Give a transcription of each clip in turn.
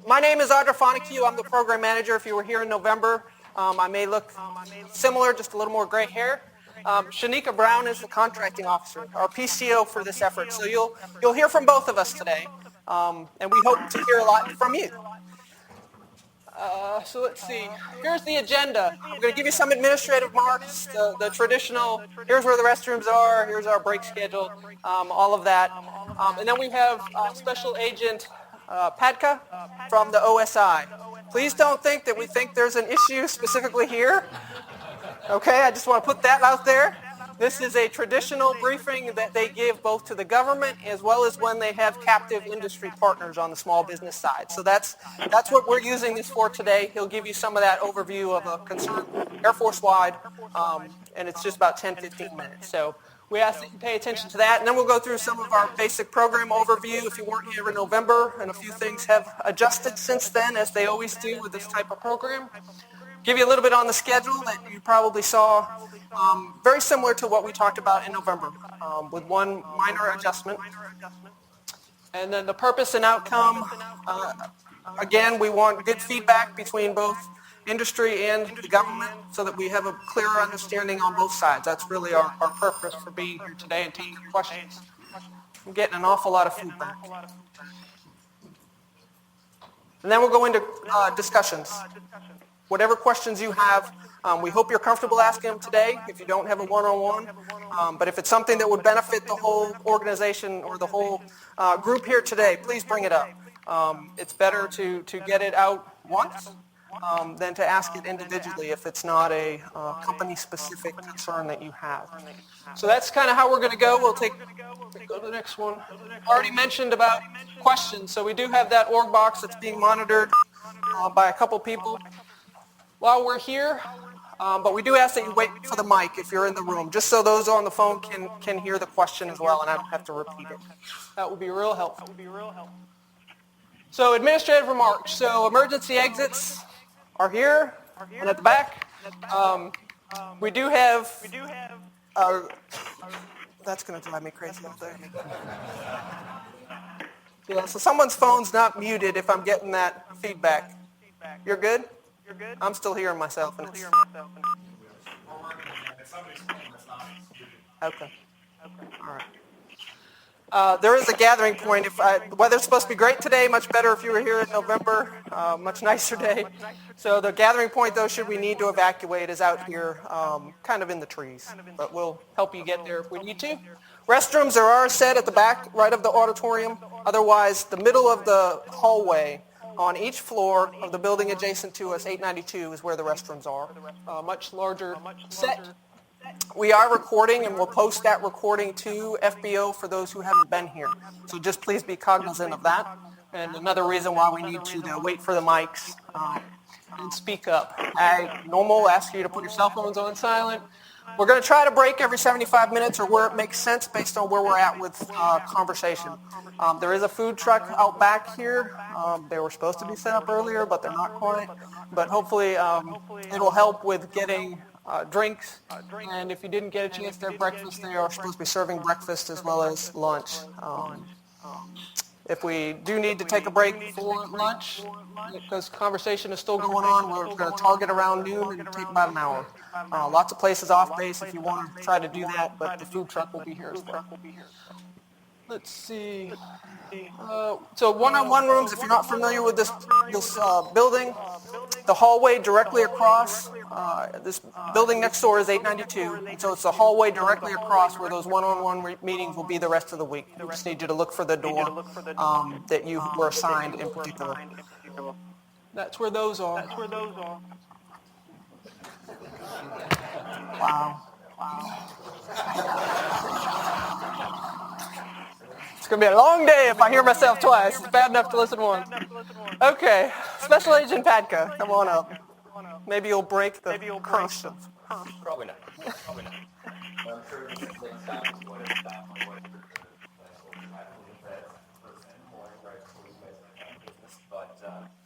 My name is Audra Fonicue. I'm the program manager. If you were here in November, I may look similar, just a little more gray hair. Shanika Brown is the contracting officer, our PCO for this effort. So you'll hear from both of us today, and we hope to hear a lot from you. So let's see. Here's the agenda. I'm going to give you some administrative marks, the traditional, here's where the restrooms are, here's our break schedule, all of that. And then we have Special Agent Padka from the OSI. Please don't think that we think there's an issue specifically here. Okay, I just want to put that out there. This is a traditional briefing that they give both to the government as well as when they have captive industry partners on the small business side. So that's what we're using this for today. He'll give you some of that overview of a concern Air Force-wide, and it's just about 10-15 minutes. So we ask that you pay attention to that, and then we'll go through some of our basic program overview if you weren't here in November, and a few things have adjusted since then, as they always do with this type of program. Give you a little bit on the schedule that you probably saw, very similar to what we talked about in November, with one minor adjustment. And then the purpose and outcome, again, we want good feedback between both industry and the government so that we have a clearer understanding on both sides. That's really our purpose for being here today and taking questions. I'm getting an awful lot of feedback. And then we'll go into discussions. Whatever questions you have, we hope you're comfortable asking them today if you don't have a one-on-one. But if it's something that would benefit the whole organization or the whole group here today, please bring it up. It's better to get it out once than to ask it individually if it's not a company-specific concern that you have. So that's kind of how we're going to go. We'll go to the next one. Already mentioned about questions. So we do have that org box that's being monitored by a couple people while we're here, but we do ask that you wait for the mic if you're in the room, just so those on the phone can hear the question as well and I don't have to repeat it. That would be real helpful. So administrative remarks. So emergency exits are here and at the back. We do have, that's going to drive me crazy up there. Yeah, so someone's phone's not muted if I'm getting that feedback. You're good? I'm still hearing myself. And okay. All right. There is a gathering point. The weather's supposed to be great today, much better if you were here in November, much nicer day. So the gathering point, though, should we need to evacuate, is out here kind of in the trees. But we'll help you get there if we need to. Restrooms are set at the back right of the auditorium. Otherwise, the middle of the hallway on each floor of the building adjacent to us, 892, is where the restrooms are. Much larger set. We are recording, and we'll post that recording to FBO for those who haven't been here. So just please be cognizant of that. And another reason why we need to wait for the mics and speak up. I normally ask you to put your cell phones on silent. We're going to try to break every 75 minutes or where it makes sense based on where we're at with conversation. There is a food truck out back here. They were supposed to be set up earlier, but they're not quite. But hopefully it'll help with getting drinks. And if you didn't get a chance to have breakfast, they are supposed to be serving breakfast as well as lunch. If we do need to take a break for lunch, because conversation is still going on, we're going to target around noon and take about an hour. Lots of places off base if you want to try to do that, but the food truck will be here as well. Let's see. So one-on-one rooms, if you're not familiar with this building, the hallway directly across, this building next door is 892, and so it's the hallway directly across where those one-on-one meetings will be the rest of the week. We just need you to look for the door that you were assigned in particular. That's where those are. Wow. It's going to be a long day if I hear myself twice. It's bad enough to listen once. Okay, Special Agent Padka, come on up. Maybe you'll break the curse of... Probably not.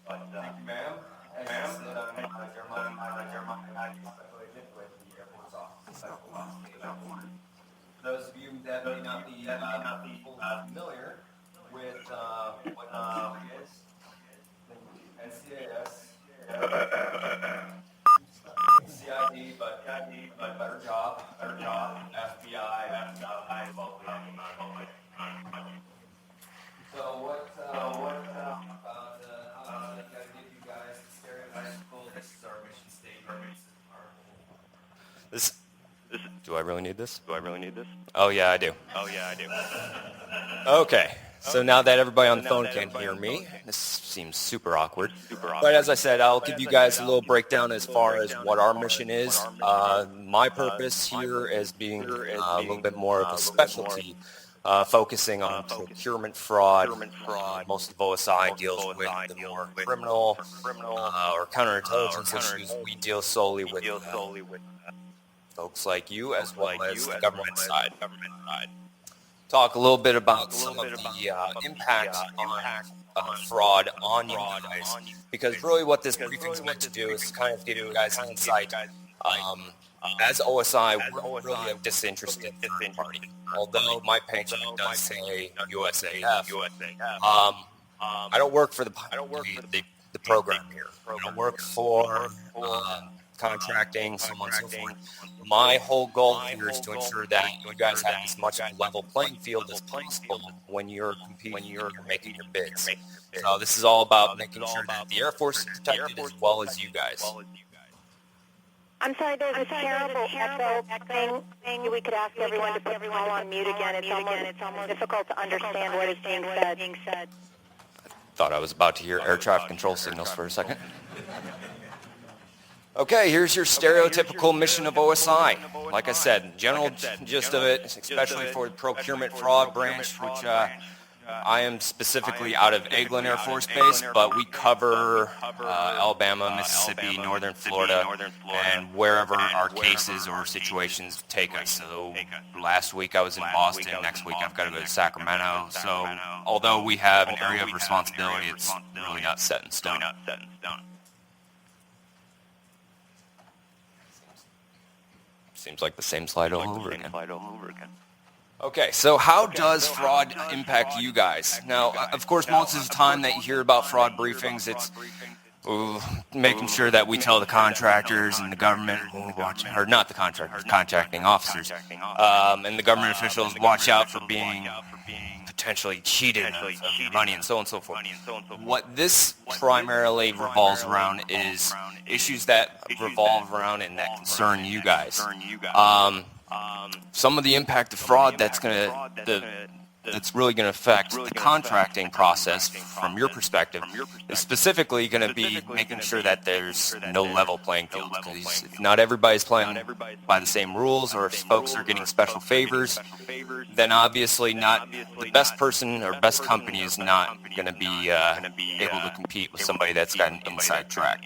Thank you, ma'am. Those of you that may not be familiar with what IDIQ is, Do I really need this? Oh yeah, I do. Okay. So now that everybody on the phone can hear me, this seems super awkward. But as I said, I'll give you guys a little breakdown as far as what our mission is. My purpose here is being a little bit more of a specialty, focusing on procurement fraud. Most of OSI deals with the more criminal or counterintelligence issues. We deal solely with folks like you as well as the government side. Talk a little bit about some of the impact on fraud on you guys, because really what this briefing is meant to do is kind of give you guys an insight. As OSI, we're really a disinterested third party. Although my paycheck does say USAF, I don't work for the program here. I don't work for contracting, so on and so forth. My whole goal here is to ensure that you guys have as much of a level playing field as possible when you're competing, when you're making your bids. So this is all about making sure that the Air Force is protected as well as you guys. I'm sorry, there's a terrible echo thing. We could ask everyone to put the call on mute again. It's almost difficult to understand what is being said. Thought I was about to hear air traffic control signals for a second. Okay, here's your stereotypical mission of OSI. Like I said, general gist of it, especially for the procurement fraud branch, which I am specifically out of Eglin Air Force Base, but we cover Alabama, Mississippi, northern Florida, and wherever our cases or situations take us. So last week I was in Boston, next week I've got to go to Sacramento. So although we have an area of responsibility, it's really not set in stone. Seems like the same slide all over again. Okay, so how does fraud impact you guys? Now, of course, most of the time that you hear about fraud briefings, it's making sure that we tell the contractors and the government, or not the contractors, contracting officers, and the government officials watch out for being potentially cheated of your money and so on and so forth. What this primarily revolves around is issues that revolve around and that concern you guys. Some of the impact of fraud that's really going to affect the contracting process from your perspective is specifically going to be making sure that there's no level playing field. Because if not everybody's playing by the same rules, or if folks are getting special favors, then obviously not the best person or best company is not going to be able to compete with somebody that's got an inside track.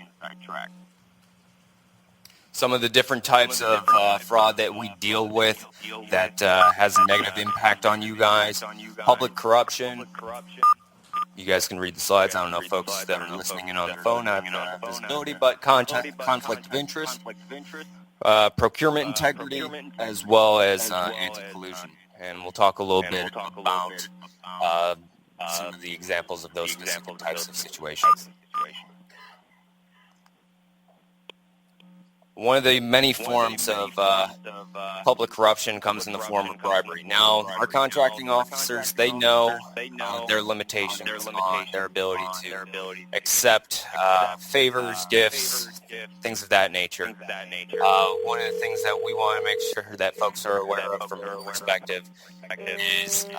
Some of the different types of fraud that we deal with that has a negative impact on you guys. Public corruption. You guys can read the slides. I don't know if folks that are listening in on the phone have visibility, but conflict of interest, procurement integrity, as well as anti-collusion. And we'll talk a little bit about some of the examples of those specific types of situations. One of the many forms of public corruption comes in the form of bribery. Now, our contracting officers, they know their limitations on their ability to accept favors, gifts, things of that nature. One of the things that we want to make sure that folks are aware of from your perspective is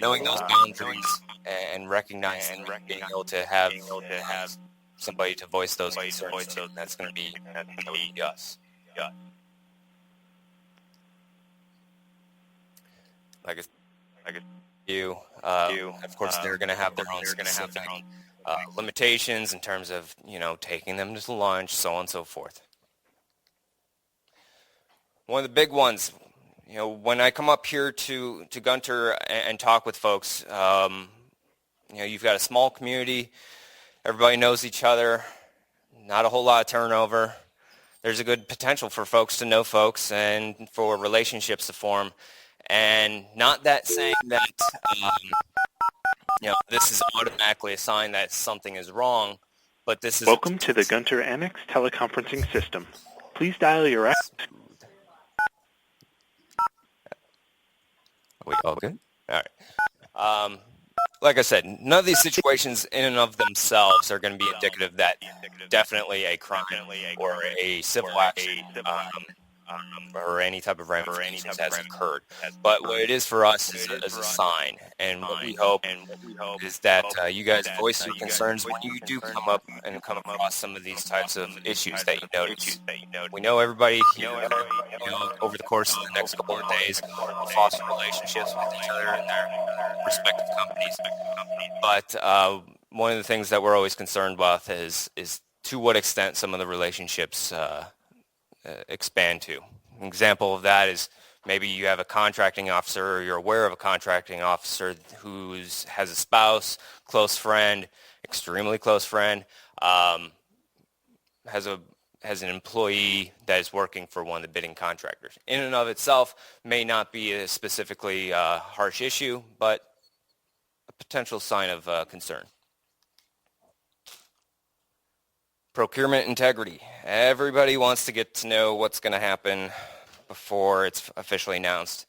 knowing those boundaries and recognizing being able to have somebody to voice those concerns to. That's going to be us. Like you, of course, they're going to have their own specific limitations in terms of, taking them to lunch, so on and so forth. One of the big ones, when I come up here to Gunter and talk with folks, you've got a small community. Everybody knows each other, not a whole lot of turnover. There's a good potential for folks to know folks and for relationships to form. And not that saying that, this is automatically a sign that something is wrong, but this is... Welcome to the Gunter Annex teleconferencing system. Please dial your... Are we all good? All right. Like I said, none of these situations in and of themselves are going to be indicative that definitely a crime or a civil action or any type of ramifications has occurred. But what it is for us is a sign, and what we hope is that you guys voice your concerns when you do come across some of these types of issues that you notice. We know everybody here, over the course of the next couple of days will foster relationships with each other and their respective companies. But one of the things that we're always concerned with is to what extent some of the relationships expand to. An example of that is maybe you have a contracting officer, or you're aware of a contracting officer who has a spouse, close friend, extremely close friend, has an employee that is working for one of the bidding contractors. In and of itself may not be a specifically harsh issue, but a potential sign of concern. Procurement integrity. Everybody wants to get to know what's going to happen before it's officially announced.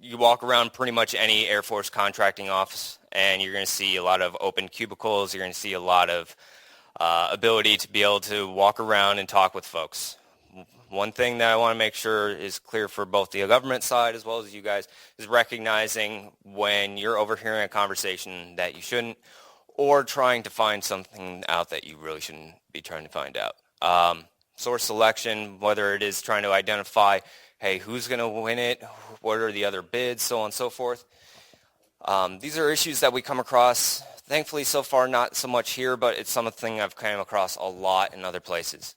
You walk around pretty much any Air Force contracting office, and you're going to see a lot of open cubicles. You're going to see a lot of ability to be able to walk around and talk with folks. One thing that I want to make sure is clear for both the government side as well as you guys is recognizing when you're overhearing a conversation that you shouldn't, or trying to find something out that you really shouldn't be trying to find out. Source selection, whether it is trying to identify, hey, who's going to win it, what are the other bids, so on and so forth. These are issues that we come across, thankfully so far not so much here, but it's something I've come across a lot in other places.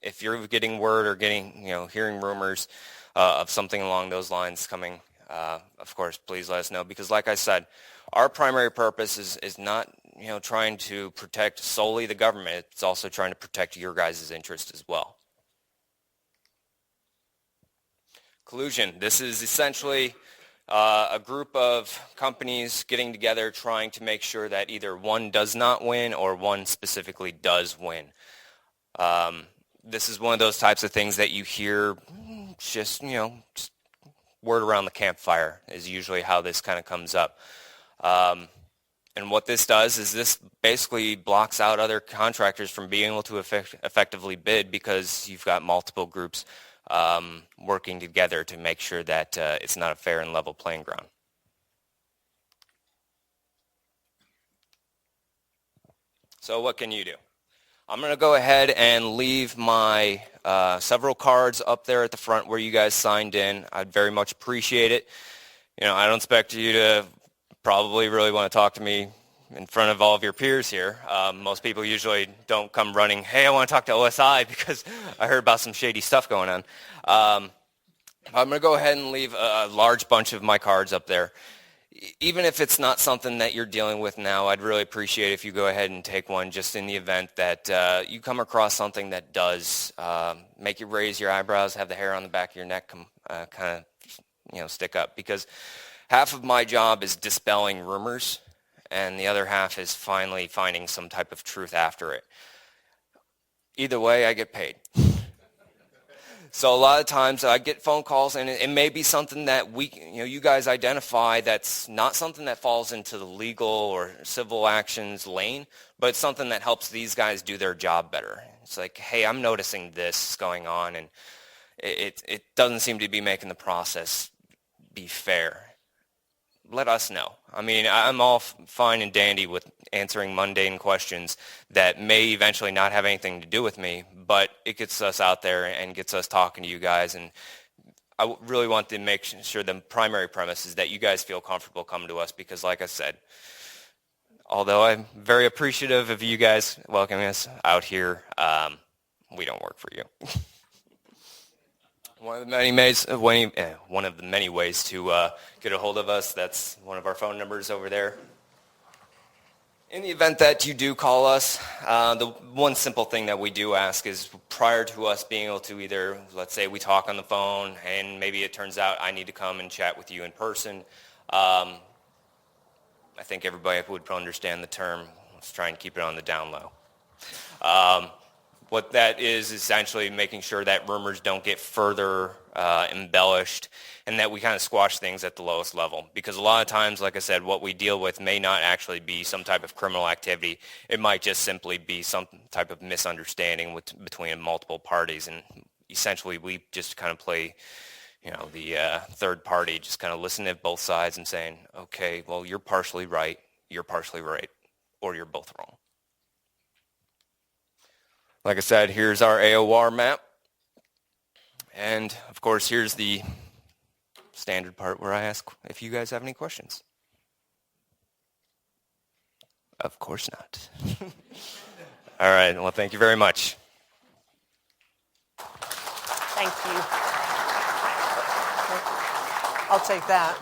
If you're getting word or hearing rumors of something along those lines coming, of course, please let us know, because like I said, our primary purpose is not trying to protect solely the government. It's also trying to protect your guys' interest as well. Collusion. This is essentially a group of companies getting together trying to make sure that either one does not win or one specifically does win. This is one of those types of things that you hear just word around the campfire is usually how this kind of comes up. And what this does is this basically blocks out other contractors from being able to effectively bid, because you've got multiple groups working together to make sure that it's not a fair and level playing ground. So what can you do? I'm going to go ahead and leave my several cards up there at the front where you guys signed in. I'd very much appreciate it. I don't expect you to probably really want to talk to me in front of all of your peers here. Most people usually don't come running, hey, I want to talk to OSI because I heard about some shady stuff going on. I'm going to go ahead and leave a large bunch of my cards up there. Even if it's not something that you're dealing with now, I'd really appreciate if you go ahead and take one, just in the event that you come across something that does make you raise your eyebrows, have the hair on the back of your neck kind of stick up. Because half of my job is dispelling rumors, and the other half is finally finding some type of truth after it. Either way, I get paid. So a lot of times I get phone calls, and it may be something that you guys identify that's not something that falls into the legal or civil actions lane, but it's something that helps these guys do their job better. It's like, hey, I'm noticing this going on, and it doesn't seem to be making the process be fair. Let us know. I mean, I'm all fine and dandy with answering mundane questions that may eventually not have anything to do with me, but it gets us out there and gets us talking to you guys. And I really want to make sure the primary premise is that you guys feel comfortable coming to us, because like I said, although I'm very appreciative of you guys welcoming us out here, we don't work for you. One of the many ways to get a hold of us, that's one of our phone numbers over there. In the event that you do call us, the one simple thing that we do ask is, prior to us being able to either, let's say we talk on the phone and maybe it turns out I need to come and chat with you in person, I think everybody would understand the term. Let's try and keep it on the down low. What that is essentially making sure that rumors don't get further embellished and that we kind of squash things at the lowest level. Because a lot of times, like I said, what we deal with may not actually be some type of criminal activity. It might just simply be some type of misunderstanding between multiple parties. And essentially, we just kind of play, the third party, just kind of listening at both sides and saying, okay, well, you're partially right, or you're both wrong. Like I said, here's our AOR map. And, of course, here's the standard part where I ask if you guys have any questions. Of course not. All right. Well, thank you very much. Thank you. I'll take that.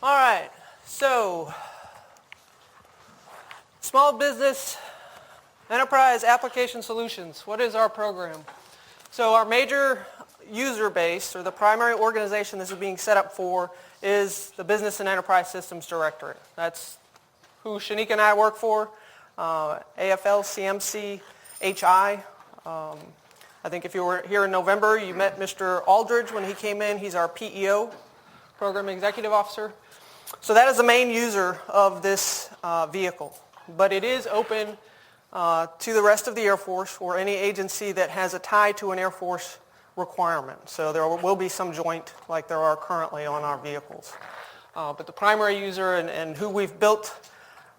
All right. So, small business enterprise application solutions. What is our program? So our major user base, or the primary organization this is being set up for, is the Business and Enterprise Systems Directorate. That's who Shanique and I work for, AFL, CMC, HI. I think if you were here in November, you met Mr. Aldridge when he came in. He's our PEO, Program Executive Officer. So that is the main user of this vehicle. But it is open to the rest of the Air Force or any agency that has a tie to an Air Force requirement. So there will be some joint like there are currently on our vehicles. But the primary user and who we've built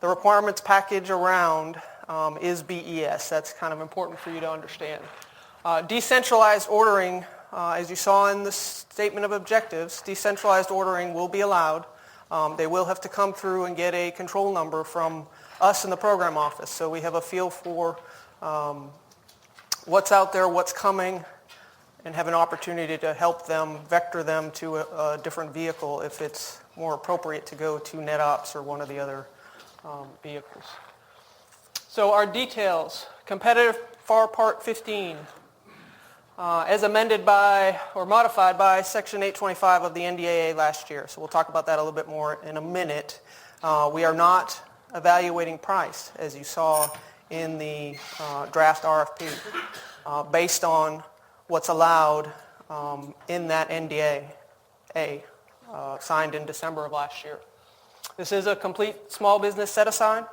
the requirements package around is BES. That's kind of important for you to understand. Decentralized ordering, as you saw in the statement of objectives, decentralized ordering will be allowed. They will have to come through and get a control number from us in the program office. So we have a feel for what's out there, what's coming, and have an opportunity to help them, vector them to a different vehicle if it's more appropriate to go to NetOps or one of the other vehicles. So our details, competitive FAR Part 15, as amended by or modified by Section 825 of the NDAA last year. So we'll talk about that a little bit more in a minute. We are not evaluating price, as you saw in the draft RFP, based on what's allowed in that NDAA signed in December of last year. This is a complete small business set-aside,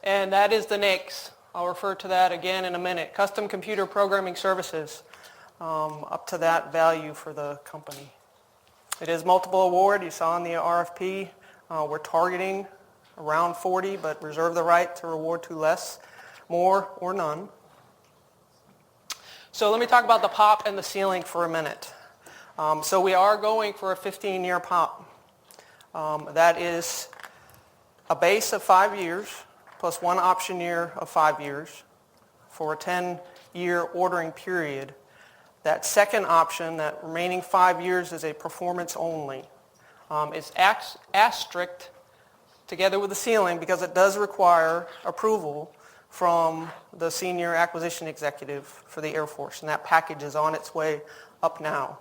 and that is the NAICS. I'll refer to that again in a minute. Custom Computer Programming Services, up to that value for the company. It is multiple award. You saw in the RFP, we're targeting around 40, but reserve the right to reward to less, more, or none. So let me talk about the POP and the ceiling for a minute. So we are going for a 15-year POP. That is a base of 5 years, plus one option year of 5 years for a 10-year ordering period. That second option, that remaining 5 years, is a performance only. It's asterisked together with the ceiling because it does require approval from the senior acquisition executive for the Air Force, and that package is on its way up now.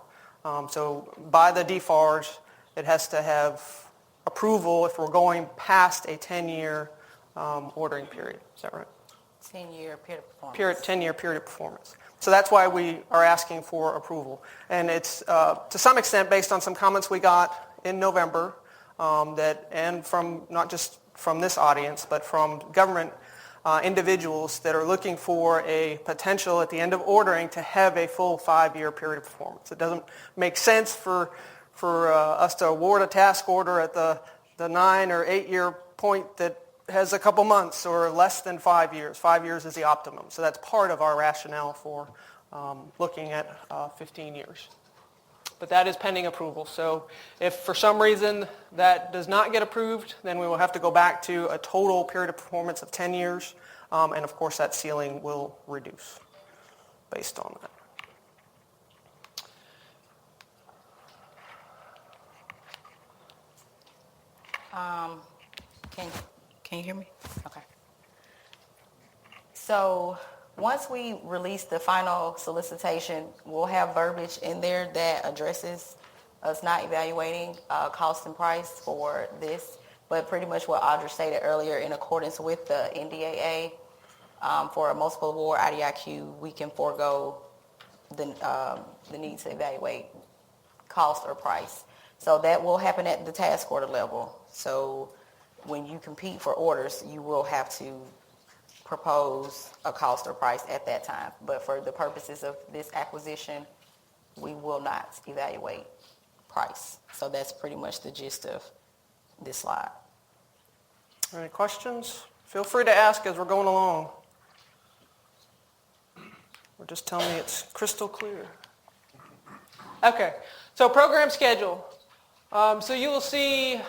So by the DFARS, it has to have approval if we're going past a 10-year ordering period. Is that right? 10-year period of performance. 10-year period of performance. So that's why we are asking for approval. And it's to some extent based on some comments we got in November and from not just from this audience, but from government individuals that are looking for a potential at the end of ordering to have a full 5-year period of performance. It doesn't make sense for us to award a task order at the 9 or 8 year point that has a couple months or less than 5 years. 5 years is the optimum. So that's part of our rationale for looking at 15 years. But that is pending approval. So if for some reason that does not get approved, then we will have to go back to a total period of performance of 10 years. And of course that ceiling will reduce based on that. Can you hear me? Okay. So once we release the final solicitation, we'll have verbiage in there that addresses us not evaluating cost and price for this, but pretty much what Audra stated earlier, in accordance with the NDAA, for a multiple award IDIQ, we can forego the need to evaluate cost or price. So that will happen at the task order level. So when you compete for orders, you will have to propose a cost or price at that time. But for the purposes of this acquisition, we will not evaluate price. So that's pretty much the gist of this slide. Any questions? Feel free to ask as we're going along. Or just tell me it's crystal clear. Okay, so program schedule. So you will see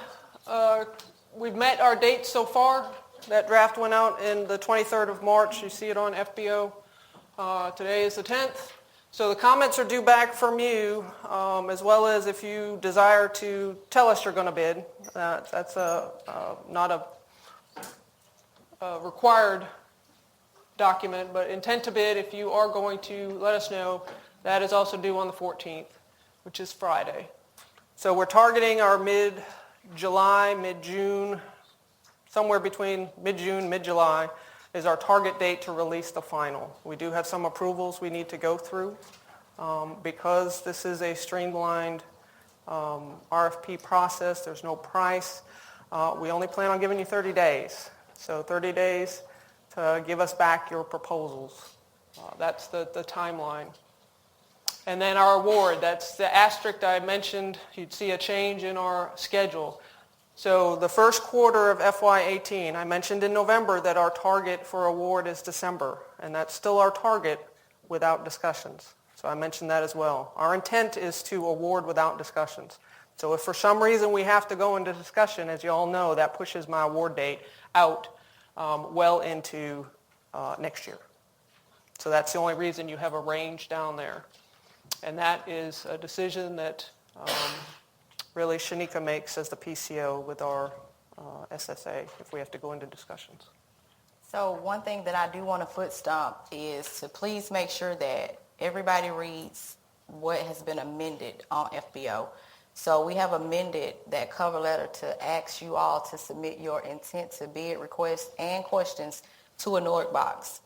we've met our dates so far. That draft went out in the 23rd of March. You see it on FBO. Today is the 10th. So the comments are due back from you, as well as if you desire to tell us you're going to bid. That's not a required document, but intent to bid, if you are going to let us know, that is also due on the 14th, which is Friday. So we're targeting our mid-July, mid-June, somewhere between mid-June, mid-July is our target date to release the final. We do have some approvals we need to go through. Because this is a streamlined RFP process, there's no price. We only plan on giving you 30 days. So 30 days to give us back your proposals. That's the timeline. And then our award, that's the asterisk I mentioned. You'd see a change in our schedule. So the first quarter of FY18, I mentioned in November that our target for award is December, and that's still our target without discussions. So I mentioned that as well. Our intent is to award without discussions. So if for some reason we have to go into discussion, as you all know, that pushes my award date out well into next year. So that's the only reason you have a range down there. And that is a decision that really Shanika makes as the PCO with our SSA if we have to go into discussions. So one thing that I do want to foot stomp is to please make sure that everybody reads what has been amended on FBO. So we have amended that cover letter to ask you all to submit your intent to bid requests and questions to a NORC box.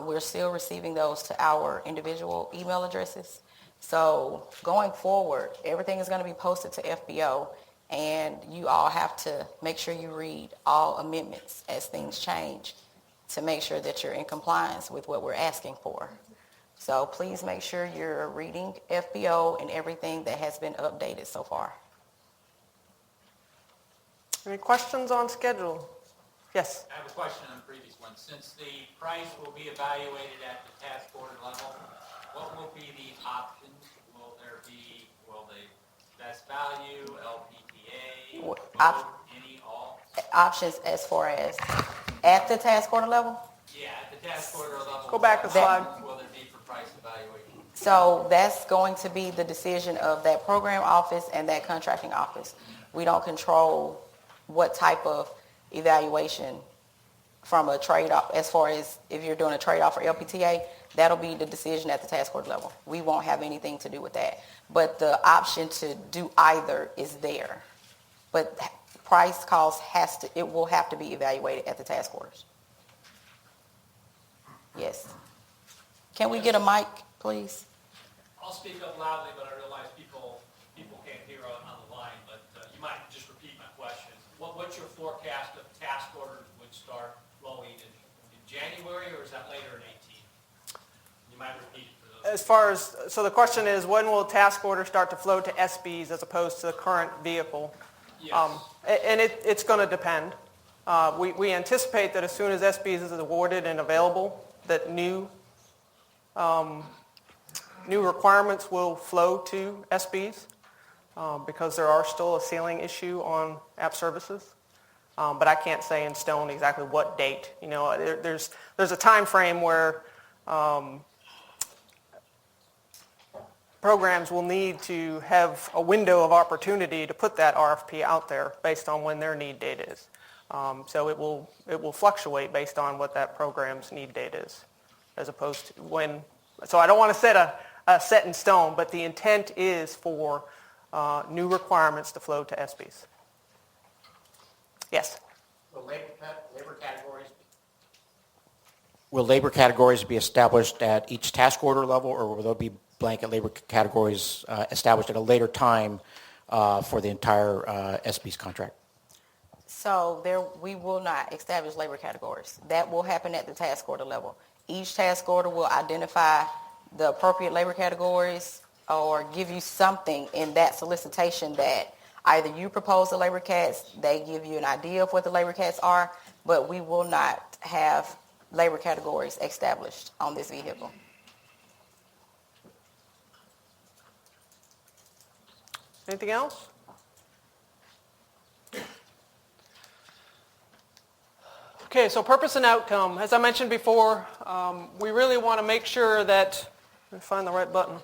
We're still receiving those to our individual email addresses. So going forward, everything is going to be posted to FBO, and you all have to make sure you read all amendments as things change to make sure that you're in compliance with what we're asking for. So please make sure you're reading FBO and everything that has been updated so far. Any questions on schedule? Yes? I have a question on the previous one. Since the price will be evaluated at the task order level, what will be the options? Will the best value, LPTA, any, all? Options as far as at the task order level? Yeah, at the task order level. Go back a slide. Will there be for price evaluation? So that's going to be the decision of that program office and that contracting office. We don't control what type of evaluation from a trade-off, as far as if you're doing a trade-off or LPTA, that'll be the decision at the task order level. We won't have anything to do with that. But the option to do either is there. But price cost it will have to be evaluated at the task orders. Yes. Can we get a mic, please? I'll speak up loudly, but I realize people can't hear on the line, but you might just repeat my question. What's your forecast of task orders would start flowing in January, or is that later in 18? You might repeat it for those. As far as, so the question is, when will task orders start to flow to SBEAS as opposed to the current vehicle? Yes. And it's going to depend. We anticipate that as soon as SBEAS is awarded and available, that new requirements will flow to SBEAS because there are still a ceiling issue on app services. But I can't say in stone exactly what date. You know, there's a time frame where programs will need to have a window of opportunity to put that RFP out there based on when their need date is. So it will fluctuate based on what that program's need date is, as opposed to when. So I don't want to set a set in stone, but the intent is for new requirements to flow to SBEAS. Yes? Will labor categories be established at each task order level, or will there be blanket labor categories established at a later time for the entire SBEAS contract? So we will not establish labor categories. That will happen at the task order level. Each task order will identify the appropriate labor categories or give you something in that solicitation that either you propose the labor cats, they give you an idea of what the labor cats are, but we will not have labor categories established on this vehicle. Anything else? Okay, so purpose and outcome. As I mentioned before, we really want to make sure that, let me find the right button,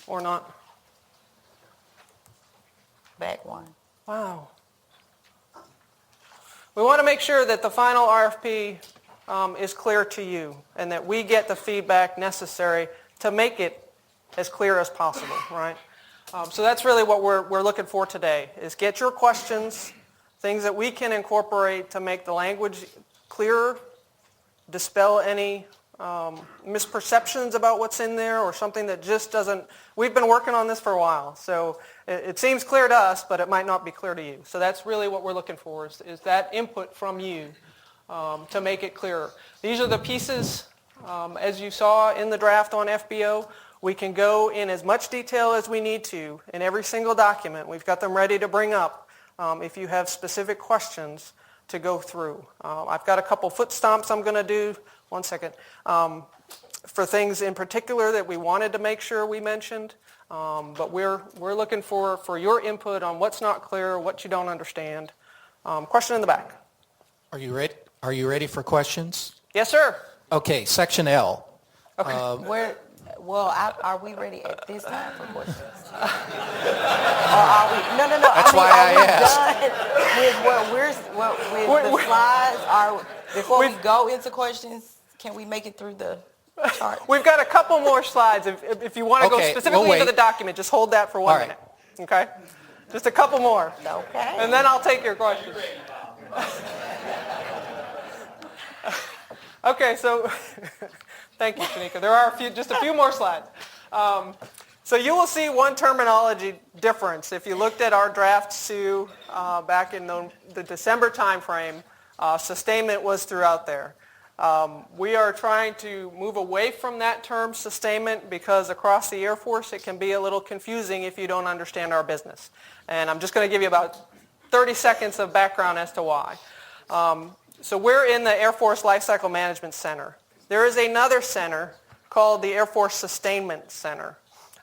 or not. Back one. Wow. We want to make sure that the final RFP is clear to you and that we get the feedback necessary to make it as clear as possible, right? So that's really what we're looking for today, is get your questions, things that we can incorporate to make the language clearer, dispel any misperceptions about what's in there or something that just doesn't. We've been working on this for a while, so it seems clear to us, but it might not be clear to you. So that's really what we're looking for, is that input from you to make it clearer. These are the pieces, as you saw in the draft on FBO. We can go in as much detail as we need to in every single document. We've got them ready to bring up if you have specific questions to go through. I've got a couple foot stomps I'm going to do. One second. For things in particular that we wanted to make sure we mentioned. But we're looking for your input on what's not clear, what you don't understand. Question in the back. Are you ready? Are you ready for questions? Yes, sir. Okay, section L. Okay. Are we ready at this time for questions? Or are we? No. That's why I asked. With the slides? Before we go into questions, can we make it through the chart? We've got a couple more slides. If you want to go specifically into the document, just hold that for 1 minute. Okay? Just a couple more. Okay. And then I'll take your questions. Okay, so thank you, Shanika. There are just a few more slides. So you will see one terminology difference. If you looked at our draft SUE back in the December timeframe, sustainment was throughout there. We are trying to move away from that term sustainment because across the Air Force it can be a little confusing if you don't understand our business. And I'm just going to give you about 30 seconds of background as to why. So we're in the Air Force Lifecycle Management Center. There is another center called the Air Force Sustainment Center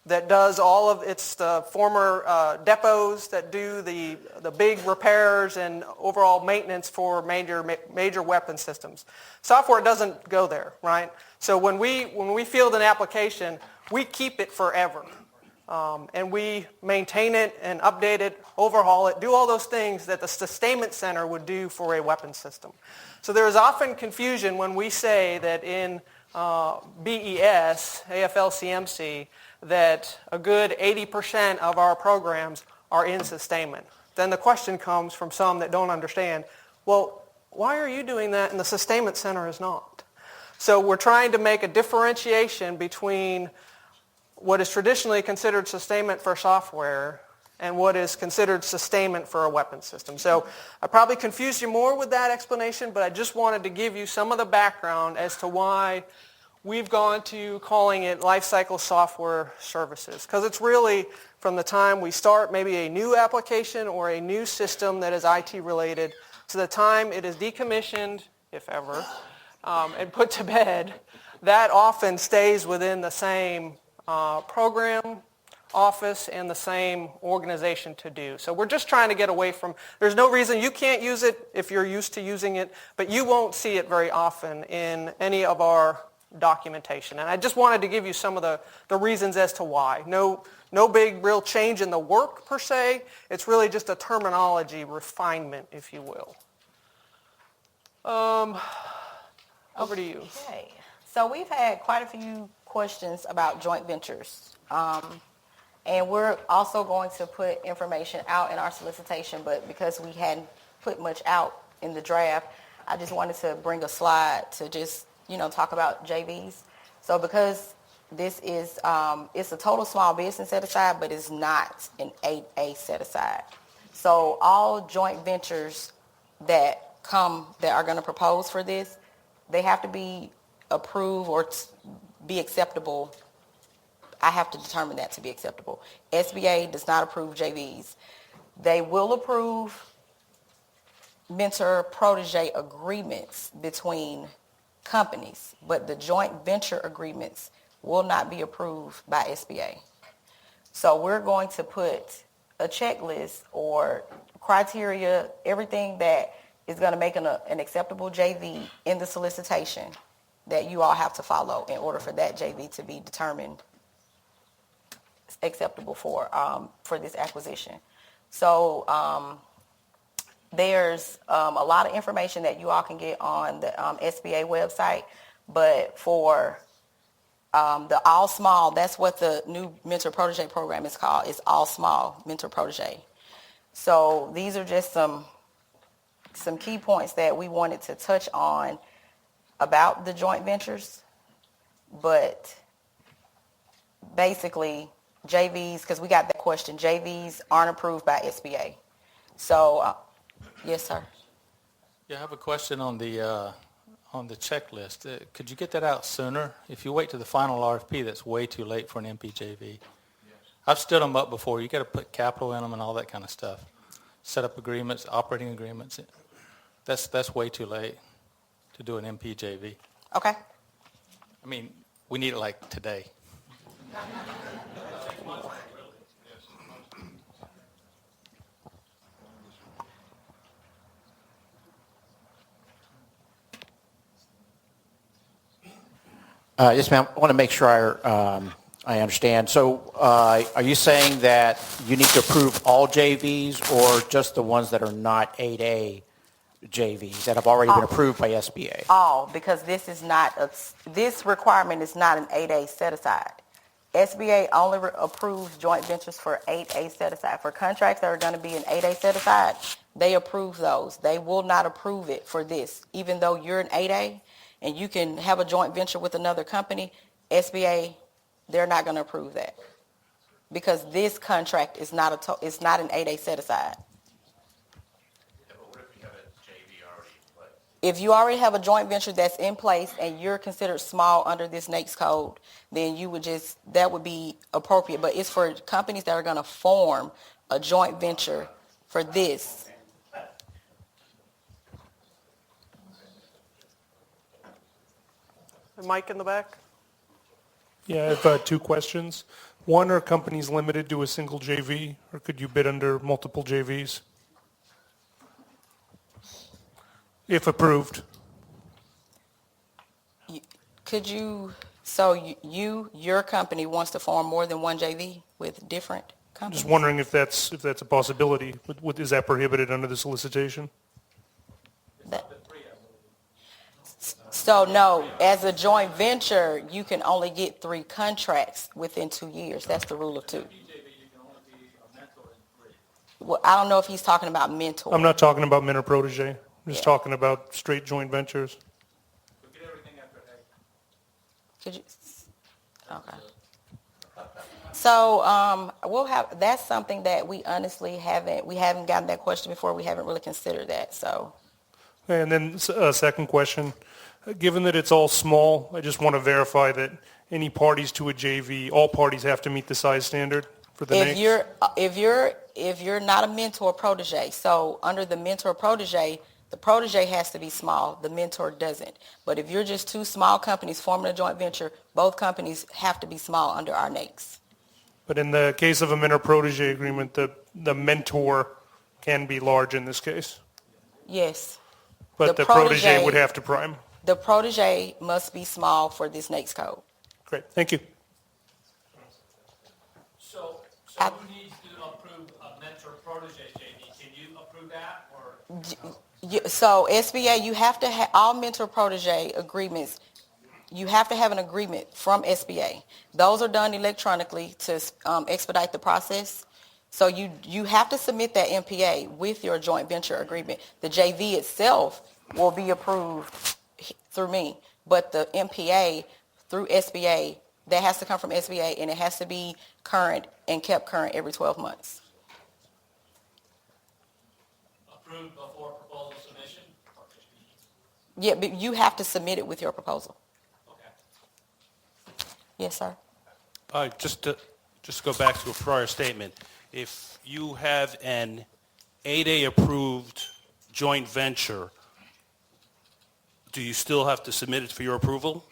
that does all of the former depots that do the big repairs and overall maintenance for major weapon systems. Software doesn't go there, right? So when we field an application, we keep it forever. And we maintain it and update it, overhaul it, do all those things that the Sustainment Center would do for a weapon system. So there is often confusion when we say that in BES, AFL-CMC, that a good 80% of our programs are in sustainment. Then the question comes from some that don't understand, well, why are you doing that and the Sustainment Center is not? So we're trying to make a differentiation between what is traditionally considered sustainment for software and what is considered sustainment for a weapon system. So I probably confused you more with that explanation, but I just wanted to give you some of the background as to why we've gone to calling it lifecycle software services. Because it's really from the time we start maybe a new application or a new system that is IT related to the time it is decommissioned, if ever, and put to bed, that often stays within the same program, office, and the same organization to do. So we're just trying to get away from, there's no reason you can't use it if you're used to using it, but you won't see it very often in any of our documentation. And I just wanted to give you some of the reasons as to why. No big real change in the work per se. It's really just a terminology refinement, if you will. Over to you. Okay. So we've had quite a few questions about joint ventures. And we're also going to put information out in our solicitation, but because we hadn't put much out in the draft, I just wanted to bring a slide to just, talk about JVs. So because this is, it's a total small business set aside, but it's not an 8A set aside. So all joint ventures that are going to propose for this, they have to be approved or be acceptable. I have to determine that to be acceptable. SBA does not approve JVs. They will approve mentor-protege agreements between companies, but the joint venture agreements will not be approved by SBA. So we're going to put a checklist or criteria, everything that is going to make an acceptable JV in the solicitation that you all have to follow in order for that JV to be determined acceptable for this acquisition. So there's a lot of information that you all can get on the SBA website, but for the All Small, that's what the new Mentor Protege program is called. It's All Small Mentor Protege. So these are just some key points that we wanted to touch on about the joint ventures, but basically JVs, because we got that question, JVs aren't approved by SBA. So, yes, sir. Yeah, I have a question on the checklist. Could you get that out sooner? If you wait to the final RFP, that's way too late for an MPJV. Yes. I've stood them up before. You got to put capital in them and all that kind of stuff. Set up agreements, operating agreements. That's way too late to do an MPJV. Okay. I mean, we need it like today. Yes, ma'am. I want to make sure I understand. So are you saying that you need to approve all JVs or just the ones that are not 8A JVs that have already been approved by SBA? All, because this requirement is not an 8A set-aside. SBA only approves joint ventures for 8A set-aside. For contracts that are going to be an 8A set-aside, they approve those. They will not approve it for this. Even though you're an 8A and you can have a joint venture with another company, SBA, they're not going to approve that because this contract is not an 8A set-aside. If you already have a joint venture that's in place and you're considered small under this NAICS code, then that would be appropriate. But it's for companies that are going to form a joint venture for this. Mike in the back. Yeah, I have two questions. One, are companies limited to a single JV, or could you bid under multiple JVs? If approved. Your company wants to form more than one JV with different companies? Just wondering if that's a possibility. Is that prohibited under the solicitation? So no, as a joint venture, you can only get 3 contracts within 2 years. That's the rule of 2. Well, I don't know if he's talking about mentor. I'm not talking about mentor protege. I'm just talking about straight joint ventures. Could you? Okay. So that's something that we honestly haven't gotten that question before. We haven't really considered that. So. And then a second question. Given that it's all small, I just want to verify that any parties to a JV, all parties have to meet the size standard for the NAICS? If you're not a mentor protege, so under the mentor protege, the protege has to be small, the mentor doesn't. But if you're just 2 small companies forming a joint venture, both companies have to be small under our NAICS. But in the case of a mentor protege agreement, the mentor can be large in this case? Yes. But the protege would have to prime? The protege must be small for this NAICS code. Great, thank you. So who needs to approve a mentor protege JV? Can you approve that or? So SBA, you have to have all mentor protege agreements. you have to have an agreement from SBA. Those are done electronically to expedite the process. So you have to submit that MPA with your joint venture agreement. The JV itself will be approved through me, but the MPA through SBA, that has to come from SBA, and it has to be current and kept current every 12 months. Approved before proposal submission? Yeah, but you have to submit it with your proposal. Okay. Yes, sir. Just to go back to a prior statement, if you have an 8A approved joint venture, do you still have to submit it for your approval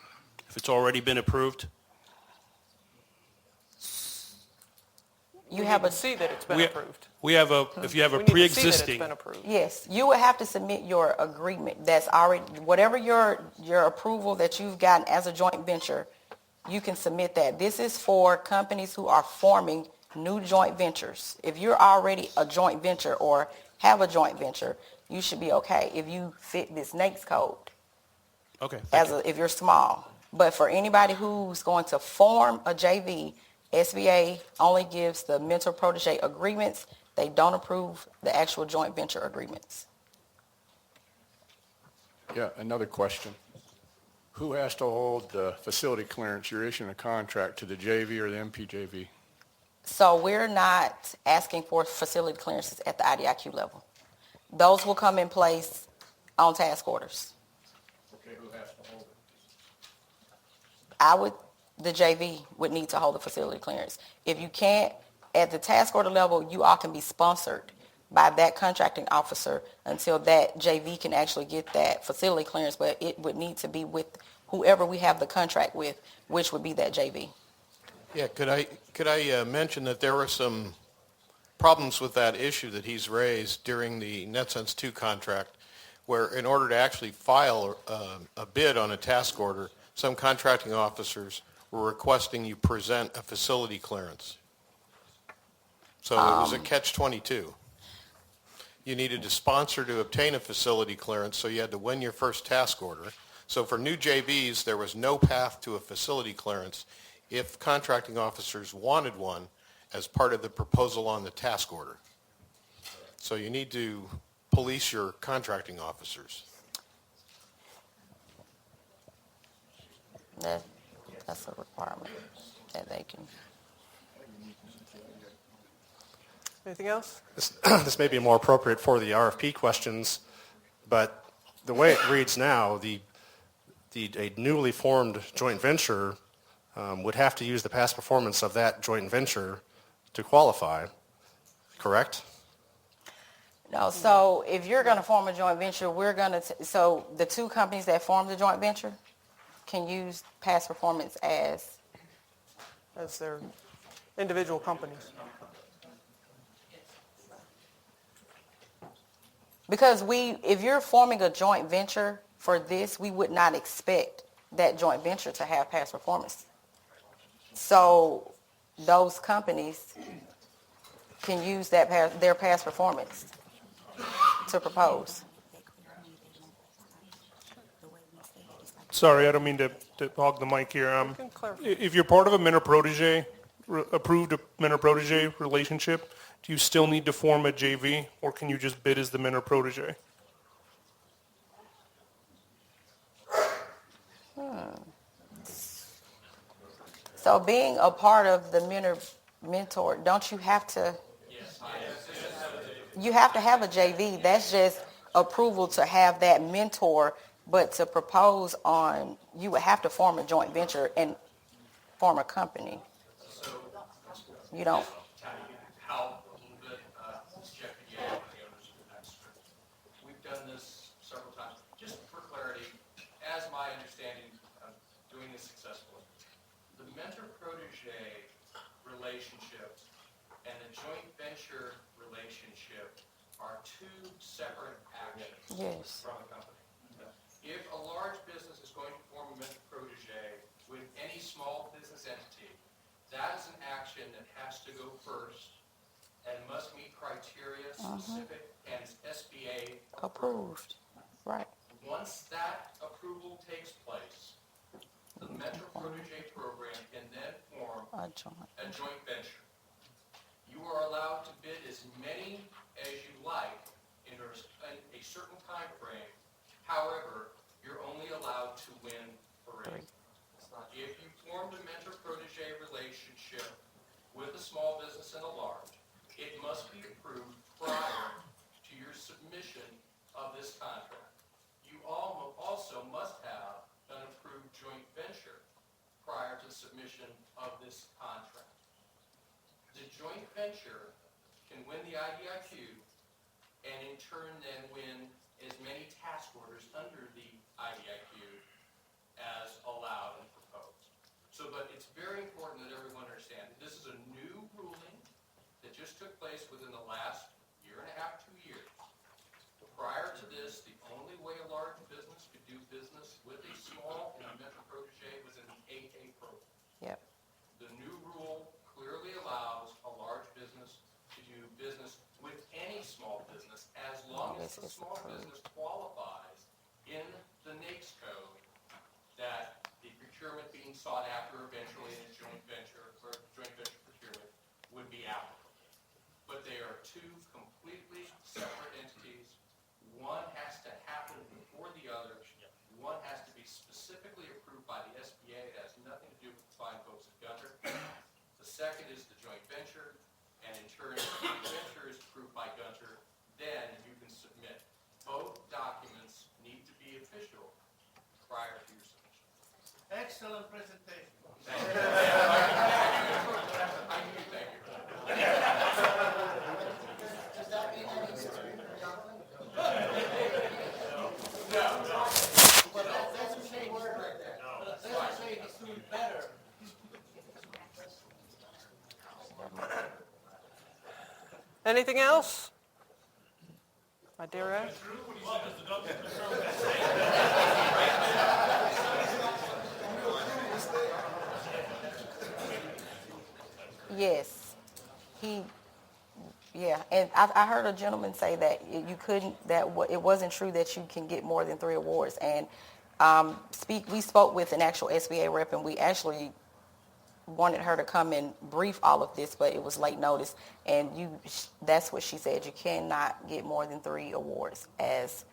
if it's already been approved? You have a see that it's been We- approved. If you have a We need to see that it's pre-existing, been approved. Yes, you would have to submit your agreement that's already, whatever your approval that you've gotten as a joint venture, you can submit that. This is for companies who are forming new joint ventures. If you're already a joint venture or have a joint venture, you should be okay if you fit this NAICS code okay, thank you. if you're small. But for anybody who's going to form a JV, SBA only gives the mentor-protege agreements. They don't approve the actual joint venture agreements. Yeah, another question. Who has to hold the facility clearance? You're issuing a contract to the JV or the MPJV? So we're not asking for facility clearances at the IDIQ level. Those will come in place on task orders. Okay, who has to hold it? The JV would need to hold the facility clearance. If you can't, at the task order level, you all can be sponsored by that contracting officer until that JV can actually get that facility clearance, but it would need to be with whoever we have the contract with, which would be that JV. Yeah, could I mention that there were some problems with that issue that he's raised during the NetSense 2 contract, where in order to actually file a bid on a task order, some contracting officers were requesting you present a facility clearance. So it was a catch-22. You needed a sponsor to obtain a facility clearance, so you had to win your first task order. So for new JVs, there was no path to a facility clearance if contracting officers wanted one as part of the proposal on the task order. So you need to police your contracting officers. That's a requirement that they can. Anything else? This may be more appropriate for the RFP questions, but the way it reads now, a newly formed joint venture would have to use the past performance of that joint venture to qualify, correct? No, so if you're going to form a joint venture, so the two companies that form the joint venture can use past performance as their individual companies. Because if you're forming a joint venture for this, we would not expect that joint venture to have past performance. So those companies can use their past performance to propose. Sorry, I don't mean to hog the mic here. If you're part of a mentor-protege, approved mentor-protege relationship, do you still need to form a JV, or can you just bid as the mentor-protege? So being a part of the mentor, don't you have to? You have to have a JV. That's just approval to have that mentor, but to propose on, you would have to form a joint venture and form a company. You don't. Help a little bit, Jeff Yale, the owners of Excerpts. We've done this several times. Just for clarity, as my understanding of doing this successfully, the mentor-protege relationship and the joint venture relationship are two separate actions from a company. If a large business is going to form a mentor-protege with any small business entity, that is an action that has to go first and must meet criteria specific and SBA Approved. Right. Once that approval takes place, the mentor protege program can then form a joint venture. You are allowed to bid as many as you like in a certain time frame. However, you're only allowed to win 3. If you formed a mentor-protege relationship with a small business and a large, it must be approved prior to your submission of this contract. You also must have an approved joint venture prior to submission of this contract. The joint venture can win the IDIQ and in turn then win as many task orders under the IDIQ as allowed and proposed. But it's very important that everyone understand that this is a new ruling that just took place within the last 1.5 to 2 years. Prior to this, the only way a large business could do business with a small and a mentor protege was in the 8A program. Yep. The new rule clearly allows a large business to do business with any small business as long as the small business qualifies in the NAICS code that the procurement being sought after eventually in a joint venture or joint venture procurement would be applicable. But they are two completely separate entities. One has to happen before the other. One has to be specifically approved by the SBA. It has nothing to do with the fine folks at Gunter. The second is the joint venture, and in turn, if the joint venture is approved by Gunter, then you can submit. Both documents need to be official prior to your submission. Excellent presentation. Thank you. Thank you. Does that mean that he's government? No. Well, that's a shame word right there. That's a shame he's doing better. Anything else? My dear Ed? Yes, and I heard a gentleman say that you couldn't, it wasn't true that you can get more than 3 awards. And we spoke with an actual SBA rep, and we actually wanted her to come and brief all of this, but it was late notice. And that's what she said. You cannot get more than 3 awards as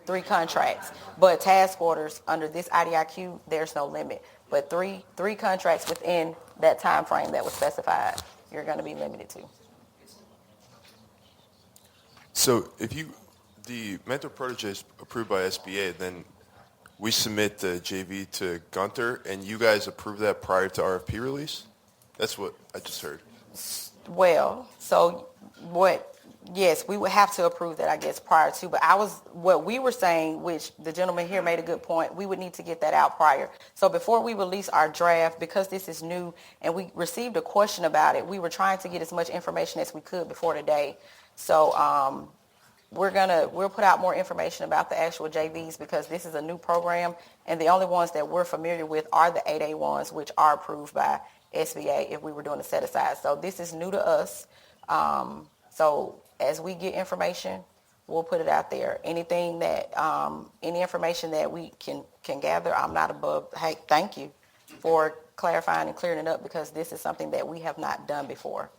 3 contracts. But task orders under this IDIQ, there's no limit. But three contracts within that time frame that was specified, you're going to be limited to. So if the mentor protege is approved by SBA, then we submit the JV to Gunter, and you guys approve that prior to RFP release? That's what I just heard. Well, yes, we would have to approve that, I guess, prior to. But what we were saying, which the gentleman here made a good point, we would need to get that out prior. So before we release our draft, because this is new and we received a question about it, we were trying to get as much information as we could before today. So we'll put out more information about the actual JVs because this is a new program, and the only ones that we're familiar with are the 8A ones, which are approved by SBA if we were doing a set-aside. So this is new to us. So as we get information, we'll put it out there. Any information that we can gather, I'm not above. Hey, thank you for clarifying and clearing it up because this is something that we have not done before.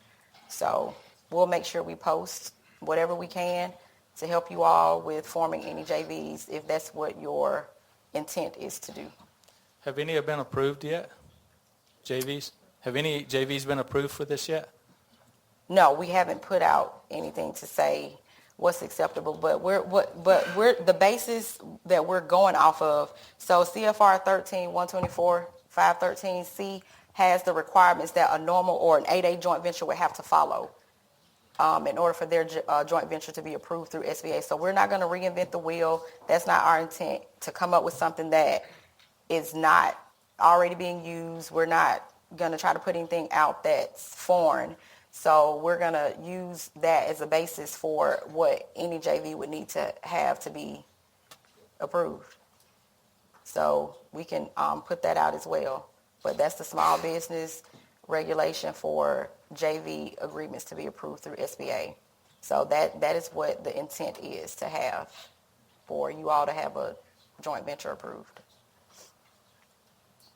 So we'll make sure we post whatever we can to help you all with forming any JVs if that's what your intent is to do. Have any been approved yet? JVs? Have any JVs been approved for this yet? No, we haven't put out anything to say what's acceptable, but we're the basis that we're going off of. So CFR 13-124-513C has the requirements that a normal or an 8A joint venture would have to follow in order for their joint venture to be approved through SBA. So we're not going to reinvent the wheel. That's not our intent to come up with something that is not already being used. We're not going to try to put anything out that's foreign. So we're going to use that as a basis for what any JV would need to have to be approved. So we can put that out as well. But that's the small business regulation for JV agreements to be approved through SBA. So that is what the intent is to have for you all to have a joint venture approved.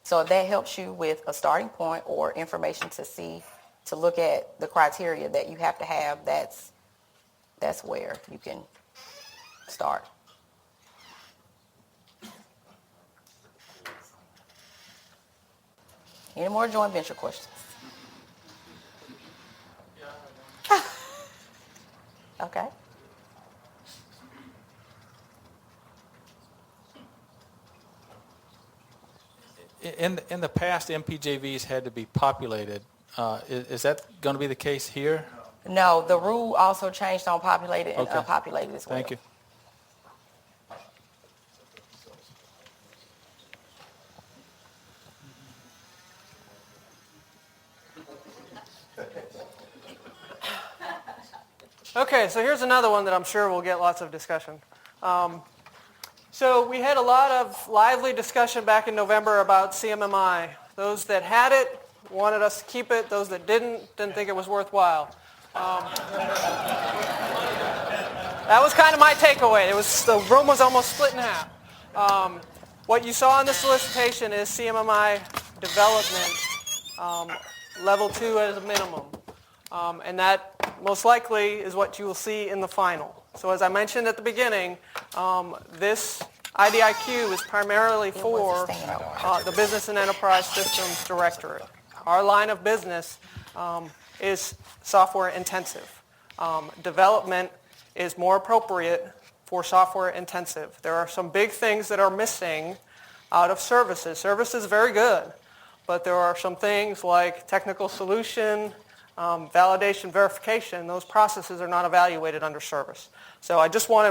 So if that helps you with a starting point or information to look at the criteria that you have to have, that's where you can start. Any more joint venture questions? Okay. In the past, MPJVs had to be populated. Is that going to be the case here? No, the rule also changed on populated and unpopulated as well. Thank you. Okay, so here's another one that I'm sure will get lots of discussion. So we had a lot of lively discussion back in November about CMMI. Those that had it wanted us to keep it. Those that didn't think it was worthwhile. That was kind of my takeaway. The room was almost split in half. What you saw in the solicitation is CMMI development, level 2 as a minimum. And that most likely is what you will see in the final. So as I mentioned at the beginning, this IDIQ is primarily for the Business and Enterprise Systems Directorate. Our line of business is software intensive. Development is more appropriate for software intensive. There are some big things that are missing out of services. Service is very good, but there are some things like technical solution, validation, verification. Those processes are not evaluated under service. So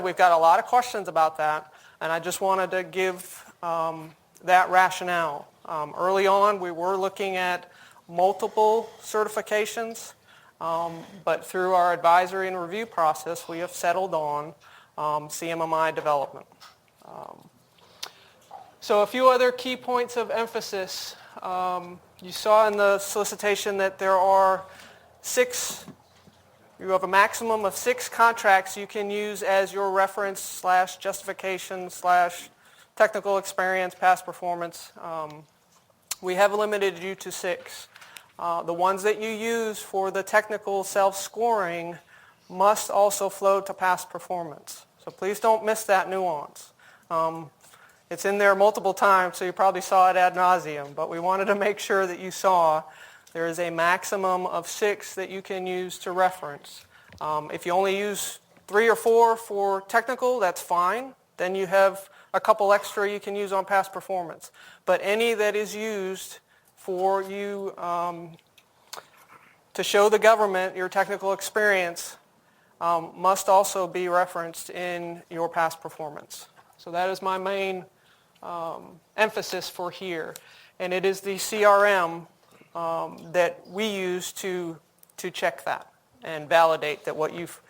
we've got a lot of questions about that, and I just wanted to give that rationale. Early on, we were looking at multiple certifications, but through our advisory and review process, we have settled on CMMI development. So a few other key points of emphasis. You saw in the solicitation that you have a maximum of 6 contracts you can use as your reference / justification / technical experience, past performance. We have limited you to 6. The ones that you use for the technical self-scoring must also flow to past performance. So please don't miss that nuance. It's in there multiple times, so you probably saw it ad nauseum, but we wanted to make sure that you saw there is a maximum of 6 that you can use to reference. If you only use 3 or 4 for technical, that's fine. Then you have a couple extra you can use on past performance. But any that is used for you to show the government your technical experience must also be referenced in your past performance. So that is my main emphasis for here. And it is the CRM that we use to check that and validate that what you've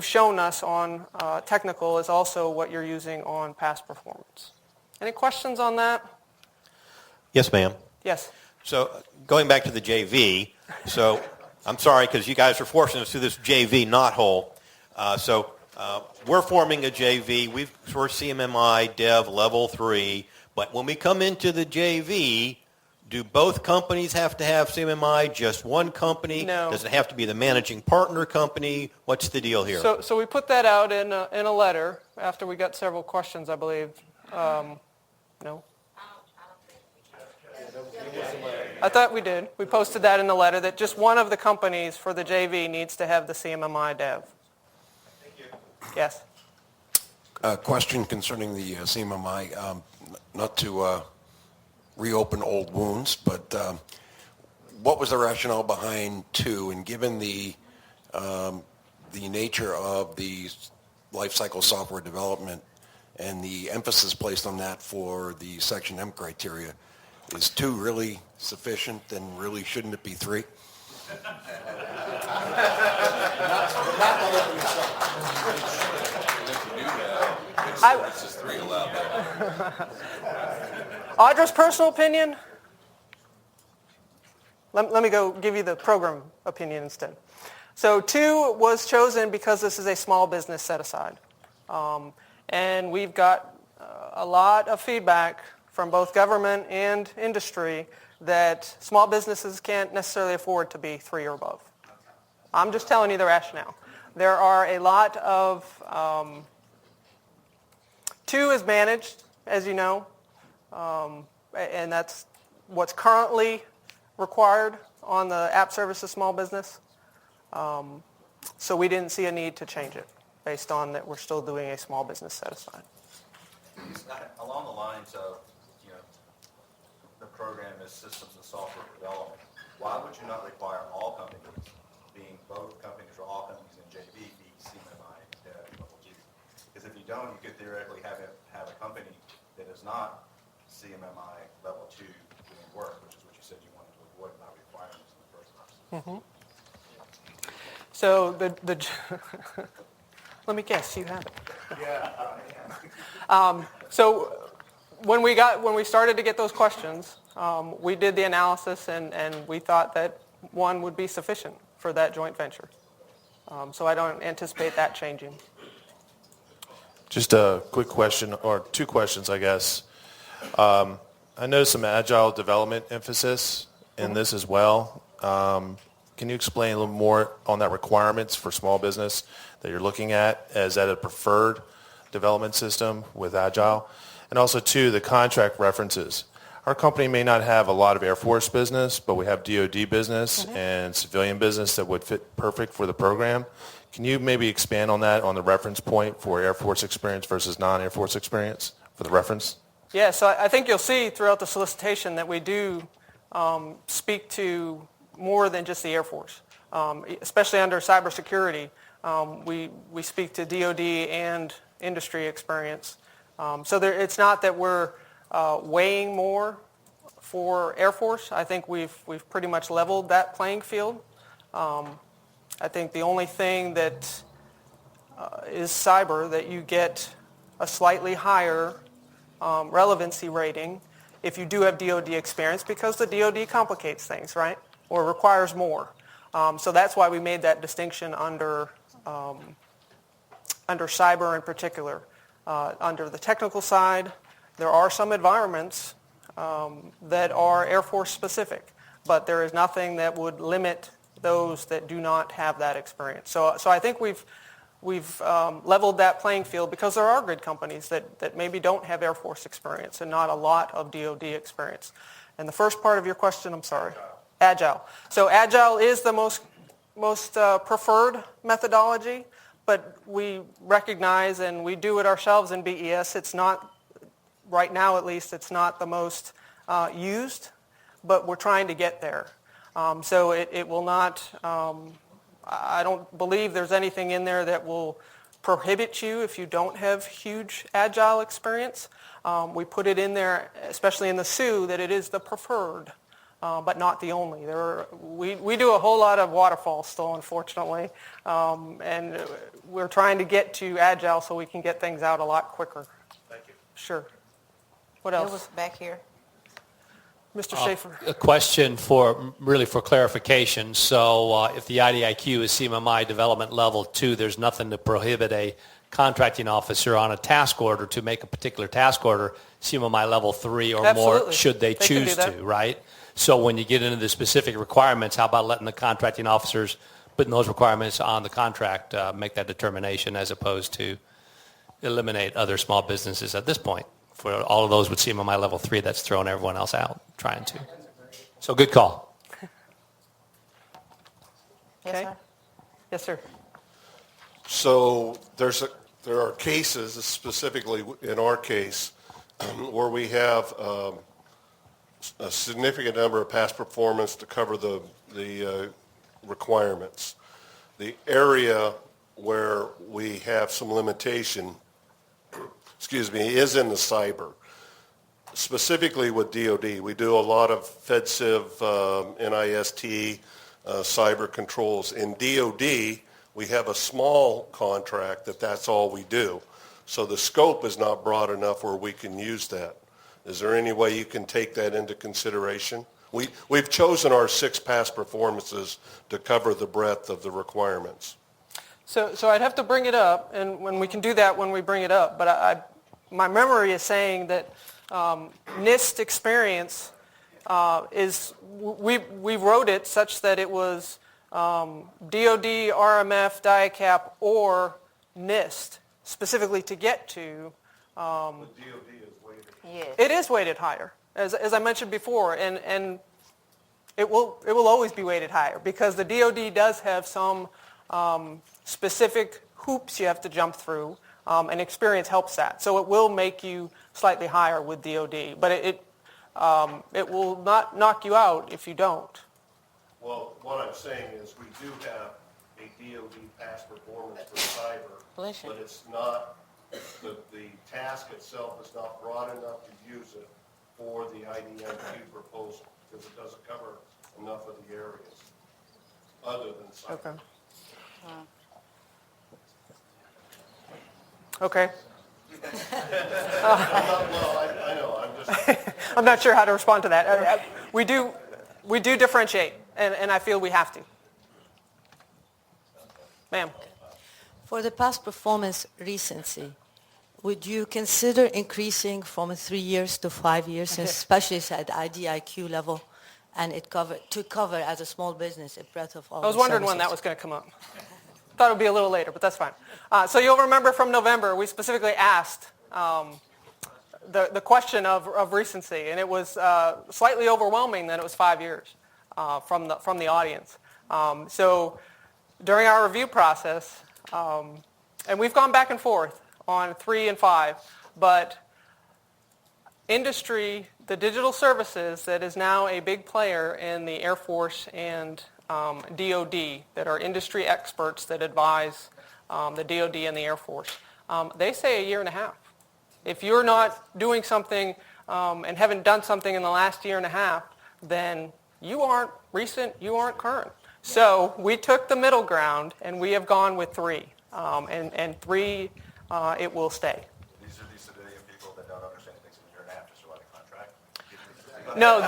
shown us on technical is also what you're using on past performance. Any questions on that? Yes, ma'am. Yes. So going back to the JV, so I'm sorry because you guys are forcing us through this JV knothole. We're forming a JV. We're CMMI Dev Level 3, but when we come into the JV, do both companies have to have CMMI, just one company? No. Does it have to be the managing partner company? What's the deal here? So we put that out in a letter after we got several questions, I believe. No? I thought we did. We posted that in the letter that just one of the companies for the JV needs to have the CMMI Dev. Thank you. Yes. A question concerning the CMMI, not to reopen old wounds, but what was the rationale behind 2? And given the nature of the lifecycle software development and the emphasis placed on that for the Section M criteria, is 2 really sufficient, and really shouldn't it be 3? Audra's personal opinion? Let me go give you the program opinion instead. So 2 was chosen because this is a small business set-aside. And we've got a lot of feedback from both government and industry that small businesses can't necessarily afford to be 3 or above. I'm just telling you the rationale. There are a lot of, 2 is managed, as you know, and that's what's currently required on the app services small business. So we didn't see a need to change it based on that we're still doing a small business set-aside. Along the lines of, the program is systems and software development, why would you not require all companies, being both companies or all companies in JV, be CMMI level 2? Because if you don't, you could theoretically have a company that is not CMMI level 2 doing work, which is what you said you wanted to avoid by requirements in the first place. Mm-hmm. So let me guess, you have it. So when we started to get those questions, we did the analysis and we thought that 1 would be sufficient for that joint venture. So I don't anticipate that changing. Just a quick question, or 2 questions, I guess. I noticed some agile development emphasis in this as well. Can you explain a little more on that requirements for small business that you're looking at? Is that a preferred development system with agile? And also 2, the contract references. Our company may not have a lot of Air Force business, but we have DoD business and civilian business that would fit perfect for the program. Can you maybe expand on that, on the reference point for Air Force experience versus non-Air Force experience for the reference? Yeah, so I think you'll see throughout the solicitation that we do speak to more than just the Air Force, especially under cybersecurity. We speak to DoD and industry experience. So it's not that we're weighing more for Air Force. I think we've pretty much leveled that playing field. I think the only thing that is cyber that you get a slightly higher relevancy rating if you do have DoD experience, because the DoD complicates things, right? Or requires more. So that's why we made that distinction under cyber in particular. Under the technical side, there are some environments that are Air Force specific, but there is nothing that would limit those that do not have that experience. So I think we've leveled that playing field because there are good companies that maybe don't have Air Force experience and not a lot of DoD experience. And the first part of your question, I'm sorry. Agile. So Agile is the most preferred methodology, but we recognize and we do it ourselves in BES. It's not, right now at least, it's not the most used, but we're trying to get there. So it will not, I don't believe there's anything in there that will prohibit you if you don't have huge Agile experience. We put it in there, especially in the SUE, that it is the preferred. But not the only. We do a whole lot of waterfall still, unfortunately, and we're trying to get to Agile so we can get things out a lot quicker. Thank you. Sure. What else? It was back here. Mr. Schaefer. A question for clarification. So if the IDIQ is CMMI development level 2, there's nothing to prohibit a contracting officer on a task order to make a particular task order CMMI level 3 or Absolutely. more should they choose to, right? So when you get into the specific requirements, how about letting the contracting officers putting those requirements on the contract, make that determination as opposed to eliminate other small businesses at this point? For all of those with CMMI level 3, that's throwing everyone else out, trying to. So good call. Okay. Yes, sir. So there are cases, specifically in our case, where we have a significant number of past performance to cover the requirements. The area where we have some limitation, is in the cyber. Specifically with DoD, we do a lot of FedCiv, NIST, cyber controls. In DoD, we have a small contract that's all we do. So the scope is not broad enough where we can use that. Is there any way you can take that into consideration? We've chosen our 6 past performances to cover the breadth of the requirements. So I'd have to bring it up, and when we can do that when we bring it up, but my memory is saying that NIST experience we wrote it such that it was DOD, RMF, DIACAP, or NIST, specifically to get to. The DOD is weighted. Yes. It is weighted higher, as I mentioned before, and it will always be weighted higher because the DOD does have some specific hoops you have to jump through, and experience helps that. So it will make you slightly higher with DOD, but it will not knock you out if you don't. Well, what I'm saying is we do have a DOD past performance for cyber, but it's not, the task itself is not broad enough to use it for the IDIQ proposal because it doesn't cover enough of the areas other than cyber. Okay. I know, I'm just... I'm not sure how to respond to that. We do differentiate, and I feel we have to. Ma'am. For the past performance recency, would you consider increasing from 3 years to 5 years, especially at IDIQ level, and to cover as a small business a breadth of all I was wondering when that was going to come up. Thought it would be a little later, but that's fine. So you'll remember from November, we specifically asked the question of recency, and it was slightly overwhelming that it was 5 years from the audience. So during our review process, and we've gone back and forth on 3 and 5, but industry, the digital services that is now a big player in the Air Force and DOD, that are industry experts that advise the DOD and the Air Force, they say 1.5 years. If you're not doing something and haven't done something in the last 1.5 years, then you aren't recent, you aren't current. So we took the middle ground, and we have gone with 3. And 3, it will stay. These are these civilian people that don't understand things in 1.5 years just to write a contract? No,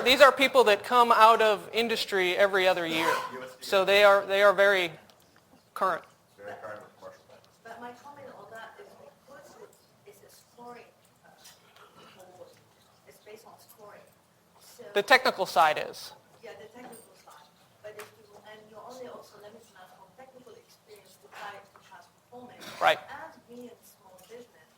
these are people that come out of industry every other year. So they are very current. Very current with commercial banks. But my comment on that is because it's a scoring board, it's based on scoring. So The technical side is. yeah, the technical side. But if you, and you're only also limiting us from technical experience to past performance. Right. And being a small business,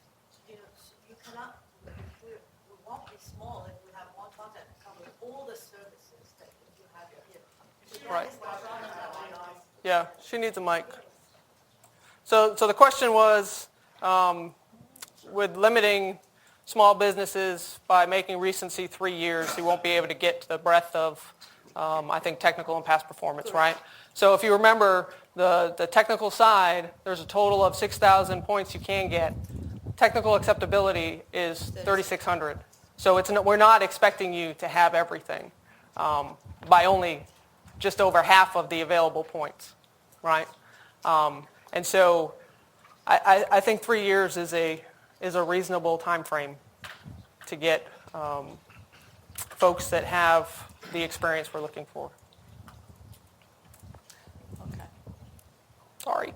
you know, you cannot, we won't be small if we have one project that covers all the services that you have here. So Right. that is the problem that we are. Yeah, she needs a mic. So the question was, with limiting small businesses by making recency 3 years, you won't be able to get to the breadth of, I think, technical and past performance, right? So if you remember the technical side, there's a total of 6,000 points you can get. Technical acceptability is 3,600. So we're not expecting you to have everything by only just over half of the available points, right? And so I think 3 years is a reasonable time frame to get folks that have the experience we're looking for. Okay. Sorry.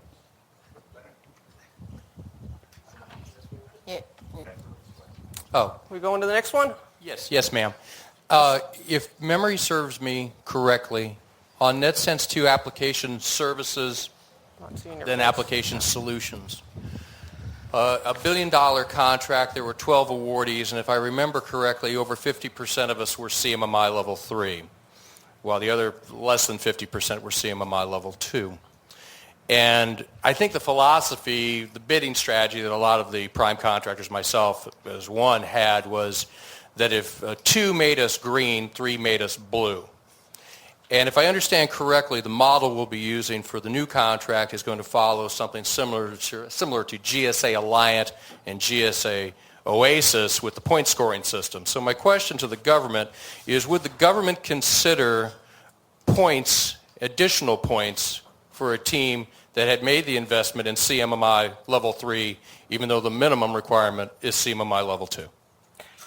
Yeah. Oh, We go into the next one? yes, ma'am. If memory serves me correctly, on NetSense 2 application services, then application solutions, a $1 billion contract, there were 12 awardees, and if I remember correctly, over 50% of us were CMMI level 3, while the other less than 50% were CMMI level 2. And I think the philosophy, the bidding strategy that a lot of the prime contractors, myself as one, had was that if 2 made us green, 3 made us blue. And if I understand correctly, the model we'll be using for the new contract is going to follow something similar to GSA Alliant and GSA Oasis with the point scoring system. So my question to the government is, would the government consider points, additional points, for a team that had made the investment in CMMI level 3, even though the minimum requirement is CMMI level 2?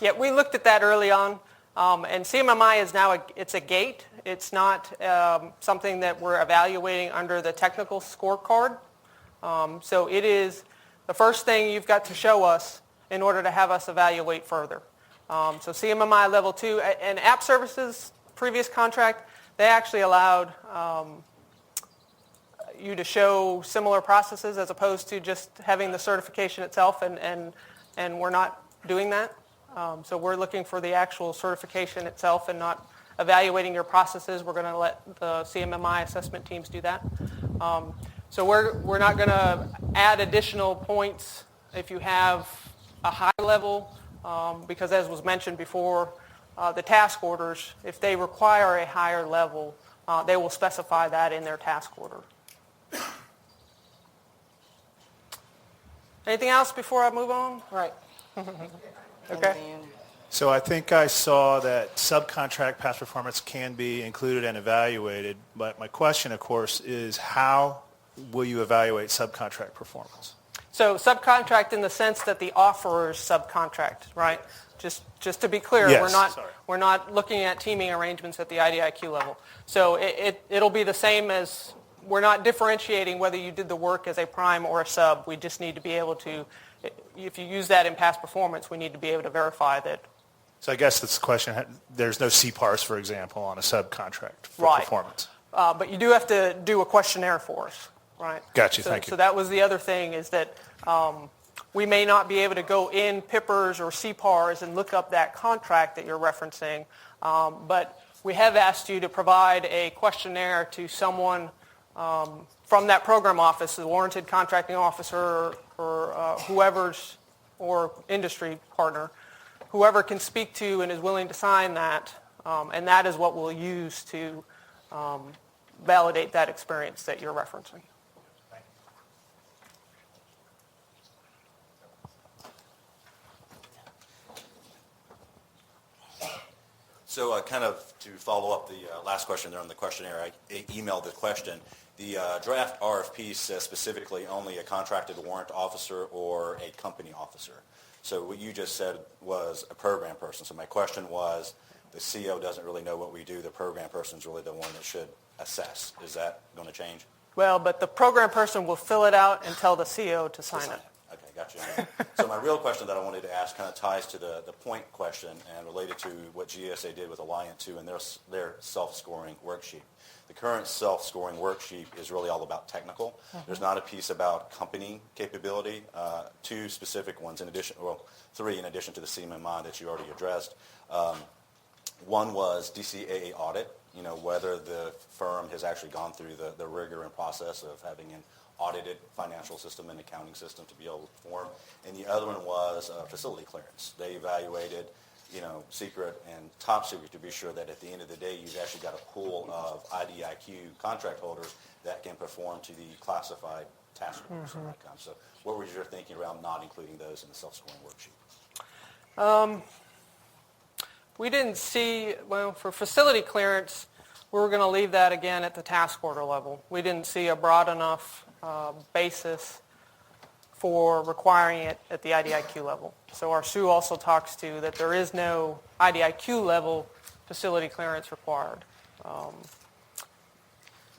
Yeah, we looked at that early on, and CMMI is now it's a gate. It's not something that we're evaluating under the technical scorecard. So it is the first thing you've got to show us in order to have us evaluate further. So CMMI level 2 and app services, previous contract, they actually allowed you to show similar processes as opposed to just having the certification itself, and we're not doing that. So we're looking for the actual certification itself and not evaluating your processes. We're going to let the CMMI assessment teams do that. So we're not going to add additional points if you have a high level, because as was mentioned before, the task orders, if they require a higher level, they will specify that in their task order. Anything else before I move on? Right. Okay. So I think I saw that subcontract past performance can be included and evaluated, but my question, of course, is how will you evaluate subcontract performance? So subcontract in the sense that the offerers subcontract, right? Just to be clear, Yes, we're not looking at teaming arrangements at the IDIQ level. So it'll be the same as, we're not differentiating whether you did the work as a prime or a sub. We just need to be able to, if you use that in past performance, we need to be able to verify that. So I guess that's the question. There's no CPARS, for example, on a subcontract for performance. But you do have to do a questionnaire for us, right? Gotcha, thank you. So that was the other thing, is that we may not be able to go in PIPRs or CPARS and look up that contract that you're referencing, but we have asked you to provide a questionnaire to someone from that program office, the warranted contracting officer or whoever's, or industry partner, whoever can speak to and is willing to sign that, and that is what we'll use to validate that experience that you're referencing. So kind of to follow up the last question there on the questionnaire, I emailed the question. The draft RFP says specifically only a contracted warrant officer or a company officer. So what you just said was a program person. So my question was, the CO doesn't really know what we do. The program person is really the one that should assess. Is that going to change? Well, but the program person will fill it out and tell the CO to sign it. Okay, got you. So my real question that I wanted to ask kind of ties to the point question and related to what GSA did with Alliant 2 and their self-scoring worksheet. The current self-scoring worksheet is really all about technical. There's not a piece about company capability. Two specific ones in addition, well, three in addition to the CMMI that you already addressed. One was DCAA audit, whether the firm has actually gone through the rigor and process of having an audited financial system and accounting system to be able to perform. And the other one was facility clearance. They evaluated secret and top secret to be sure that at the end of the day, you've actually got a pool of IDIQ contract holders that can perform to the classified task orders and outcomes. So what was your thinking around not including those in the self-scoring worksheet? We didn't see, well, for facility clearance, we were going to leave that again at the task order level. We didn't see a broad enough basis for requiring it at the IDIQ level. So our SUE also talks to that there is no IDIQ level facility clearance required.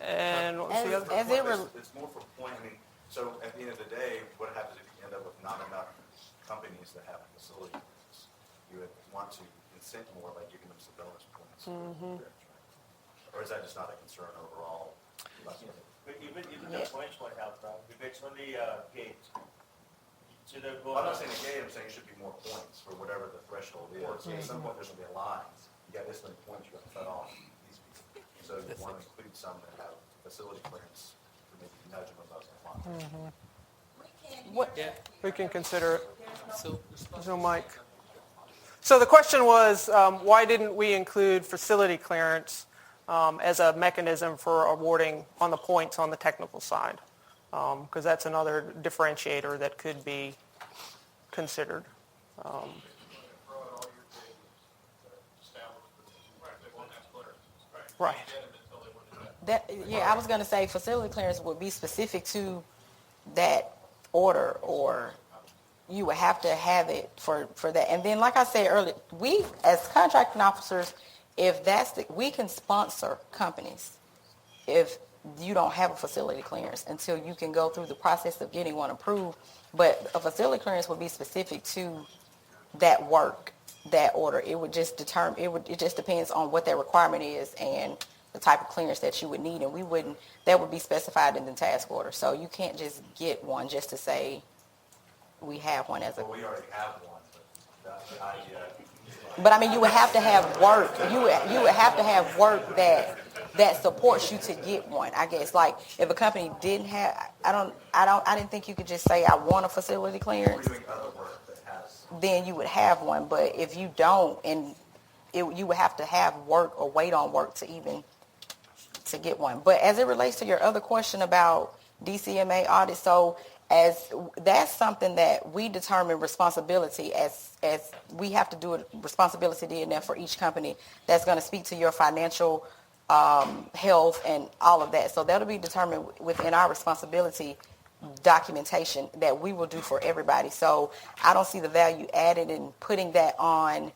And what was the other? It's more for point. So at the end of the day, what happens if you end up with not enough companies that have facility clearance? You would want to incent more by giving them some bonus points. Or is that just not a concern overall? But even the points might help, right? Depends on the gate. So I'm not saying a gate, I'm saying it should be more points for whatever the threshold is. At some point, there's going to be a line. You got this many points you got to cut off these people. So you want to include some that have facility clearance to maybe nudge them above that line. We can consider it. So Mike. So the question was, why didn't we include facility clearance as a mechanism for awarding on the points on the technical side? Because that's another differentiator that could be considered. Right. I was going to say facility clearance would be specific to that order, or you would have to have it for that. And then, like I said earlier, we as contracting officers, if we can sponsor companies. If you don't have a facility clearance until you can go through the process of getting one approved. But a facility clearance would be specific to that work, that order. It would just determine, it just depends on what that requirement is and the type of clearance that you would need, and that would be specified in the task order. So you can't just get one just to say we have one as a. Well, we already have one, but the idea. But I mean, you would have to have work. You would have to have work that supports you to get one. I guess, like if a company didn't have, I didn't think you could just say I want a facility clearance. We're doing other work that has. Then you would have one. But if you don't, you would have to have work or wait on work to get one. But as it relates to your other question about DCMA audit, so as that's something that we determine responsibility as we have to do a responsibility DNF for each company that's going to speak to your financial health and all of that. So that'll be determined within our responsibility documentation that we will do for everybody. So I don't see the value added in putting that on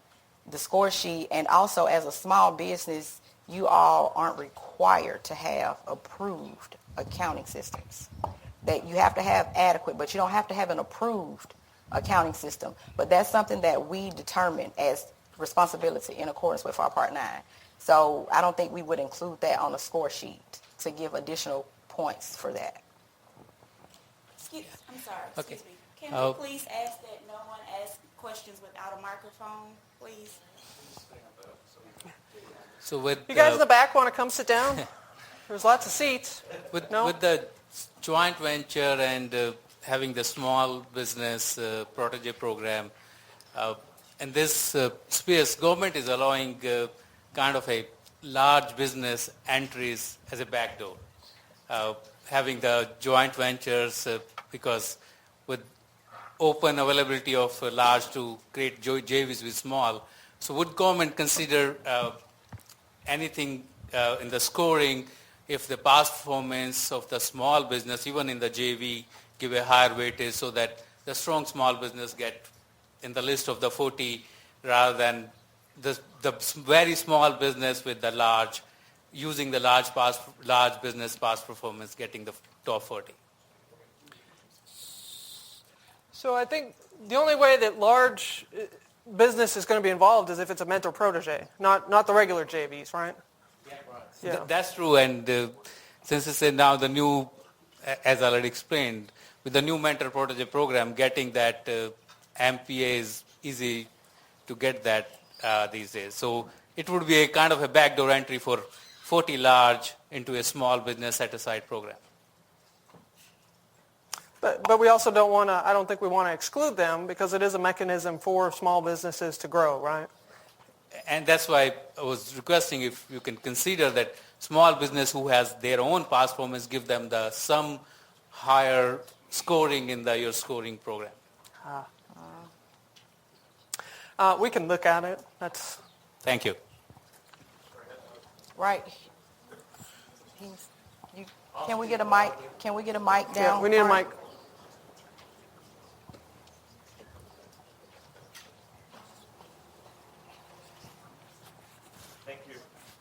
the score sheet. And also as a small business, you all aren't required to have approved accounting systems. That you have to have adequate, but you don't have to have an approved accounting system. But that's something that we determine as responsibility in accordance with our Part 9. So I don't think we would include that on the score sheet to give additional points for that. I'm sorry, excuse me. Can we please ask that no one ask questions without a microphone, please? So with You guys in the back want to come sit down? There's lots of seats. with the joint venture and having the small business protege program, and this SBEAS government is allowing kind of a large business entries as a backdoor, having the joint ventures because with open availability of large to create JVs with small. So would government consider anything in the scoring if the past performance of the small business, even in the JV, give a higher weightage so that the strong small business get in the list of the 40 rather than the very small business with the large, using the large business past performance getting the top 40? So I think the only way that large business is going to be involved is if it's a mentor protege, not the regular JVs, right? Yeah. That's true, and since I said now the new, as I already explained, with the new mentor protege program, getting that MPA is easy to get that these days. So it would be a kind of a backdoor entry for 40 large into a small business set-aside program. But we also don't want to, I don't think we want to exclude them because it is a mechanism for small businesses to grow, right? And that's why I was requesting if you can consider that small business who has their own past performance, give them some higher scoring in your scoring program. We can look at it. Thank you. Right. Can we get a mic? Can we get a mic down? Yeah, we need a mic.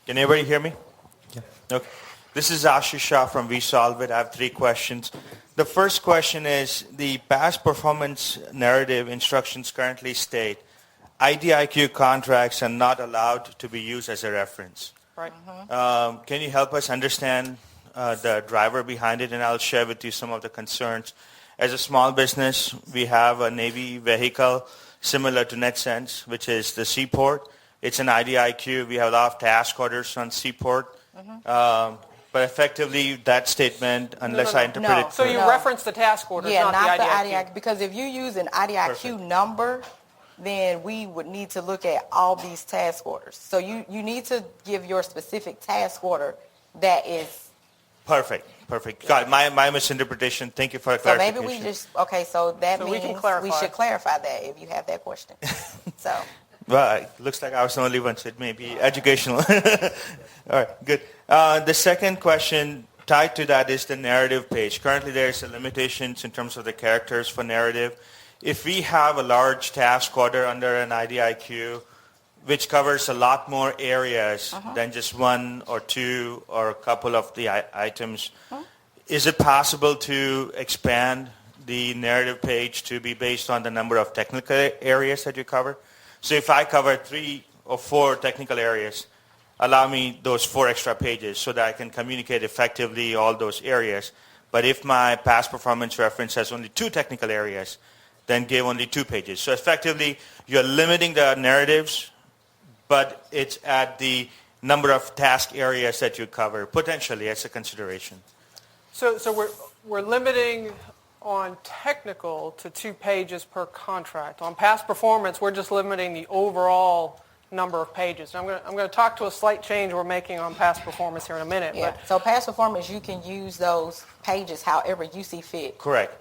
Can everybody hear me? Yeah. Okay. This is Ashish Shah from VSolve. I have 3 questions. The first question is, the past performance narrative instructions currently state IDIQ contracts are not allowed to be used as a reference. Right. Can you help us understand the driver behind it? And I'll share with you some of the concerns. As a small business, we have a Navy vehicle similar to NetSense, which is the Seaport. It's an IDIQ. We have a lot of task orders on Seaport. But effectively, that statement, unless I interpret it... So you reference the task orders, not the the IDIQ. IDIQ. Because if you use an IDIQ number, then we would need to look at all these task orders. So you need to give your specific task order that is... Perfect. Got it. My misinterpretation. Thank you for the clarification. So maybe we just... Okay, so that means we should clarify that if you have that question. So... Well, it looks like I was the only one, so it may be educational. All right, good. The second question tied to that is the narrative page. Currently, there's limitations in terms of the characters for narrative. If we have a large task order under an IDIQ, which covers a lot more areas than just one or two or a couple of the items. Is it possible to expand the narrative page to be based on the number of technical areas that you cover? So if I cover 3 or 4 technical areas, allow me those 4 extra pages so that I can communicate effectively all those areas. But if my past performance reference has only 2 technical areas, then give only 2 pages. So effectively, you're limiting the narratives, but it's at the number of task areas that you cover, potentially as a consideration. So we're limiting on technical to 2 pages per contract. On past performance, we're just limiting the overall number of pages. And I'm going to talk to a slight change we're making on past performance here in a minute. Yeah. So past performance, you can use those pages however you see fit. Correct.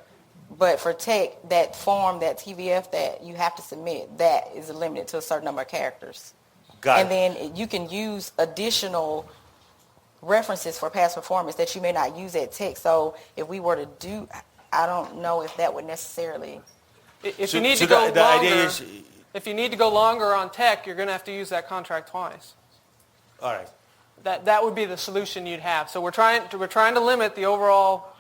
But for tech, that form, that TVF that you have to submit, that is limited to a certain number of characters. Got and then you can use additional references for past performance that you may not use at tech. So if we were to do, I don't know if that would necessarily. If you need to go longer, if you need to go longer on tech, you're going to have to use that contract twice. All right. That would be the solution you'd have. So we're trying to limit the overall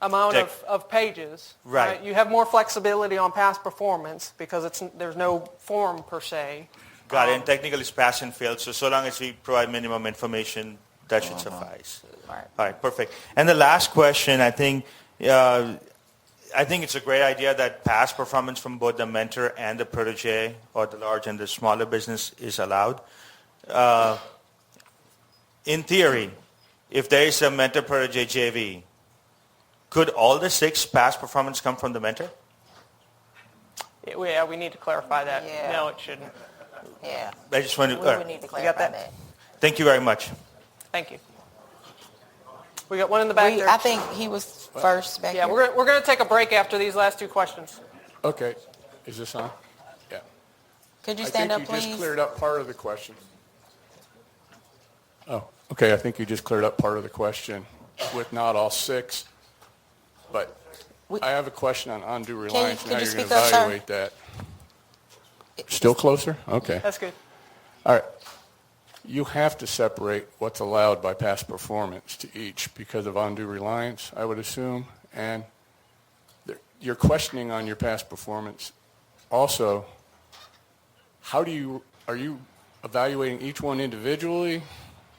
amount of pages. Right. You have more flexibility on past performance because there's no form per se. Got it. And technically it's pass and fail. So long as we provide minimum information, that should suffice. All right. All right. Perfect. And the last question, I think it's a great idea that past performance from both the mentor and the protege, or the large and the smaller business, is allowed. In theory, if there is a mentor-protege JV, could all the 6 past performance come from the mentor? Yeah, we need to clarify that. Yeah. No, it shouldn't. Yeah. I just want to. We would need to clarify that. Thank you very much. Thank you. We got one in the back there. I think he was first back Yeah, here. we're going to take a break after these last 2 questions. Okay. Is this on? Yeah. Could you stand up, I think please? you just cleared up part of the question. Oh, okay. I think you just cleared up part of the question with not all 6. But I have a question on undue reliance and how you're going to evaluate that. Still closer? Okay. That's good. All right. You have to separate what's allowed by past performance to each because of undue reliance, I would assume. And you're questioning on your past performance. Also, are you evaluating each one individually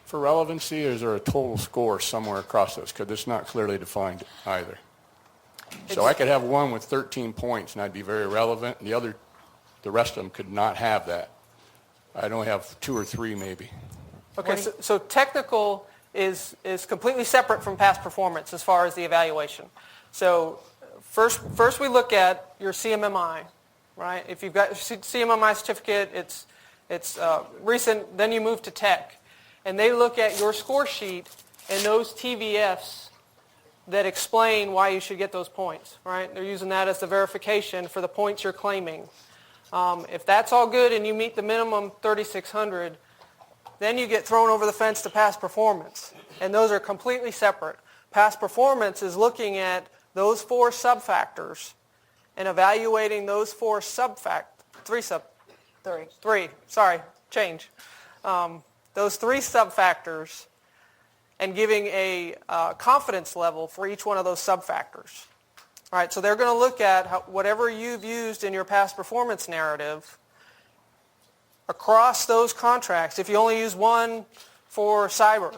for relevancy, or is there a total score somewhere across those? Because it's not clearly defined either. So I could have one with 13 points and I'd be very relevant, and the rest of them could not have that. I'd only have 2 or 3 maybe. Okay, so technical is completely separate from past performance as far as the evaluation. So first we look at your CMMI, right? If you've got your CMMI certificate, it's recent, then you move to tech. And they look at your score sheet and those TVFs that explain why you should get those points, right? They're using that as the verification for the points you're claiming. If that's all good and you meet the minimum 3,600, then you get thrown over the fence to past performance. And those are completely separate. Past performance is looking at those 4 subfactors and evaluating those 4 those 3 subfactors and giving a confidence level for each one of those subfactors. All right, so they're going to look at whatever you've used in your past performance narrative across those contracts. If you only use one for cyber,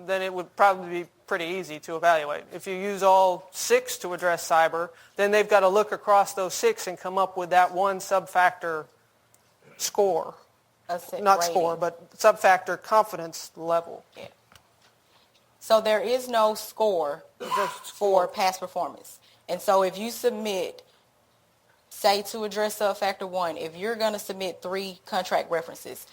then it would probably be pretty easy to evaluate. If you use all 6 to address cyber, then they've got to look across those 6 and come up with that one subfactor score. Not rating. Score, but subfactor confidence level. Yeah. So there is no score for past performance. And so if you submit, say to address subfactor 1, if you're going to submit 3 contract references,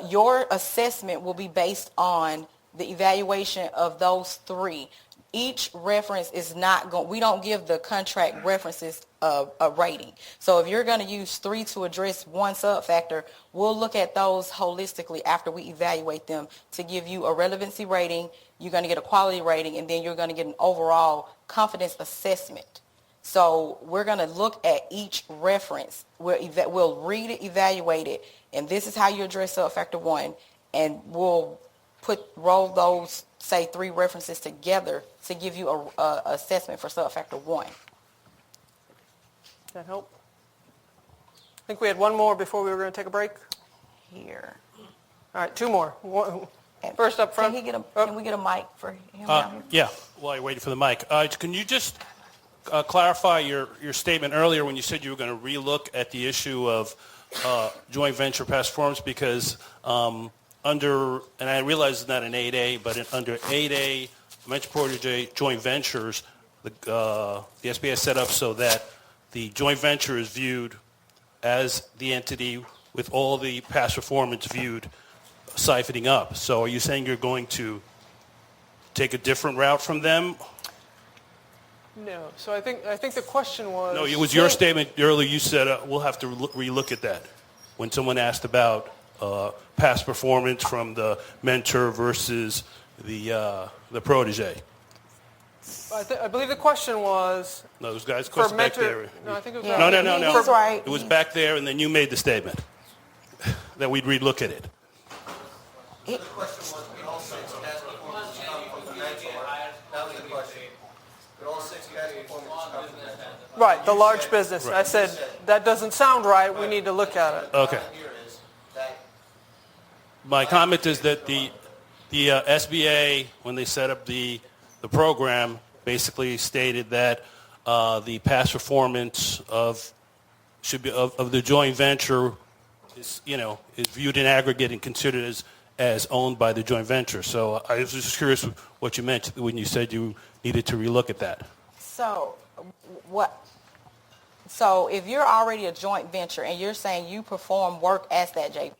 your assessment will be based on the evaluation of those 3. Each reference is not going, we don't give the contract references a rating. So if you're going to use 3 to address one subfactor, we'll look at those holistically after we evaluate them to give you a relevancy rating, you're going to get a quality rating, and then you're going to get an overall confidence assessment So we're going to look at each reference. We'll read it, evaluate it, and this is how you address subfactor 1, and we'll roll those, say, 3 references together to give you a assessment for subfactor 1. That help? I think we had one more before we were going to take a break. Here. All right, 2 more. First up front. Can we get a mic for him down here? Yeah, while you're waiting for the mic. Can you just clarify your statement earlier when you said you were going to relook at the issue of joint venture past performance? Because under, and I realize it's not an 8A, but under 8A, venture protege joint ventures, the SBA is set up so that the joint venture is viewed as the entity with all the past performance viewed siphoning up. So are you saying you're going to take a different route from them? No. So I think the question was... No, it was your statement earlier. You said we'll have to relook at that. When someone asked about past performance from the mentor versus the protege. I believe the question was... No, those guys' question back there. No, I think it was... No. He's right. It was back there, and then you made the statement that we'd relook at it. The question was, all 6 past performances come from the mentor. That was the question. But all 6 past performances come from the mentor. Right, the large business. Right. I said, that doesn't sound right. We need to look at it. Okay. My comment is that the SBA, when they set up the program, basically stated that the past performance of the joint venture is viewed in aggregate and considered as owned by the joint venture. So I was just curious what you meant when you said you needed to relook at that. So So if you're already a joint venture and you're saying you perform work as that JV,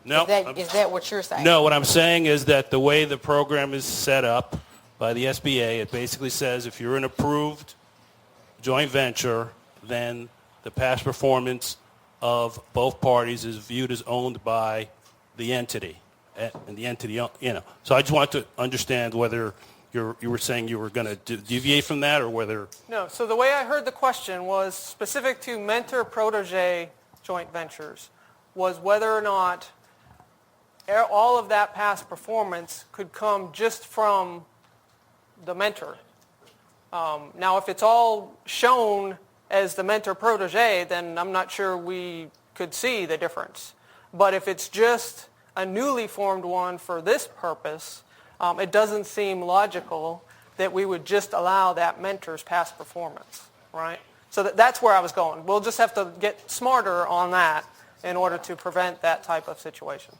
No. is that what you're saying? No, what I'm saying is that the way the program is set up by the SBA, it basically says if you're an approved joint venture, then the past performance of both parties is viewed as owned by the entity, and the entity, So I just want to understand whether you were saying you were going to deviate from that, or whether... No, so the way I heard the question was specific to mentor-protege joint ventures, was whether or not all of that past performance could come just from the mentor. Now, if it's all shown as the mentor-protege, then I'm not sure we could see the difference. But if it's just a newly formed one for this purpose, it doesn't seem logical that we would just allow that mentor's past performance, right? So that's where I was going. We'll just have to get smarter on that in order to prevent that type of situation.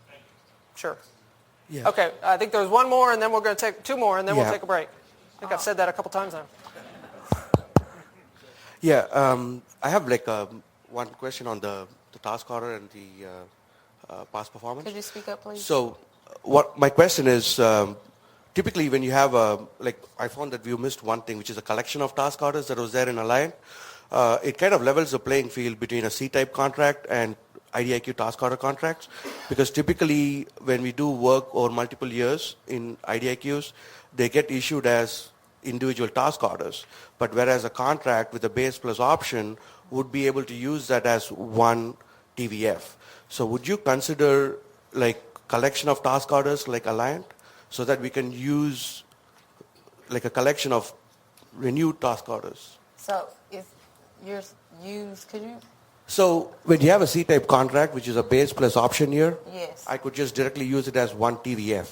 Sure. Yeah. Okay, I think there's one more, and then we're going to take 2 more, and then we'll take a break. I think I've said that a couple times now. Yeah, I have one question on the task order and the past performance. Could you speak up, please? So what my question is, typically when you have I found that we missed one thing, which is a collection of task orders that was there in Alliant. It kind of levels the playing field between a C-type contract and IDIQ task order contracts, because typically when we do work over multiple years in IDIQs, they get issued as individual task orders. But whereas a contract with a base plus option would be able to use that as one TVF. So would you consider collection of task orders like Alliant, so that we can use a collection of renewed task orders? So could you? So when you have a C-type contract, which is a base plus option year, Yes. I could just directly use it as one TVF.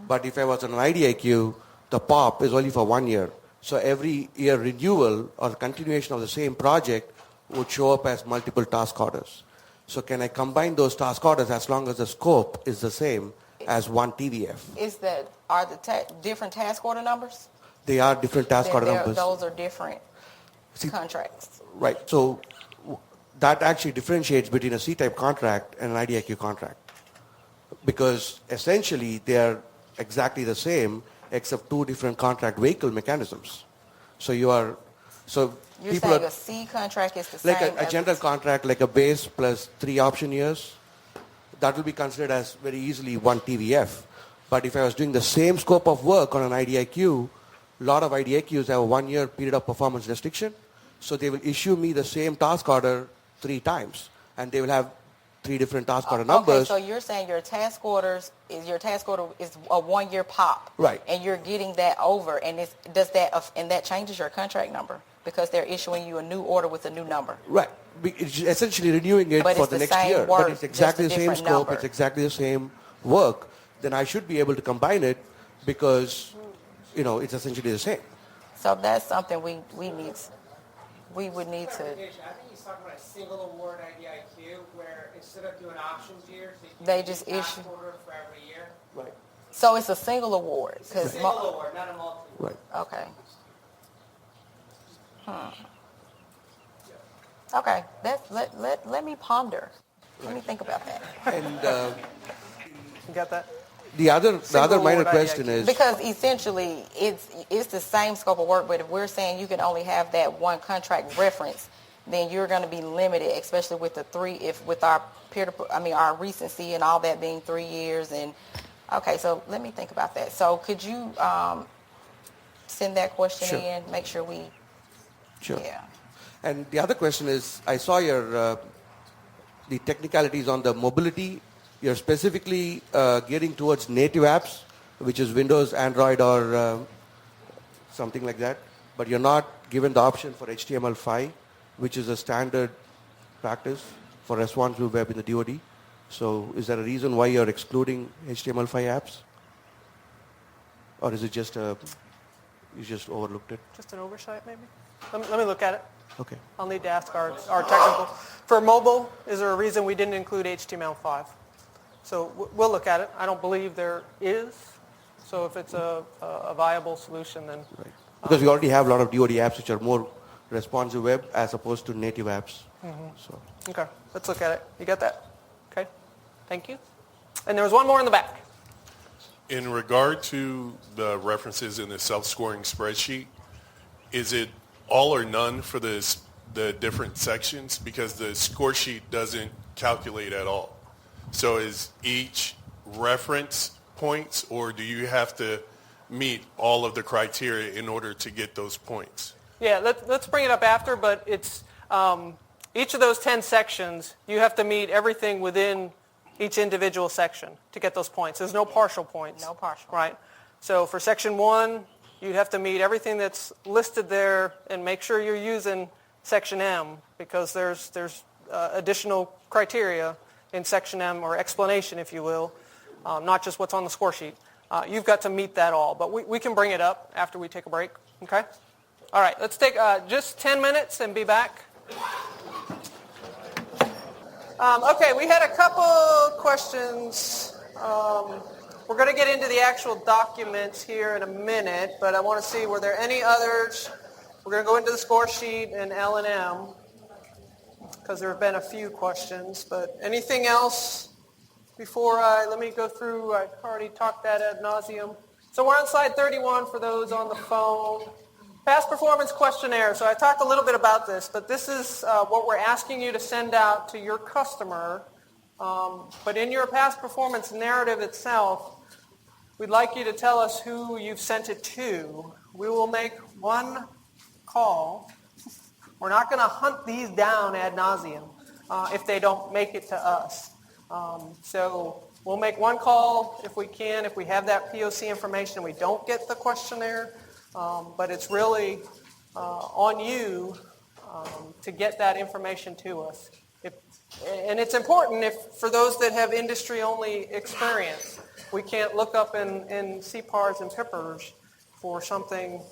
But if I was on an IDIQ, the POP is only for 1 year. So every year renewal or continuation of the same project would show up as multiple task orders. So can I combine those task orders as long as the scope is the same as one TVF? Are the different task order numbers? They are different task order numbers. Those are different contracts. Right. So that actually differentiates between a C-type contract and an IDIQ contract, because essentially they are exactly the same except 2 different contract vehicle mechanisms. So you're saying a C contract is the same like a general contract, like a base plus 3 option years, that will be considered as very easily one TVF. But if I was doing the same scope of work on an IDIQ, a lot of IDIQs have a 1 year period of performance restriction. So they will issue me the same task order 3 times, and they will have 3 different task order numbers. Okay, so you're saying your task order is a 1-year pop, Right. And you're getting that over, and that changes your contract number because they're issuing you a new order with a new number. Right. It's essentially renewing it But for it's the the next same year. work, But it's exactly the just a same different scope. number. It's exactly the same work. Then I should be able to combine it because, it's essentially the same. So that's something we would need to. I think he's talking about a single award IDIQ where instead of doing options years, They just issue. order for every year. Right. So it's a single award. It's a single award, not a multi. Right. Okay. Okay. Let me ponder. Let me think about that. And You got that? the other minor award question IDIQ. is, Because essentially it's the same scope of work, but if we're saying you can only have that one contract reference, then you're going to be limited, especially with the 3, with our our recency and all that being 3 years. And okay, so let me think about that. So could you send that question Sure. in? Make sure we. Sure. Yeah. And the other question is, I saw your the technicalities on the mobility. You're specifically getting towards native apps, which is Windows, Android, or something like that. But you're not given the option for HTML5, which is a standard practice for responsive web in the DoD. So is there a reason why you're excluding HTML5 apps? Or is it just you just overlooked it? Just an oversight, maybe? Let me look at it. Okay. I'll need to ask our technical. For mobile, is there a reason we didn't include HTML5? So we'll look at it. I don't believe there is. So if it's a viable solution, then... Right. Because we already have a lot of DoD apps which are more responsive web as opposed to native apps. So. Okay, let's look at it. You got that? Okay, thank you. And there was one more in the back. In regard to the references in the self-scoring spreadsheet, is it all or none for the different sections? Because the score sheet doesn't calculate at all. So is each reference points, or do you have to meet all of the criteria in order to get those points? Yeah, let's bring it up after, but it's each of those 10 sections, you have to meet everything within each individual section to get those points. There's no partial points. No partial. Right? So for section 1, you'd have to meet everything that's listed there and make sure you're using section M because there's additional criteria in section M, or explanation, if you will, not just what's on the score sheet. You've got to meet that all, but we can bring it up after we take a break, okay? All right, let's take just 10 minutes and be back. Okay, we had a couple questions. We're going to get into the actual documents here in a minute, but I want to see, were there any others? We're going to go into the score sheet and L&M, because there have been a few questions, but anything else before let me go through, I already talked that ad nauseum. So we're on slide 31 for those on the phone. Past performance questionnaire. So I talked a little bit about this, but this is what we're asking you to send out to your customer. But in your past performance narrative itself, we'd like you to tell us who you've sent it to. We will make one call. We're not going to hunt these down ad nauseum if they don't make it to us. So we'll make one call if we can, if we have that POC information and we don't get the questionnaire. But it's really on you to get that information to us. And it's important for those that have industry-only experience. We can't look up in CPARs and PIPERs for something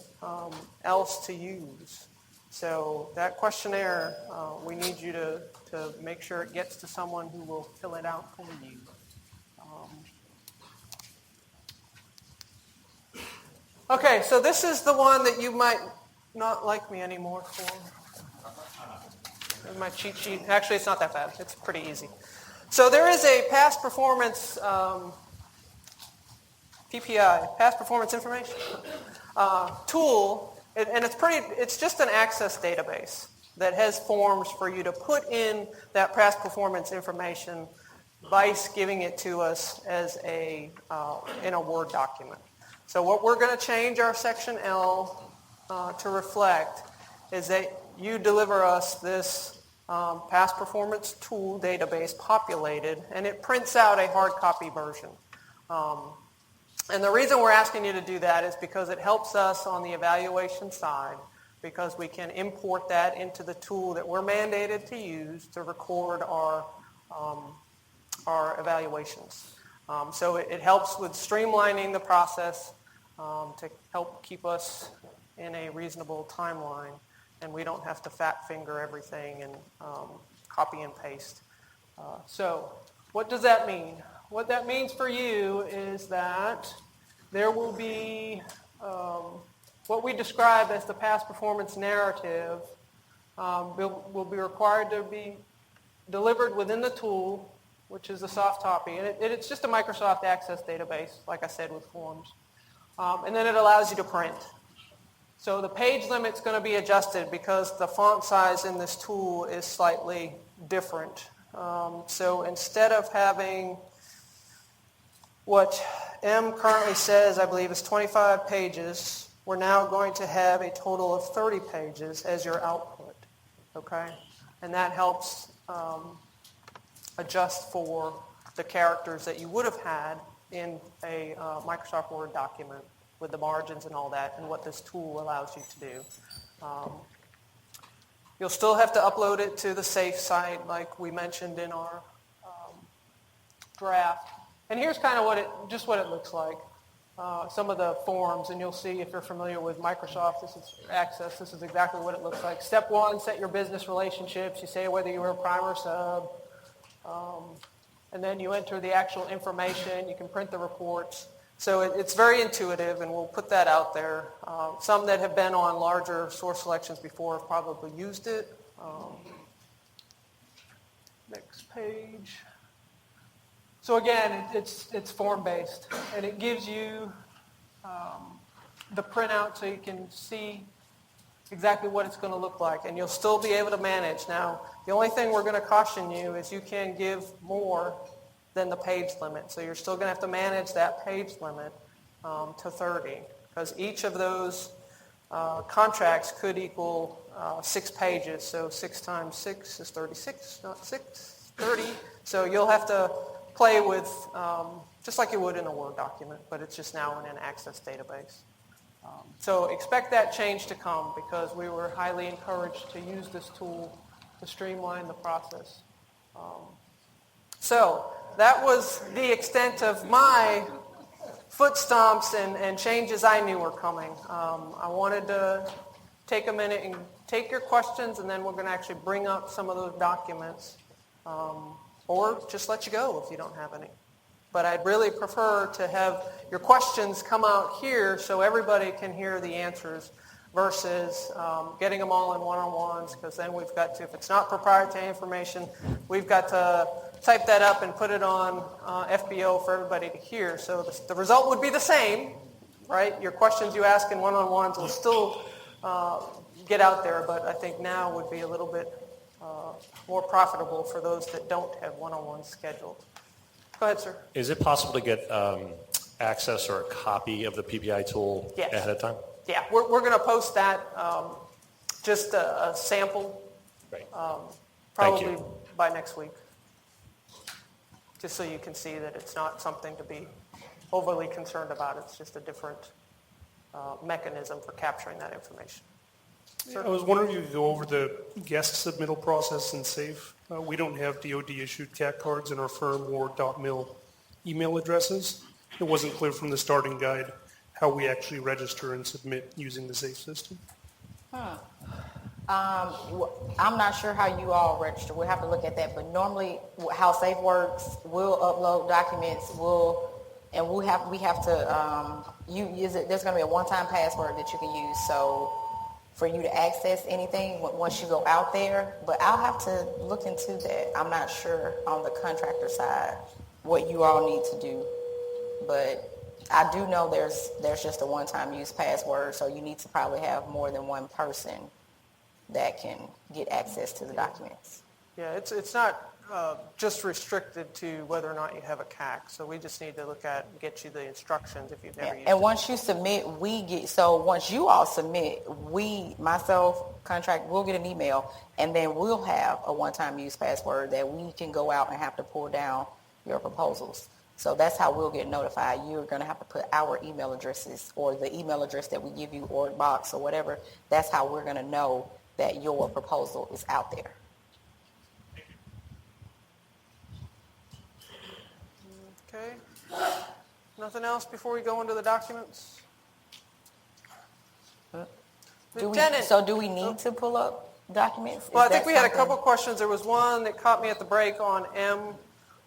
else to use. So that questionnaire, we need you to make sure it gets to someone who will fill it out for you. Okay, so this is the one that you might not like me anymore for. There's my cheat sheet. Actually, it's not that bad. It's pretty easy. So there is a past performance PPI, past performance information tool, and it's just an access database that has forms for you to put in that past performance information, vice giving it to us as in a Word document. So what we're going to change our section L to reflect is that you deliver us this past performance tool database populated, and it prints out a hard copy version. And the reason we're asking you to do that is because it helps us on the evaluation side, because we can import that into the tool that we're mandated to use to record our evaluations. So it helps with streamlining the process to help keep us in a reasonable timeline, and we don't have to fat finger everything and copy and paste. So what does that mean? What that means for you is that there will be what we describe as the past performance narrative will be required to be delivered within the tool, which is the soft copy. And it's just a Microsoft Access database, like I said, with forms. And then it allows you to print. So the page limit's going to be adjusted because the font size in this tool is slightly different. So instead of having what M currently says, I believe, is 25 pages, we're now going to have a total of 30 pages as your output, okay? And that helps adjust for the characters that you would have had in a Microsoft Word document with the margins and all that, and what this tool allows you to do. You'll still have to upload it to the safe site like we mentioned in our draft. And here's kind of what it looks like. Some of the forms, and you'll see if you're familiar with Microsoft, this is Access, this is exactly what it looks like. Step 1, set your business relationships. You say whether you were a prime or sub. And then you enter the actual information. You can print the reports. So it's very intuitive, and we'll put that out there. Some that have been on larger source selections before have probably used it. Next page. So again, it's form-based, and it gives you the printout so you can see exactly what it's going to look like, and you'll still be able to manage. Now, the only thing we're going to caution you is you can give more than the page limit, so you're still going to have to manage that page limit to 30, because each of those contracts could equal 6 pages, so 6 times 6 is 36, not 6, 30. So you'll have to play with, just like you would in a Word document, but it's just now in an Access database. So expect that change to come, because we were highly encouraged to use this tool to streamline the process. So that was the extent of my foot stomps and changes I knew were coming. I wanted to take a minute and take your questions, and then we're going to actually bring up some of those documents. Or just let you go if you don't have any. But I'd really prefer to have your questions come out here so everybody can hear the answers versus getting them all in one-on-ones, because then we've got to, if it's not proprietary information, we've got to type that up and put it on FBO for everybody to hear. So the result would be the same, right? Your questions you ask in one-on-ones will still get out there, but I think now would be a little bit more profitable for those that don't have one-on-ones scheduled. Go ahead, sir. Is it possible to get access or a copy of the PPI tool ahead of time? Yeah, we're going to post that, just a sample, probably by next week, just so you can see that it's not something to be overly concerned about. It's just a different mechanism for capturing that information. Sir? I was wondering if you could go over the guest submittal process in SAFE. We don't have DoD-issued CAC cards in our firm or .mil email addresses. It wasn't clear from the starting guide how we actually register and submit using the SAFE system. I'm not sure how you all register. We'll have to look at that. But normally, how SAFE works, we'll upload documents. We have to. There's going to be a one-time password that you can use. So for you to access anything once you go out there. But I'll have to look into that. I'm not sure on the contractor side what you all need to do. But I do know there's just a one-time use password, so you need to probably have more than one person that can get access to the documents. Yeah, it's not just restricted to whether or not you have a CAC. So we just need to look at and get you the instructions if you've never used it. And once you submit, once you all submit, myself, contract, we'll get an email, and then we'll have a one-time use password that we can go out and have to pull down your proposals. So that's how we'll get notified. You're going to have to put our email addresses or the email address that we give you or box or whatever. That's how we're going to know that your proposal is out there. Okay. Nothing else before we go into the documents? Do we need to pull up documents? Well, I think we had a couple questions. There was one that caught me at the break on M,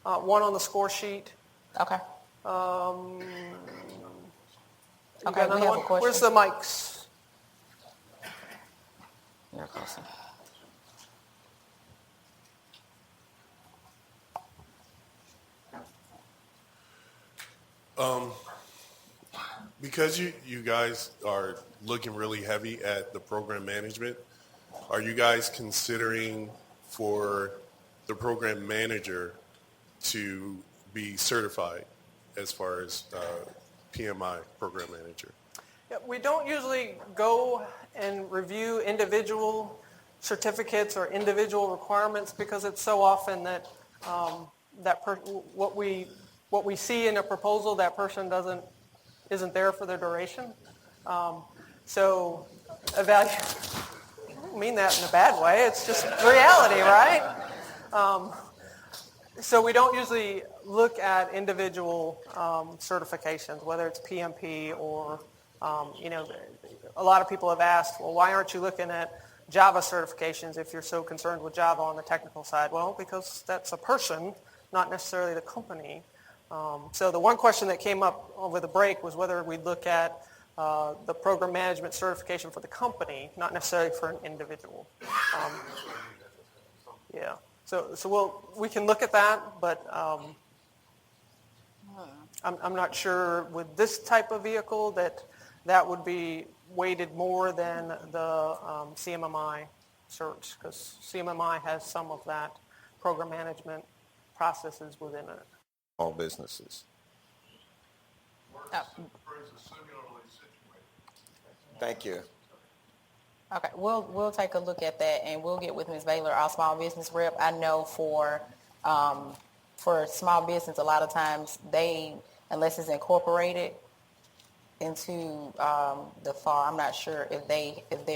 one on the score sheet. Okay. Okay, we have a question. Where's the mics? You're closer. Because you guys are looking really heavy at the program management, are you guys considering for the program manager to be certified as far as PMI, program manager? Yeah, we don't usually go and review individual certificates or individual requirements because it's so often that what we see in a proposal, that person isn't there for the duration. So evaluate. I don't mean that in a bad way. It's just reality, right? So we don't usually look at individual certifications, whether it's PMP or, a lot of people have asked, well, why aren't you looking at Java certifications if you're so concerned with Java on the technical side? Well, because that's a person, not necessarily the company. So the one question that came up over the break was whether we'd look at the program management certification for the company, not necessarily for an individual. Yeah. So we can look at that, but I'm not sure with this type of vehicle that would be weighted more than the CMMI search, because CMMI has some of that program management processes within it. All businesses. Thank you. Okay, we'll take a look at that, and we'll get with Ms. Baylor, our small business rep. I know for small business, a lot of times unless it's incorporated into the FAR, I'm not sure if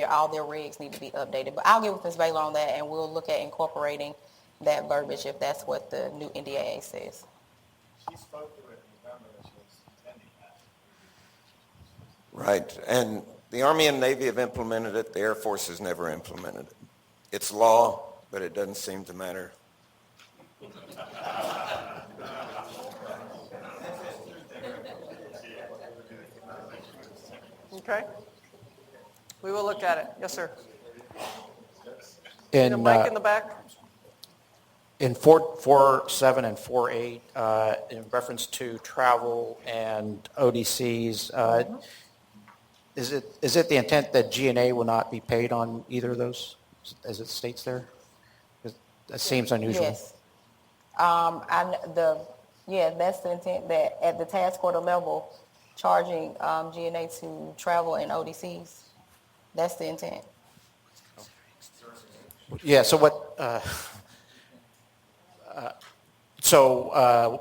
all their regs need to be updated. But I'll get with Ms. Baylor on that, and we'll look at incorporating that verbiage if that's what the new NDAA says. She spoke to it in November, she was intending that. Right, and the Army and Navy have implemented it. The Air Force has never implemented it. It's law, but it doesn't seem to matter. Okay. We will look at it. Yes, sir. In the mic in the back. In 4.7 and 4.8, in reference to travel and ODCs, is it the intent that G&A will not be paid on either of those, as it states there? That seems unusual. Yes. That's the intent, that at the task order level, charging G&A to travel and ODCs. That's the intent. Yeah. So what?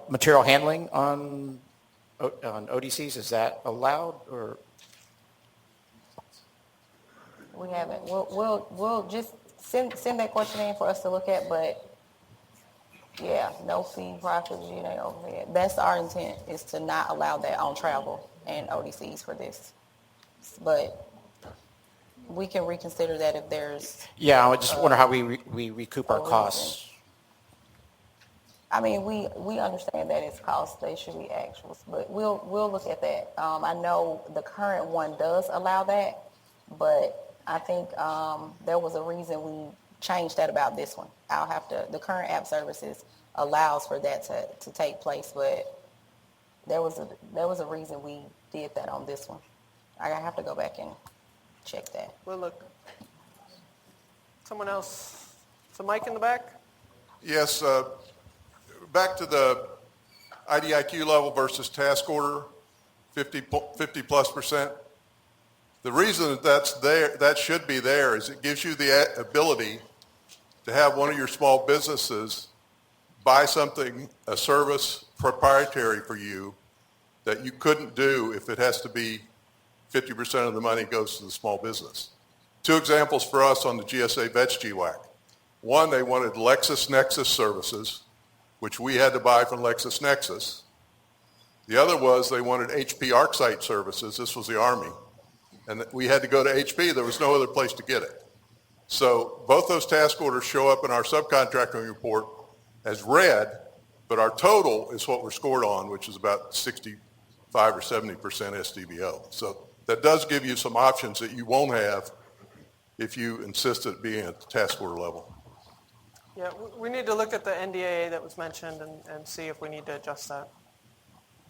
Material handling on ODCs, is that allowed, or? We haven't. We'll just send that question in for us to look at, but yeah, no fee, profit, G&A overhead. That's our intent, is to not allow that on travel and ODCs for this. But we can reconsider that if there's. Yeah, I just wonder how we recoup our costs. I mean, we understand that it's costs, they should be actuals, but we'll look at that. I know the current one does allow that, but I think there was a reason we changed that about this one. The current app services allows for that to take place, but there was a reason we did that on this one. I have to go back and check that. We'll look. Someone else? Is the mic in the back? Yes. Back to the IDIQ level versus task order, 50+%. The reason that that's there, that should be there, is it gives you the ability to have one of your small businesses buy something, a service proprietary for you that you couldn't do if it has to be 50% of the money goes to the small business. Two examples for us on the GSA Vets GWAC. One, they wanted LexisNexis services, which we had to buy from LexisNexis. The other was they wanted HP ArcSight services. This was the Army. And we had to go to HP. There was no other place to get it. So both those task orders show up in our subcontracting report as red, but our total is what we're scored on, which is about 65 or 70% SDVO. So that does give you some options that you won't have if you insist at being at the task order level. Yeah, we need to look at the NDAA that was mentioned and see if we need to adjust that.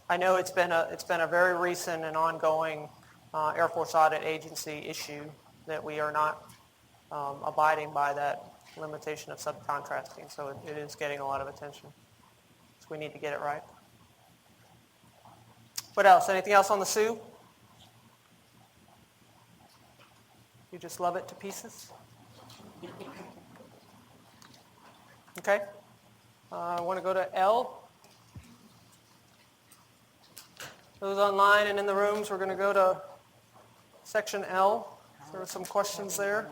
I know it's been a very recent and ongoing Air Force Audit Agency issue that we are not abiding by that limitation of subcontracting, so it is getting a lot of attention. So we need to get it right. What else? Anything else on the SUE? You just love it to pieces? Okay. I want to go to L. Those online and in the rooms, we're going to go to section L. There are some questions there.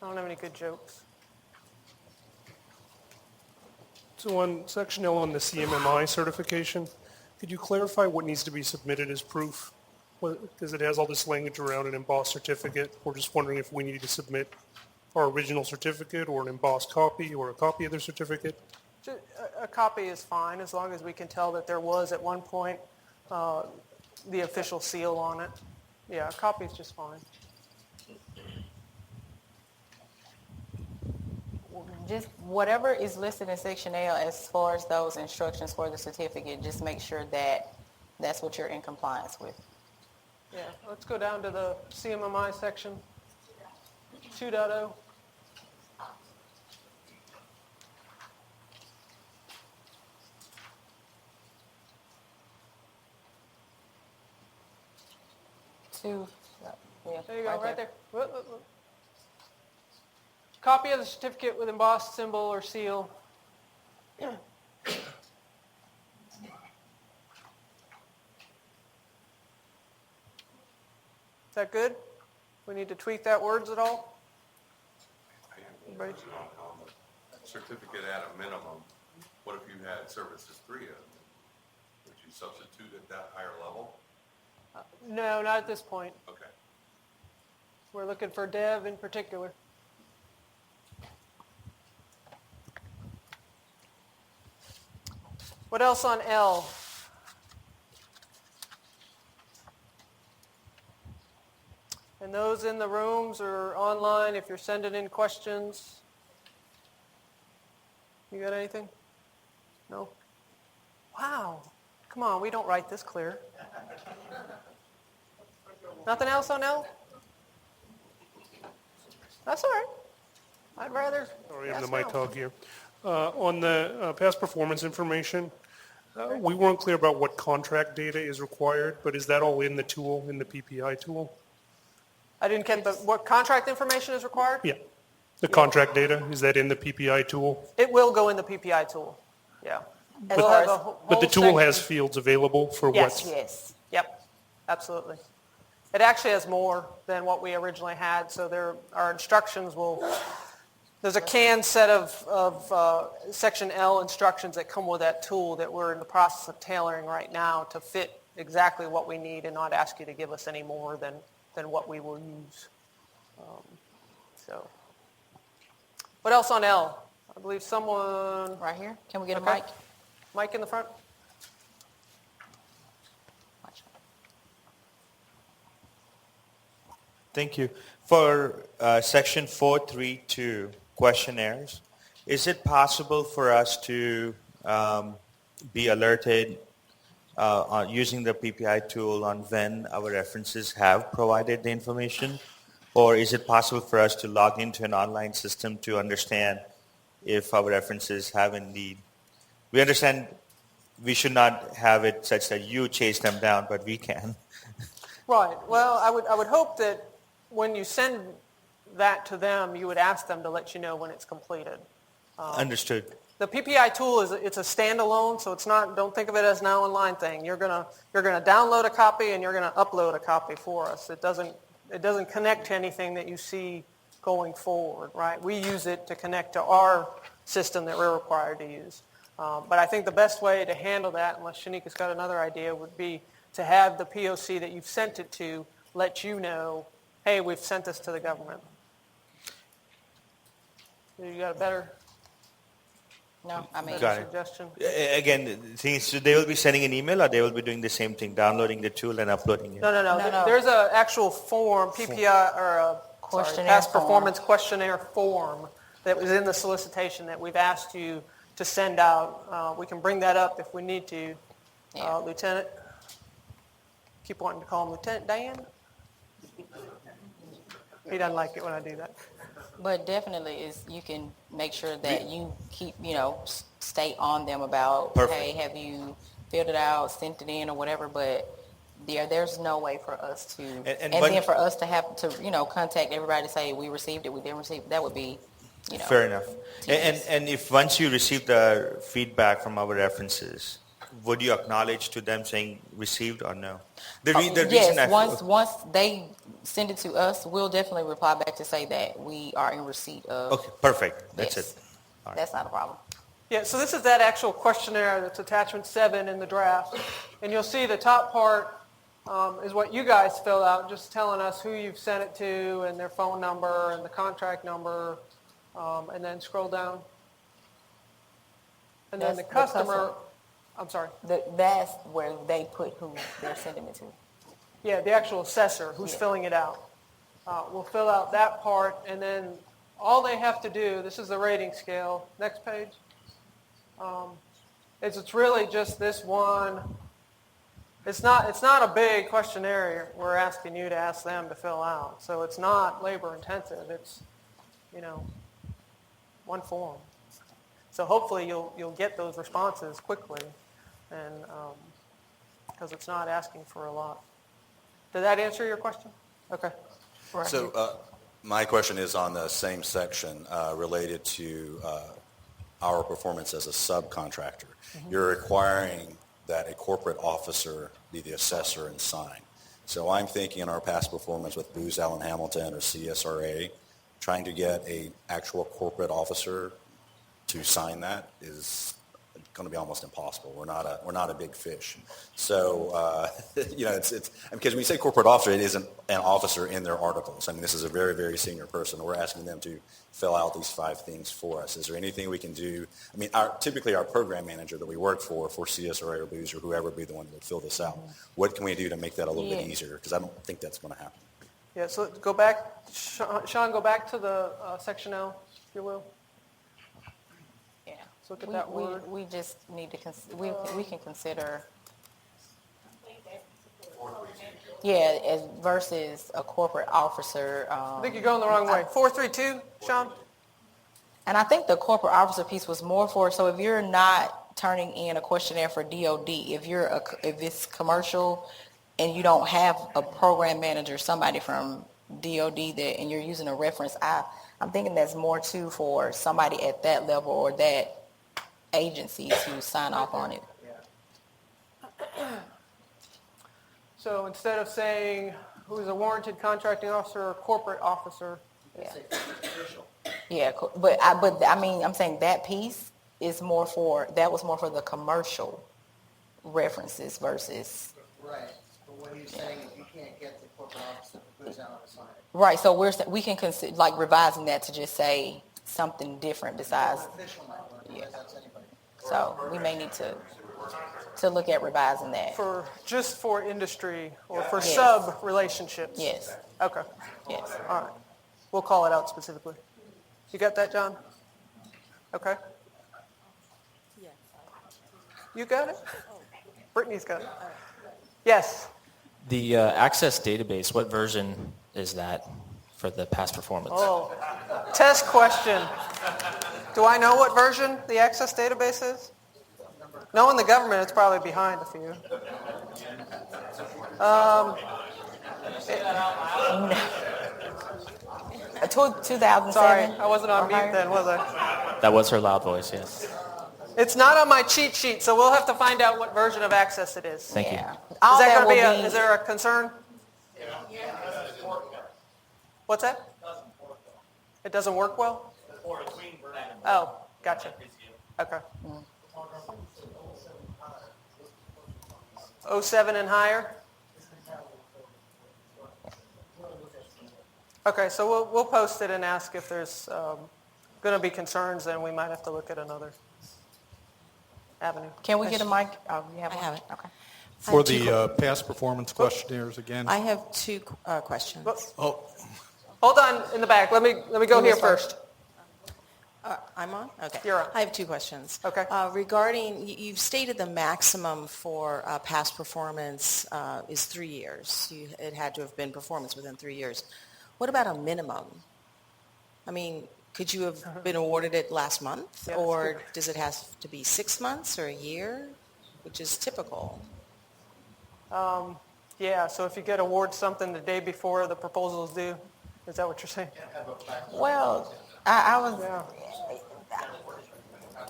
I don't have any good jokes. So on section L on the CMMI certification, could you clarify what needs to be submitted as proof? Because it has all this language around an embossed certificate. We're just wondering if we need to submit our original certificate or an embossed copy or a copy of the certificate. A copy is fine as long as we can tell that there was at one point the official seal on it. Yeah, a copy is just fine. Just whatever is listed in section L as far as those instructions for the certificate, just make sure that that's what you're in compliance with. Yeah, let's go down to the CMMI section, 2.0. There you go, right there. Look, look, look. Copy of the certificate with embossed symbol or seal. Is that good? We need to tweak that words at all? Everybody? Certificate at a minimum. What if you had services 3 of them? Would you substitute at that higher level? No, not at this point. Okay. We're looking for dev in particular. What else on L? And those in the rooms or online, if you're sending in questions. You got anything? No? Wow. Come on, we don't write this clear. Nothing else on L? That's all right. I'd rather... Sorry, I'm the mic hog here. On the past performance information, we weren't clear about what contract data is required, but is that all in the tool, in the PPI tool? I didn't get what contract information is required? Yeah. The contract data, is that in the PPI tool? It will go in the PPI tool, yeah. But the tool has fields available for yes, what's... Yes, yep, absolutely. It actually has more than what we originally had, so our instructions will... There's a canned set of Section L instructions that come with that tool that we're in the process of tailoring right now to fit exactly what we need and not ask you to give us any more than what we will use. So, what else on L? I believe someone... Right here. Can we get a mic? Mic in the front. Thank you. For section 432 questionnaires, is it possible for us to be alerted using the PPI tool on when our references have provided the information? Or is it possible for us to log into an online system to understand if our references have indeed? We understand we should not have it such that you chase them down, but we can. Right. Well, I would hope that when you send that to them, you would ask them to let you know when it's completed. Understood. The PPI tool it's a standalone, so it's not. Don't think of it as an online thing. You're gonna download a copy and you're gonna upload a copy for us. It doesn't connect to anything that you see going forward, right? We use it to connect to our system that we're required to use. But I think the best way to handle that, unless Shanika's got another idea, would be to have the POC that you've sent it to let you know, hey, we've sent this to the government. You got a better? No, I mean, Got it. Suggestion? Again, the thing is, so they will be sending an email, or they will be doing the same thing, downloading the tool and uploading it? No. There's an actual form, PPI, or a past performance questionnaire form that was in the solicitation that we've asked you to send out. We can bring that up if we need to. Lieutenant, keep wanting to call him Lieutenant Dan. He doesn't like it when I do that. But definitely is you can make sure that you keep, stay on them about, hey, have you filled it out, sent it in or whatever, but there's no way for us to, and then for us to have to, contact everybody to say we received it, we didn't receive it, that would be, Fair enough. And if once you receive the feedback from our references, would you acknowledge to them saying received or no? Yes, once they send it to us, we'll definitely reply back to say that we are in receipt of. Okay, perfect. That's it. All right. That's not a problem. Yeah, so this is that actual questionnaire that's attachment 7 in the draft. And you'll see the top part is what you guys fill out, just telling us who you've sent it to and their phone number and the contract number, and then scroll down. And then the customer, I'm sorry. That's where they put who they're sending it to. Yeah, the actual assessor who's filling it out. We'll fill out that part, and then all they have to do, this is the rating scale, next page, is it's really just this one. It's not a big questionnaire we're asking you to ask them to fill out. So it's not labor intensive. It's, one form. So hopefully you'll get those responses quickly, and because it's not asking for a lot. Did that answer your question? Okay. Right. So my question is on the same section related to our performance as a subcontractor. Mm-hmm. You're requiring that a corporate officer be the assessor and sign. So I'm thinking in our past performance with Booz Allen Hamilton or CSRA, trying to get an actual corporate officer to sign that is going to be almost impossible. We're not a big fish. So it's because when you say corporate officer, it isn't an officer in their articles. I mean, this is a very, very senior person. We're asking them to fill out these 5 things for us. Is there anything we can do? I mean, typically our program manager that we work for CSRA or Booz or whoever would be the one that would fill this out. What can we do to make that a little bit easier? Because I don't think that's going to happen. Yeah. So go back, Sean. Go back to the section L, if you will. Look at that word. We just need to, we can consider, as versus a corporate officer. I think you're going the wrong way. 432, Sean? And I think the corporate officer piece was more for, so if you're not turning in a questionnaire for DOD, if it's commercial and you don't have a program manager, somebody from DOD and you're using a reference, I'm thinking that's more too for somebody at that level or that agency to sign off on it. So instead of saying who's a warranted contracting officer or corporate officer. But I mean, I'm saying that piece is more for, that was more for the commercial references versus. Right, but what he's saying is you can't get the corporate officer to put down on the sign. Right, so we can consider revising that to just say something different besides. So we may need to look at revising that. Just for industry or for sub relationships? Yes. Okay. Yes. All right. We'll call it out specifically. You got that, John? Okay. You got it? Brittany's got it. Yes. The Access database, what version is that for the past performance? Oh, test question. Do I know what version the Access database is? Knowing the government, it's probably behind a few. 2007. Sorry, I wasn't on mute then, was I? That was her loud voice, yes. It's not on my cheat sheet, so we'll have to find out what version of Access it is. Thank you. Is that going to be? Is there a concern? What's that? It doesn't work well? Oh, gotcha. Okay. 07 and higher? Okay, so we'll post it and ask if there's going to be concerns, and we might have to look at another avenue. Can we get a mic? Oh, you have I one? have it. Okay. For the past performance questionnaires again. I have two questions. Oh, Hold on in the back. Let me go here first. I'm on? Okay. You're on. I have two questions. Okay. Regarding, you've stated the maximum for past performance is 3 years. It had to have been performance within 3 years. What about a minimum? I mean, could you have been awarded it last month? Yeah, or does it have to be 6 months or a year, which is typical? Yeah, so if you get awarded something the day before the proposal is due, is that what you're saying? Well, I was,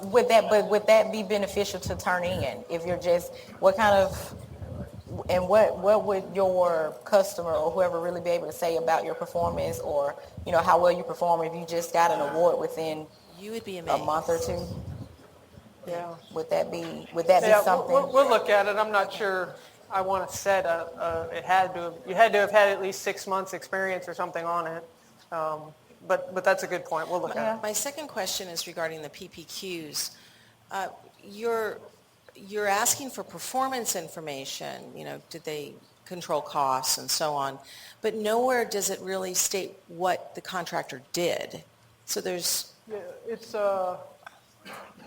would that be beneficial to turn in? If you're just, what kind of, and what would your customer or whoever really be able to say about your performance, or, you know, how well you perform if you just got an award within you would be a amazed. month or two? Yeah. Would that be Yeah, something? we'll look at it. I'm not sure I want to set you had to have had at least 6 months experience or something on it. But that's a good point. We'll look at it. My second question is regarding the PPQs. You're asking for performance information, you know, did they control costs and so on, but nowhere does it really state what the contractor did. So there's... Yeah, it's,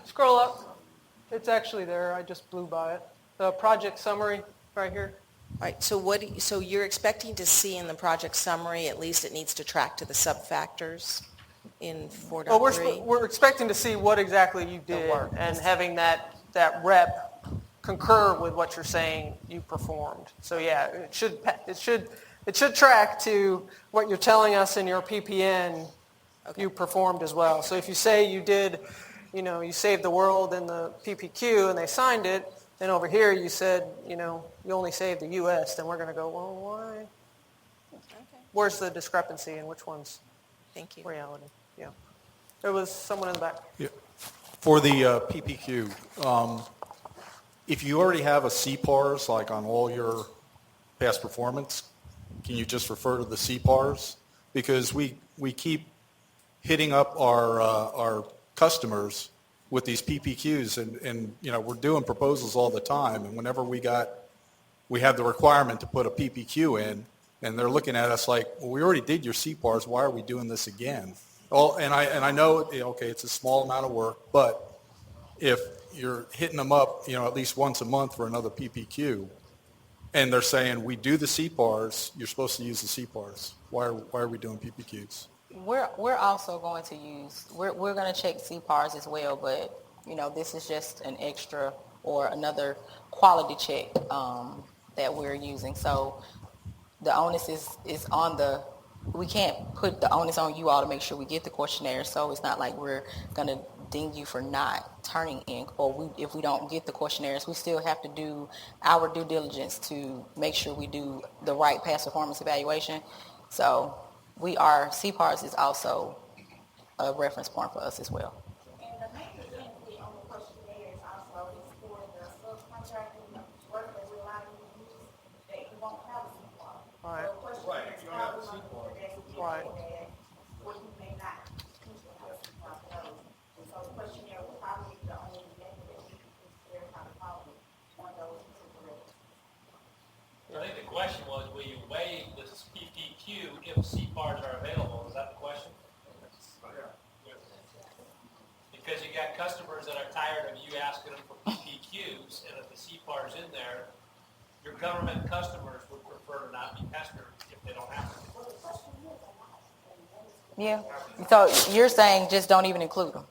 scroll up. It's actually there. I just blew by it. The project summary right here. Right, so you're expecting to see in the project summary, at least it needs to track to the sub-factors in 4.3? Well, we're expecting to see what exactly you did and having that rep concur with what you're saying you performed. So yeah, it should track to what you're telling us in your PPN you performed as well. So if you say you did, you know, you saved the world in the PPQ and they signed it, and over here you said, you know, you only saved the U.S., then we're going to go, well, why? Okay. Where's the discrepancy and which one's Thank you. reality? Yeah. There was someone in the back. yeah. For the PPQ, if you already have a CPARS, like on all your past performance, can you just refer to the CPARS? Because we keep hitting up our customers with these PPQs, and you know, we're doing proposals all the time, and whenever we have the requirement to put a PPQ in, and they're looking at us like, well, we already did your CPARs, why are we doing this again? Oh, and I know, okay, it's a small amount of work, but if you're hitting them up, you know, at least once a month for another PPQ, and they're saying, we do the CPARs, you're supposed to use the CPARs. Why are we doing PPQs? We're also going to use, we're going to check CPARs as well, but, you know, this is just an extra or another quality check that we're using. So the onus is on we can't put the onus on you all to make sure we get the questionnaire, so it's not like we're going to ding you for not turning in, or if we don't get the questionnaires, we still have to do our due diligence to make sure we do the right past performance evaluation. So CPARS is also a reference point for us as well. And the maintenance technically on the questionnaires also is for the subcontracting work that we allow you to use, that you won't have a CPAR. Right. So questionnaires If you don't have a probably CPAR. right. What you may not use to have a CPAR for those. And so the questionnaire will probably be the only method that you can verify the quality on those particular. I think the question was, will you waive this PPQ if CPARs are available? Is that the question? Because you got customers that are tired of you asking them for PPQs, and if the CPAR CPARs in there, your government customers would prefer to not be pestered if they don't have to. Yeah. So you're saying just don't even include them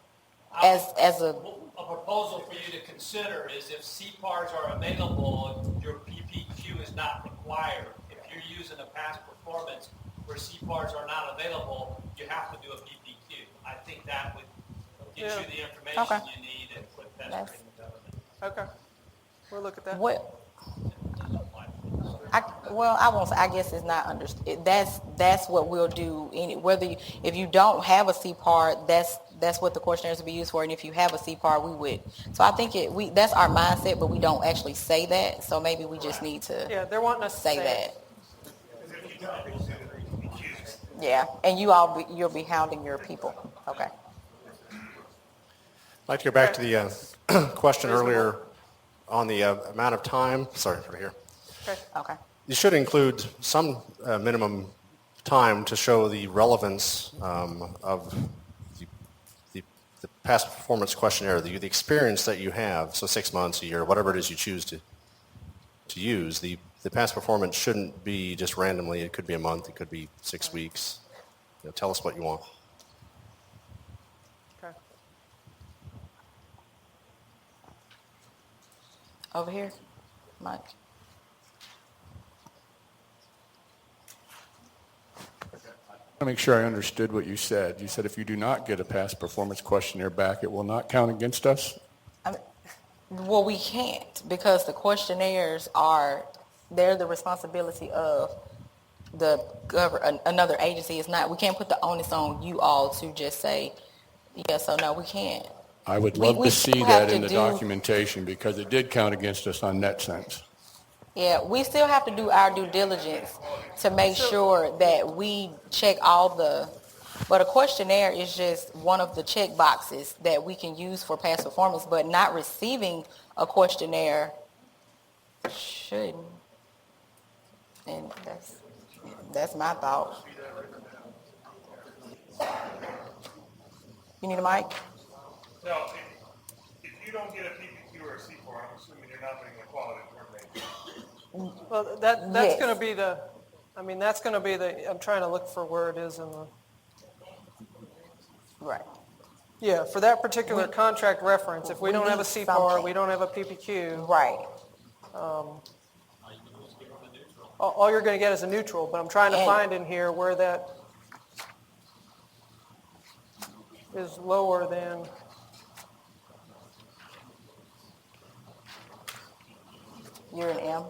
as a. A proposal for you to consider is if CPARs are available, your PPQ is not required. If you're using a past performance where CPARs are not available, you have to do a PPQ. I think that would get you the information you need and put pestering the government. Okay. We'll look at that. What? I won't say, I guess it's not understood. That's what we'll do. If you don't have a CPAR, that's what the questionnaires will be used for. And if you have a CPAR, we would. So I think that's our mindset, but we don't actually say that. So maybe we just need to they're wanting us to say say that. Yeah, and you'll be hounding your people. Okay. I'd like to go back to the question earlier on the amount of time. Sorry, right here. Okay. You should include some minimum time to show the relevance of the past performance questionnaire, the experience that you have, so 6 months, a year, whatever it is you choose to use. The past performance shouldn't be just randomly. It could be a month. It could be 6 weeks. Tell us what you want. Okay. Over here, Mike. I want to make sure I understood what you said. You said if you do not get a past performance questionnaire back, it will not count against us? Well, we can't because the questionnaires they're the responsibility of another agency. It's not, we can't put the onus on you all to just say yes or no. We can't. I would love to see that in the documentation because it did count against us on net sense. Yeah, we still have to do our due diligence to make sure that we check but a questionnaire is just one of the check boxes that we can use for past performance, but not receiving a questionnaire shouldn't. And that's my thought. You need a mic? No, if you don't get a PPQ or a CPAR, I'm assuming you're not getting the quality information. Well, that's going to be that's going to be I'm trying to look for where it is in the. Right. Yeah, for that particular contract reference, if we don't have a CPAR, we don't have a PPQ. Right. All you're going to get is a neutral, but I'm trying to find in here where that is lower than. You're an M.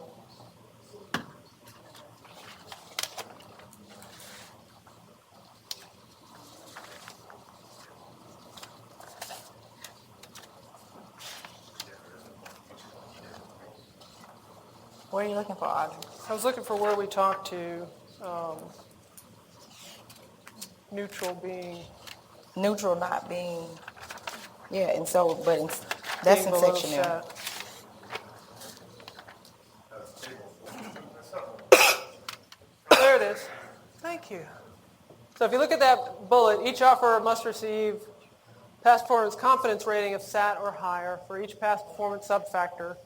What are you looking for, Audrey? I was looking for where we talked to neutral being. Neutral not being. Yeah, and so, that's in section M. There it is. Thank you. So if you look at that bullet, each offeror must receive past performance confidence rating of SAT or higher for each past performance subfactor.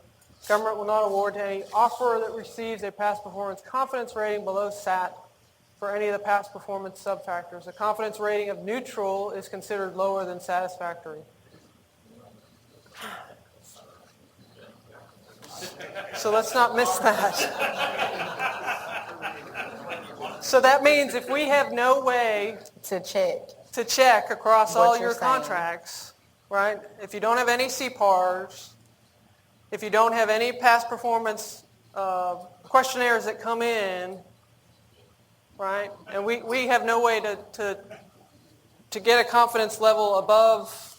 Government will not award to any offeror that receives a past performance confidence rating below SAT for any of the past performance subfactors. A confidence rating of neutral is considered lower than satisfactory. So let's not miss that. So that means if we have no way to check across all your contracts, right? If you don't have any CPARs, if you don't have any past performance questionnaires that come in, right? And we have no way to get a confidence level above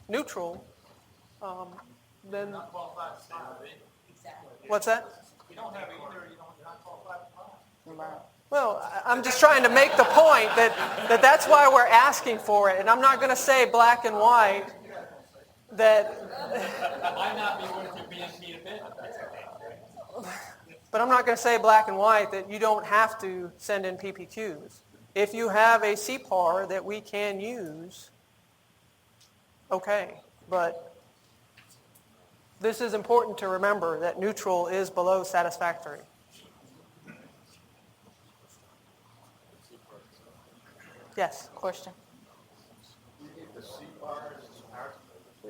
neutral, then what's that? If you don't have either, you're not qualified. Well, I'm just trying to make the point that that's why we're asking for it. And I'm not going to say black and white that... It might not be worth your BNP to bid. But I'm not going to say black and white that you don't have to send in PPQs. If you have a CPAR that we can use, okay. But this is important to remember, that neutral is below satisfactory. Yes, Question?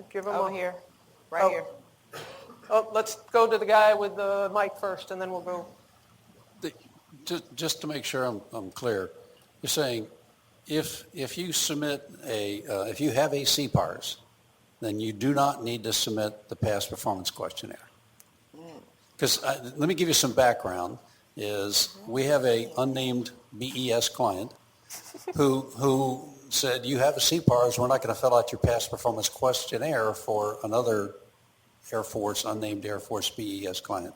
give them Over a- here, right here. Oh, let's go to the guy with the mic first, and then we'll go. Just to make sure I'm clear, you're saying if you submit if you have a CPARS, then you do not need to submit the past performance questionnaire. Because let me give you some background, is we have a unnamed BES client who said, you have a CPARS, we're not going to fill out your past performance questionnaire for another Air Force, unnamed Air Force BES client.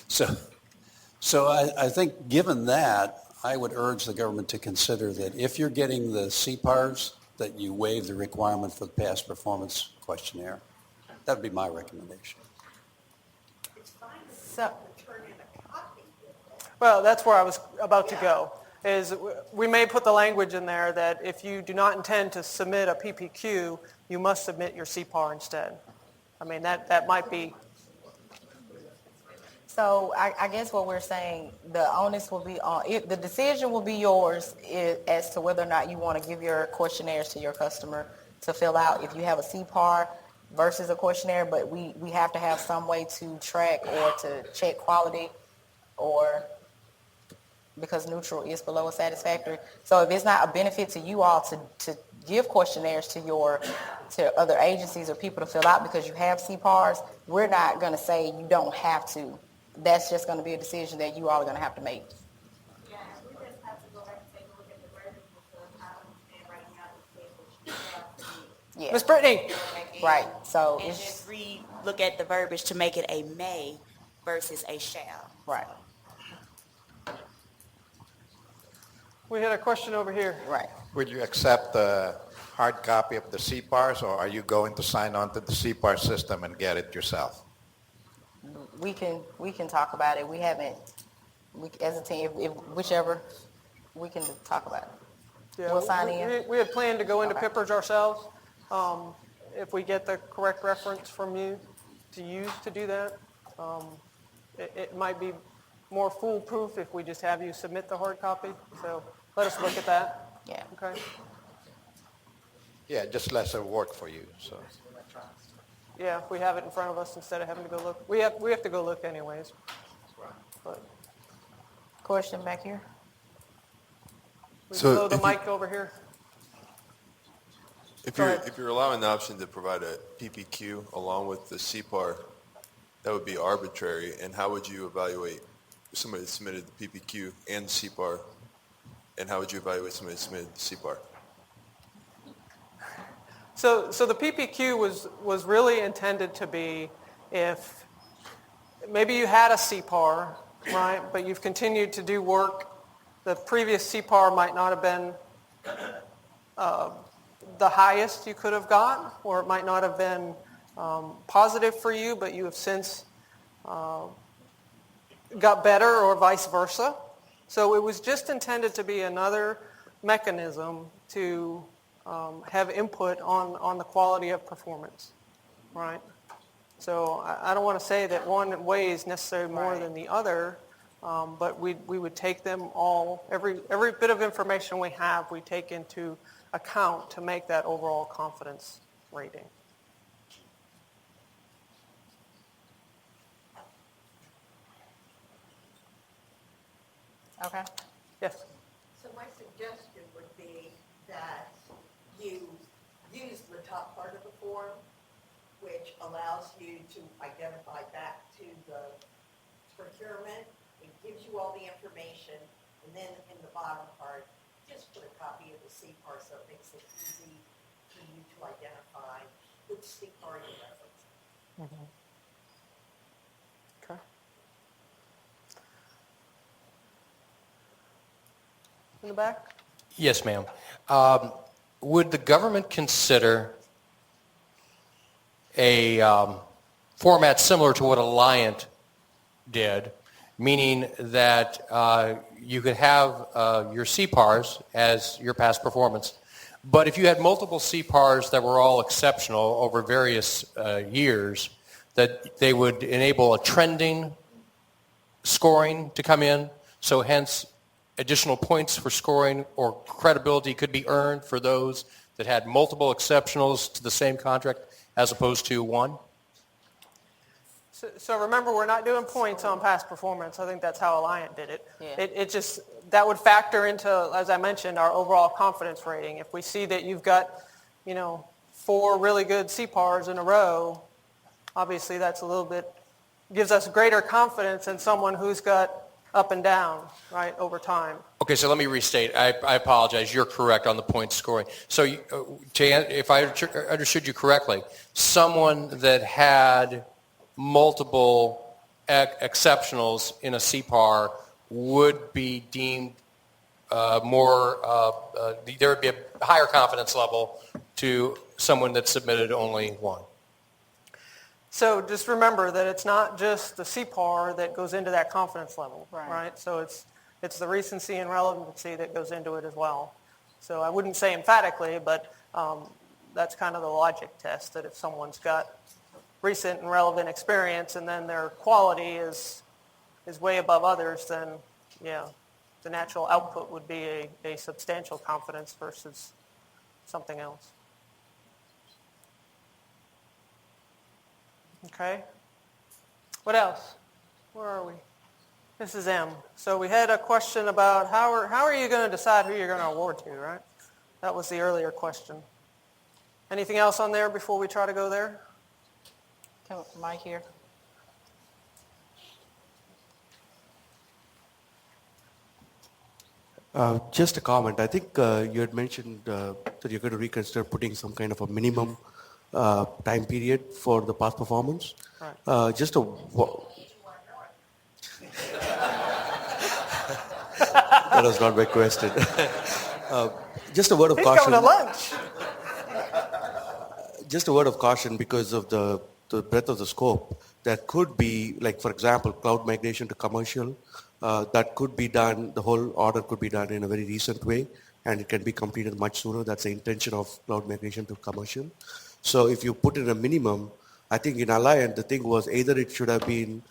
So I think given that, I would urge the government to consider that if you're getting the CPARS, that you waive the requirement for the past performance questionnaire. That would be my recommendation. So, Well, that's where I was about to go, is we may put the language in there that if you do not intend to submit a PPQ, you must submit your CPAR instead. I mean, that might be. So I guess what we're saying, the onus will be on, the decision will be yours as to whether or not you want to give your questionnaires to your customer to fill out if you have a CPAR versus a questionnaire, but we have to have some way to track or to check quality, or because neutral is below a satisfactory. So if it's not a benefit to you all to give questionnaires to other agencies or people to fill out because you have CPARs, we're not going to say you don't have to. That's just going to be a decision that you all are going to have to make. Yeah, we just have to go back and take a look at the verbiage because I understand right now it says that you have to. Yeah. Ms. Brittany. Right. So And just look at the verbiage to make it a may versus a shall. Right. We had a question over here. Right. Would you accept the hard copy of the CPARS, or are you going to sign on to the CPAR system and get it yourself? We can talk about it. We haven't, as a team, if whichever, we can talk about it. Yeah, We'll sign in. We had planned to go into Okay. PIPERS ourselves. If we get the correct reference from you to use to do that, it might be more foolproof if we just have you submit the hard copy. So let us look at that. Yeah. Okay. Yeah, just less work for you, so. Yeah, if we have it in front of us instead of having to go look. We have to go look anyways. But Question back here. we So blow the if you- mic over here. If you're allowing the option to provide a PPQ along with the CPAR, that would be arbitrary. And how would you evaluate somebody that submitted the PPQ and CPAR? And how would you evaluate somebody that submitted the CPAR? So the PPQ was really intended to be if maybe you had a CPAR, right, but you've continued to do work. The previous CPAR might not have been the highest you could have got, or it might not have been positive for you, but you have since got better, or vice versa. So it was just intended to be another mechanism to have input on the quality of performance, right? So I don't want to say that one weighs necessarily more than the other, but we would take them all, every bit of information we have, we take into account to make that overall confidence rating. Okay. Yes. So my suggestion would be that you use the top part of the form, which allows you to identify back to the procurement. It gives you all the information, and then in the bottom part, just put a copy of the CPAR so it makes it easy for you to identify which CPAR you're referencing. Mm-hmm. Okay. In the back? Yes, ma'am. Would the government consider a format similar to what Alliant did, meaning that you could have your CPARs as your past performance, but if you had multiple CPARs that were all exceptional over various years, that they would enable a trending scoring to come in, so hence additional points for scoring or credibility could be earned for those that had multiple exceptionals to the same contract as opposed to one? So remember, we're not doing points on past performance. I think that's how Alliant did it. Yeah. It just, that would factor into, as I mentioned, our overall confidence rating. If we see that you've got, 4 really good CPARs in a row, obviously that's a little bit, gives us greater confidence in someone who's got up and down, right, over time. Okay, so let me restate. I apologize. You're correct on the point scoring. So if I understood you correctly, someone that had multiple exceptionals in a CPAR would be deemed there would be a higher confidence level to someone that submitted only one. So just remember that it's not just the CPAR that goes into that confidence level, right? So it's the recency and relevancy that goes into it as well. So I wouldn't say emphatically, but that's kind of the logic test, that if someone's got recent and relevant experience and then their quality is way above others, then yeah, the natural output would be a substantial confidence versus something else. Okay. What else? Where are we? This is M. So we had a question about how are you going to decide who you're going to award to, right? That was the earlier question. Anything else on there before we try to go there? Mike here. Just a comment. I think you had mentioned that you're going to reconsider putting some kind of a minimum time period for the past performance. Right. Just a that was not my question. Just a word of caution. He's going to lunch. Just a word of caution because of the breadth of the scope. That could be, like, for example, cloud migration to commercial. That could be done, the whole order could be done in a very recent way, and it can be completed much sooner. That's the intention of cloud migration to commercial. So if you put in a minimum, I think in Alliant, the thing was either it should have been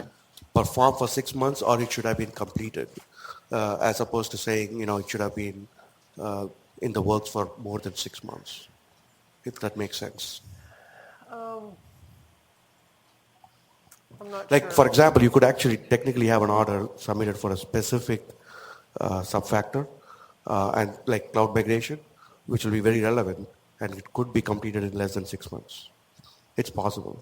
performed for 6 months or it should have been completed, as opposed to saying, it should have been in the works for more than 6 months, if that makes sense. I'm not Like, sure. for example, you could actually technically have an order submitted for a specific subfactor, and like cloud migration, which will be very relevant, and it could be completed in less than 6 months. It's possible.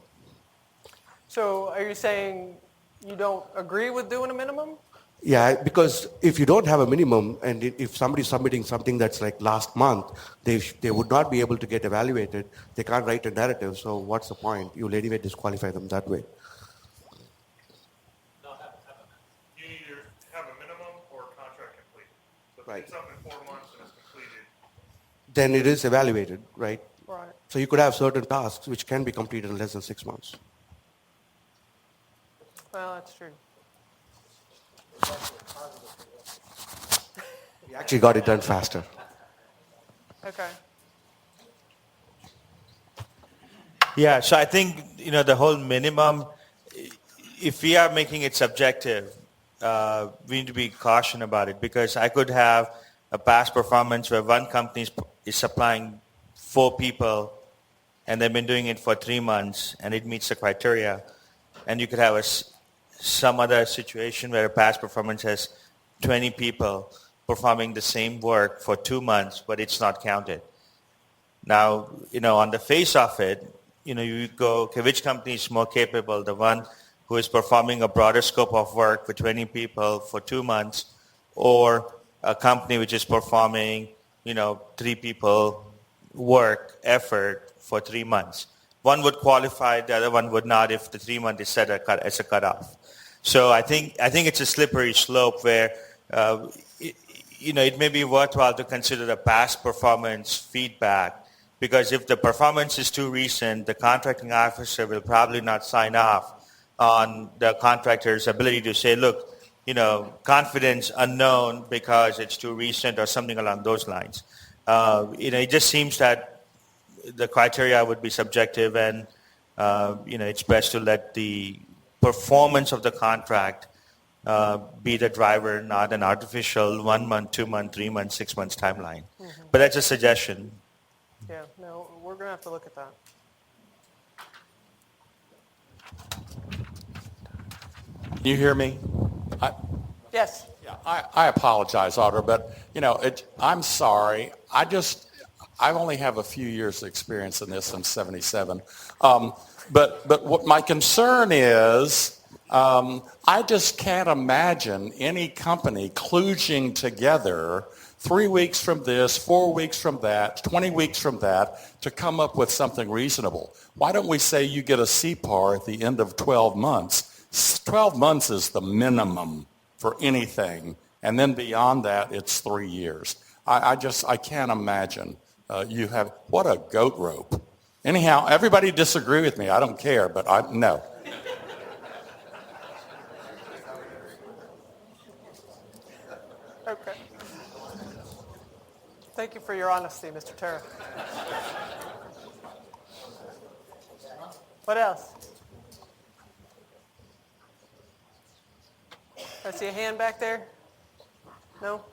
So are you saying you don't agree with doing a minimum? Yeah, because if you don't have a minimum, and if somebody's submitting something that's like last month, they would not be able to get evaluated. They can't write a narrative, so what's the point? You'll anyway disqualify them that way. You either have a minimum or contract complete. So if Right. it's up in 4 months and it's completed, Then it is evaluated, right? Right. So you could have certain tasks which can be completed in less than 6 months. Well, that's true. We actually got it done faster. Okay. Yeah, so I think, the whole minimum, if we are making it subjective, we need to be cautious about it, because I could have a past performance where one company is supplying 4 people and they've been doing it for 3 months and it meets the criteria. And you could have some other situation where a past performance has 20 people performing the same work for 2 months, but it's not counted. Now, on the face of it, you go, okay, which company is more capable? The one who is performing a broader scope of work for 20 people for 2 months, or a company which is performing, 3 people work, effort for 3 months. One would qualify, the other one would not if the 3 month is set as a cutoff. So I think it's a slippery slope where, it may be worthwhile to consider the past performance feedback, because if the performance is too recent, the contracting officer will probably not sign off on the contractor's ability to say, look, confidence unknown because it's too recent or something along those lines. It just seems that the criteria would be subjective, and it's best to let the performance of the contract be the driver, not an artificial 1 month, 2 month, 3 month, 6 months timeline. But that's a suggestion. Yeah, no, we're going to have to look at that. Can you hear me? Yes. Yeah, I apologize, Audra, but I'm sorry. I only have a few years' experience in this since '77. But what my concern is, I just can't imagine any company kludging together 3 weeks from this, 4 weeks from that, 20 weeks from that to come up with something reasonable. Why don't we say you get a CPAR at the end of 12 months? 12 months is the minimum for anything, and then beyond that, it's 3 years. I can't imagine what a goat rope. Anyhow, everybody disagree with me. I don't care, but no. Okay. Thank you for your honesty, Mr. Terra. What else? I see a hand back there. No?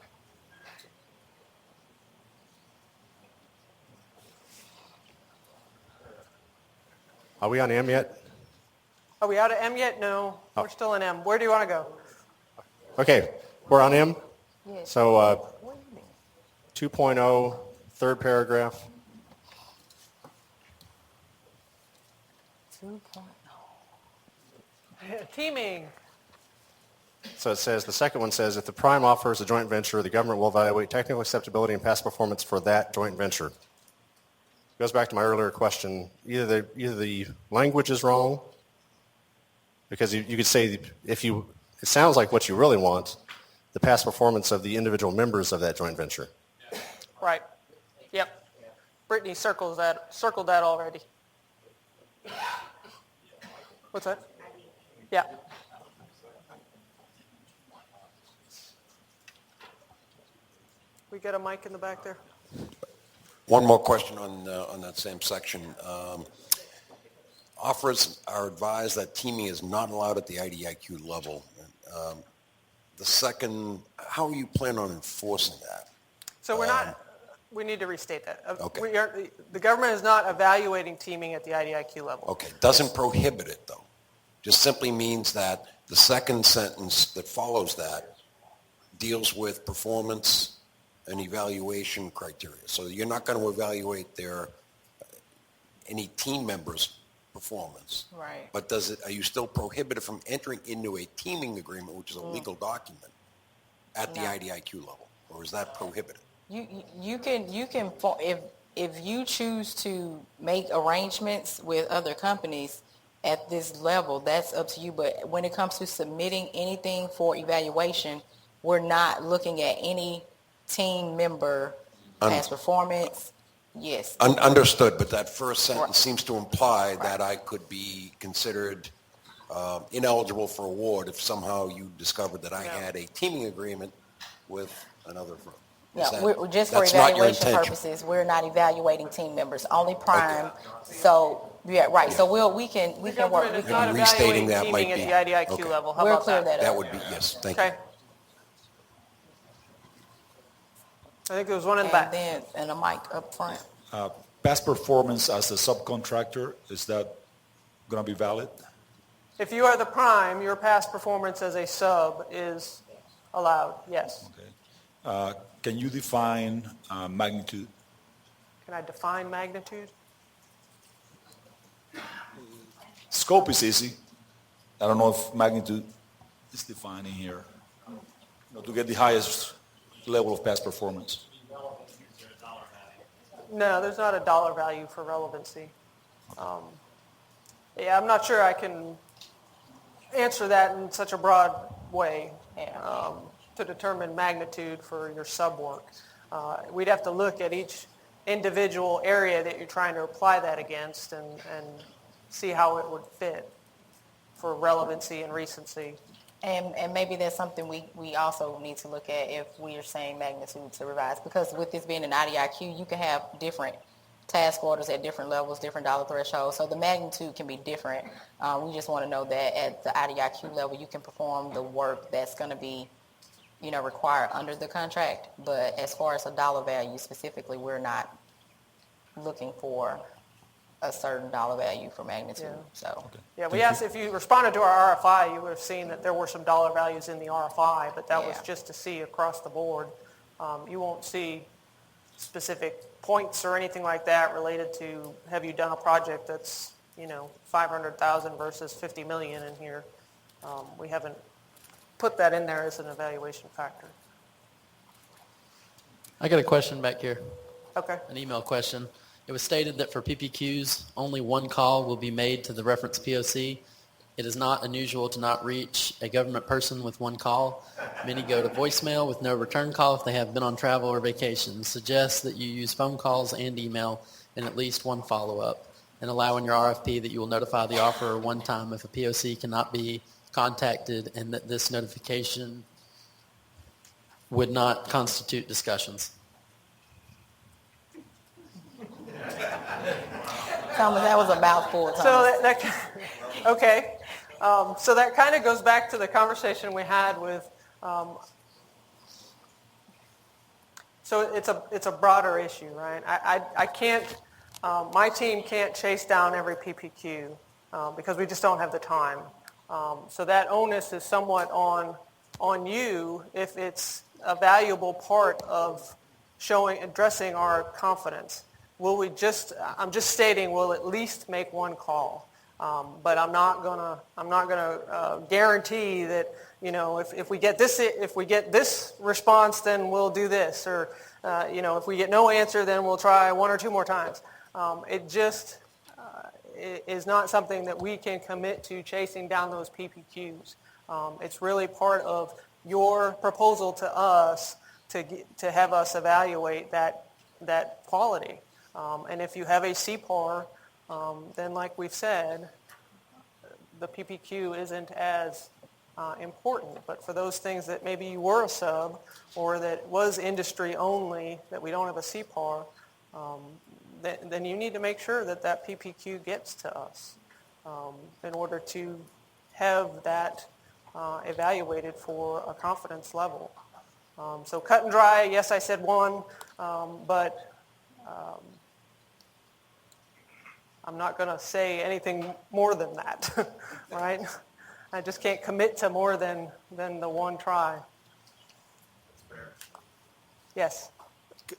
Are we on M yet? Are we out of M yet? No, we're still in M. Where do you want to go? Okay, we're on M. Yes. So 2.0, third paragraph. 2.0. Teaming. So it says, the second one says, if the prime offers a joint venture, the government will evaluate technical acceptability and past performance for that joint venture. Goes back to my earlier question. Either the language is wrong, because you could say it sounds like what you really want, the past performance of the individual members of that joint venture. Right. Yep. Brittany circled that already. What's that? Yeah. We got a mic in the back there. One more question on that same section. Offers are advised that teaming is not allowed at the IDIQ level. The second, how are you planning on enforcing that? So we need to restate that. Okay. The government is not evaluating teaming at the IDIQ level. Okay, doesn't prohibit it though. Just simply means that the second sentence that follows that deals with performance and evaluation criteria. So you're not going to evaluate any team members' performance. Right. But are you still prohibited from entering into a teaming agreement, which is a legal document, at the IDIQ level, or is that prohibited? You can if you choose to make arrangements with other companies at this level, that's up to you. But when it comes to submitting anything for evaluation, we're not looking at any team member past performance. Yes. Understood, but that first sentence seems to imply that I could be considered ineligible for award if somehow you discovered that I had a teaming agreement with another firm. No, just for evaluation purposes, we're not evaluating team members, only prime. Okay. So, yeah, right. So we can work. It's not evaluating teaming at the IDIQ level. How about that? That would be, yes, thank you. I think there was one in the back. And a mic up front. Past performance as a subcontractor, is that going to be valid? If you are the prime, your past performance as a sub is allowed, yes. Okay. Can you define magnitude? Can I define magnitude? Scope is easy. I don't know if magnitude is defined in here. To get the highest level of past performance. No, there's not a dollar value for relevancy. I'm not sure I can answer that in such a broad way to determine magnitude for your sub work. We'd have to look at each individual area that you're trying to apply that against and see how it would fit for relevancy and recency. And maybe that's something we also need to look at if we are saying magnitude to revise, because with this being an IDIQ, you can have different task orders at different levels, different dollar thresholds, so the magnitude can be different. We just want to know that at the IDIQ level, you can perform the work that's going to be, required under the contract, but as far as a dollar value specifically, we're not looking for a certain dollar value for magnitude, so. Yeah, we asked, if you responded to our RFI, you would have seen that there were some dollar values in the RFI, but that was just to see across the board. You won't see specific points or anything like that related to, have you done a project that's, 500,000 versus 50 million in here. We haven't put that in there as an evaluation factor. I got a question back here. Okay. An email question. It was stated that for PPQs, only one call will be made to the reference POC. It is not unusual to not reach a government person with one call. Many go to voicemail with no return call if they have been on travel or vacation. Suggest that you use phone calls and email and at least one follow-up, and allow in your RFP that you will notify the offeror one time if a POC cannot be contacted, and that this notification would not constitute discussions. Thomas, that was a mouthful, Thomas. So okay. So that kind of goes back to the conversation we had with, so it's a broader issue, right? I can't, my team can't chase down every PPQ because we just don't have the time. So that onus is somewhat on you if it's a valuable part of addressing our confidence. I'm just stating we'll at least make one call. But I'm not gonna guarantee that, if we get this response, then we'll do this, or if we get no answer, then we'll try one or two more times. It just is not something that we can commit to chasing down those PPQs. It's really part of your proposal to us to have us evaluate that quality. And if you have a CPAR, then like we've said, the PPQ isn't as important. But for those things that maybe you were a sub or that was industry only, that we don't have a CPAR, then you need to make sure that PPQ gets to us in order to have that evaluated for a confidence level. So cut and dry, yes, I said one, but I'm not going to say anything more than that, right? I just can't commit to more than the one try. Yes.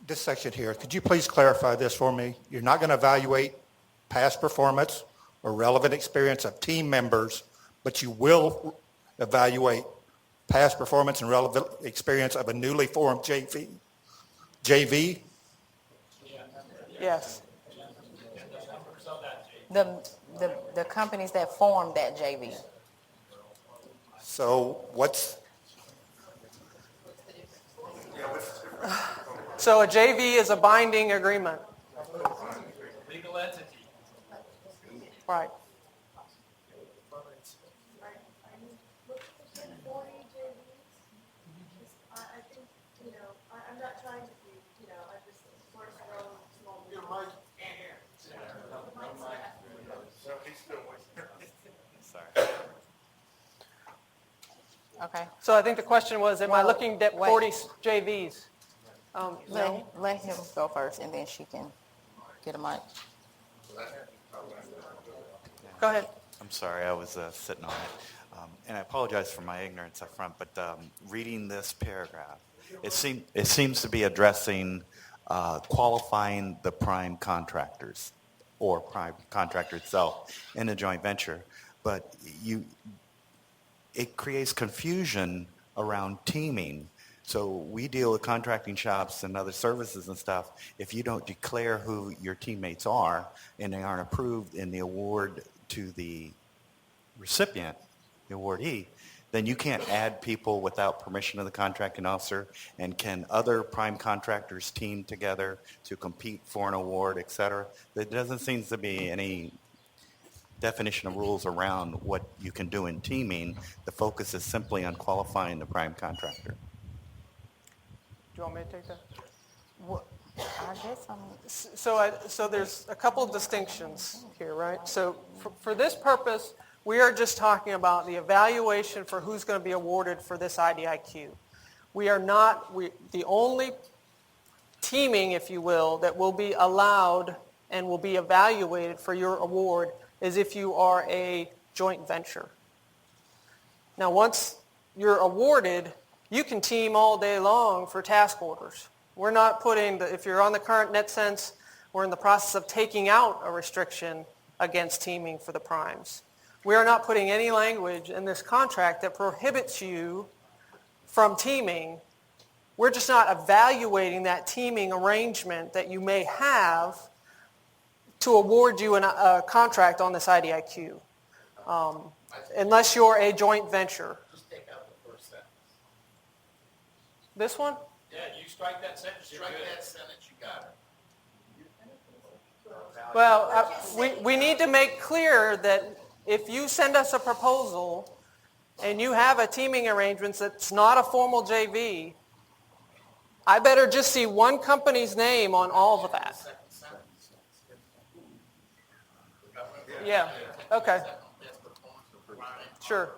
This section here, could you please clarify this for me? You're not going to evaluate past performance or relevant experience of team members, but you will evaluate past performance and relevant experience of a newly formed JV? JV? Yes. The companies that formed that JV. So what's... So a JV is a binding agreement. Legal entity. Right. I'm not trying to be, I just, first row, small. Your mic. Okay. So I think the question was, am I looking at 40 JVs? No. Let him go first, and then she can get a mic. Go ahead. I'm sorry, I was sitting on it. And I apologize for my ignorance up front, but reading this paragraph, it seems to be addressing qualifying the prime contractors or prime contractor itself in a joint venture. But it creates confusion around teaming. So we deal with contracting shops and other services and stuff. If you don't declare who your teammates are and they aren't approved in the award to the recipient, the awardee, then you can't add people without permission of the contracting officer. And can other prime contractors team together to compete for an award, et cetera? There doesn't seem to be any definition of rules around what you can do in teaming. The focus is simply on qualifying the prime contractor. Do you want me to take that? I guess I'm. So there's a couple of distinctions here, right? So for this purpose, we are just talking about the evaluation for who's going to be awarded for this IDIQ. We are not, the only teaming, if you will, that will be allowed and will be evaluated for your award is if you are a joint venture. Now, once you're awarded, you can team all day long for task orders. We're not putting, if you're on the current NetSense, we're in the process of taking out a restriction against teaming for the primes. We are not putting any language in this contract that prohibits you from teaming. We're just not evaluating that teaming arrangement that you may have to award you a contract on this IDIQ, unless you're a joint venture. Just take out the first sentence. This one? Yeah, you strike that sentence. Strike that sentence, you got it. Well, we need to make clear that if you send us a proposal and you have a teaming arrangement that's not a formal JV, I better just see one company's name on all of that. Yeah, okay. Sure.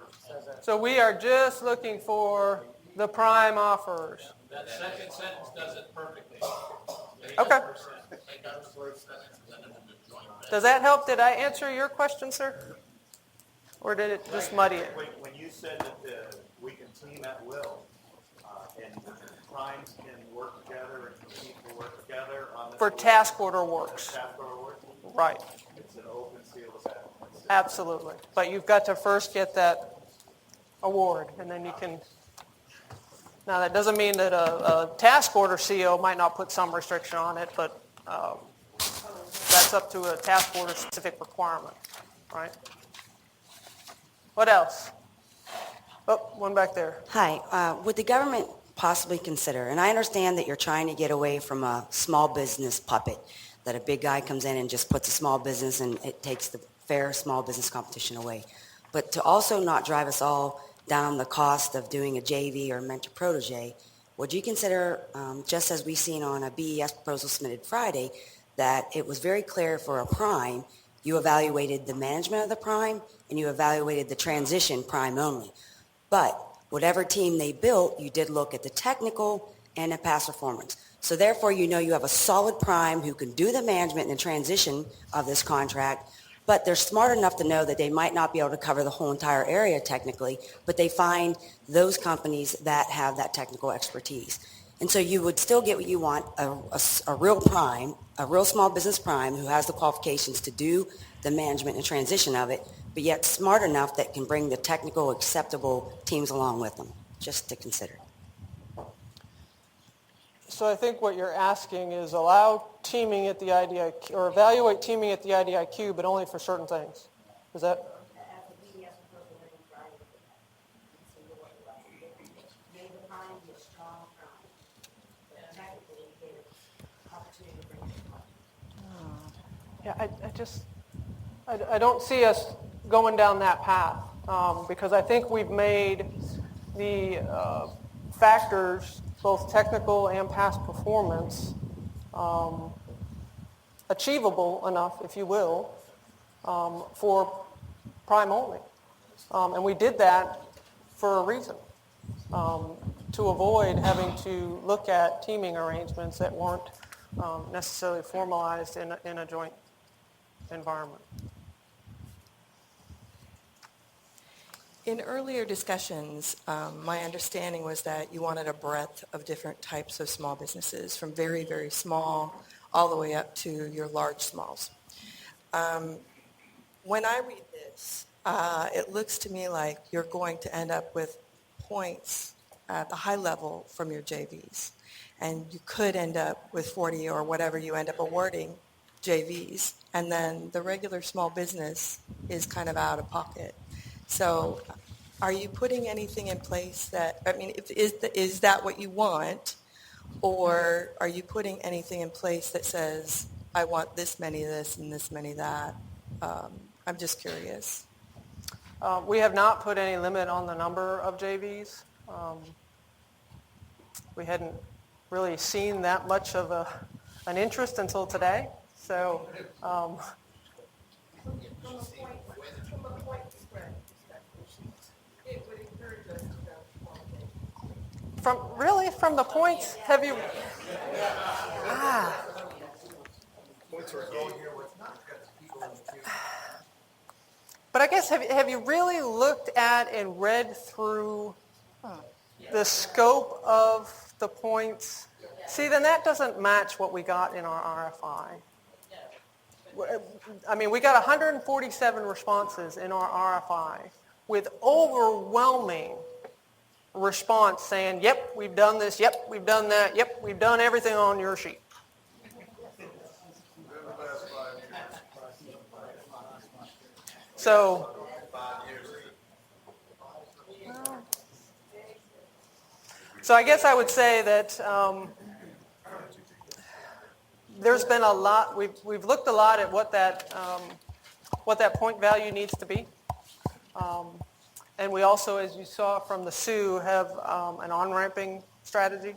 So we are just looking for the prime offerers. That second sentence does it perfectly. Okay. Does that help? Did I answer your question, sir? Or did it just muddy it? When you said that we can team at will, and primes can work together and people work together on this. For task order works. Task order work? Right. It's an open seal of that. Absolutely. But you've got to first get that award, and then you can. Now, that doesn't mean that a task order CO might not put some restriction on it, but that's up to a task order specific requirement, right? What else? Oh, one back there. Hi. Would the government possibly consider, and I understand that you're trying to get away from a small business puppet, that a big guy comes in and just puts a small business and it takes the fair small business competition away, but to also not drive us all down the cost of doing a JV or mentor-protege, would you consider, just as we've seen on a BES proposal submitted Friday, that it was very clear for a prime, you evaluated the management of the prime and you evaluated the transition prime only. But whatever team they built, you did look at the technical and the past performance. So therefore, you know you have a solid prime who can do the management and the transition of this contract, but they're smart enough to know that they might not be able to cover the whole entire area technically, but they find those companies that have that technical expertise. And so you would still get what you want, a real prime, a real small business prime who has the qualifications to do the management and transition of it, but yet smart enough that can bring the technical acceptable teams along with them, just to consider. So I think what you're asking is allow teaming at the IDIQ, or evaluate teaming at the IDIQ, but only for certain things. Is that? Yeah, I don't see us going down that path because I think we've made the factors, both technical and past performance, achievable enough, if you will, for prime only. And we did that for a reason, to avoid having to look at teaming arrangements that weren't necessarily formalized in a joint environment. In earlier discussions, my understanding was that you wanted a breadth of different types of small businesses, from very, very small all the way up to your large smalls. When I read this, it looks to me like you're going to end up with points at the high level from your JVs. And you could end up with 40 or whatever you end up awarding JVs. And then the regular small business is kind of out of pocket. So are you putting anything in place that, I mean, is that what you want? Or are you putting anything in place that says, I want this many this and this many that? I'm just curious. We have not put any limit on the number of JVs. We hadn't really seen that much of an interest until today. So From a point spread perspective, it would encourage us to go qualitative. from the points, have you? But I guess have you really looked at and read through the scope of the points? See, then that doesn't match what we got in our RFI. I mean, we got 147 responses in our RFI with overwhelming response saying, yep, we've done this, yep, we've done that, yep, we've done everything on your sheet. So, I guess I would say that there's been a lot. We've looked a lot at what that point value needs to be, and we also, as you saw from the SUE, have an on-ramping strategy.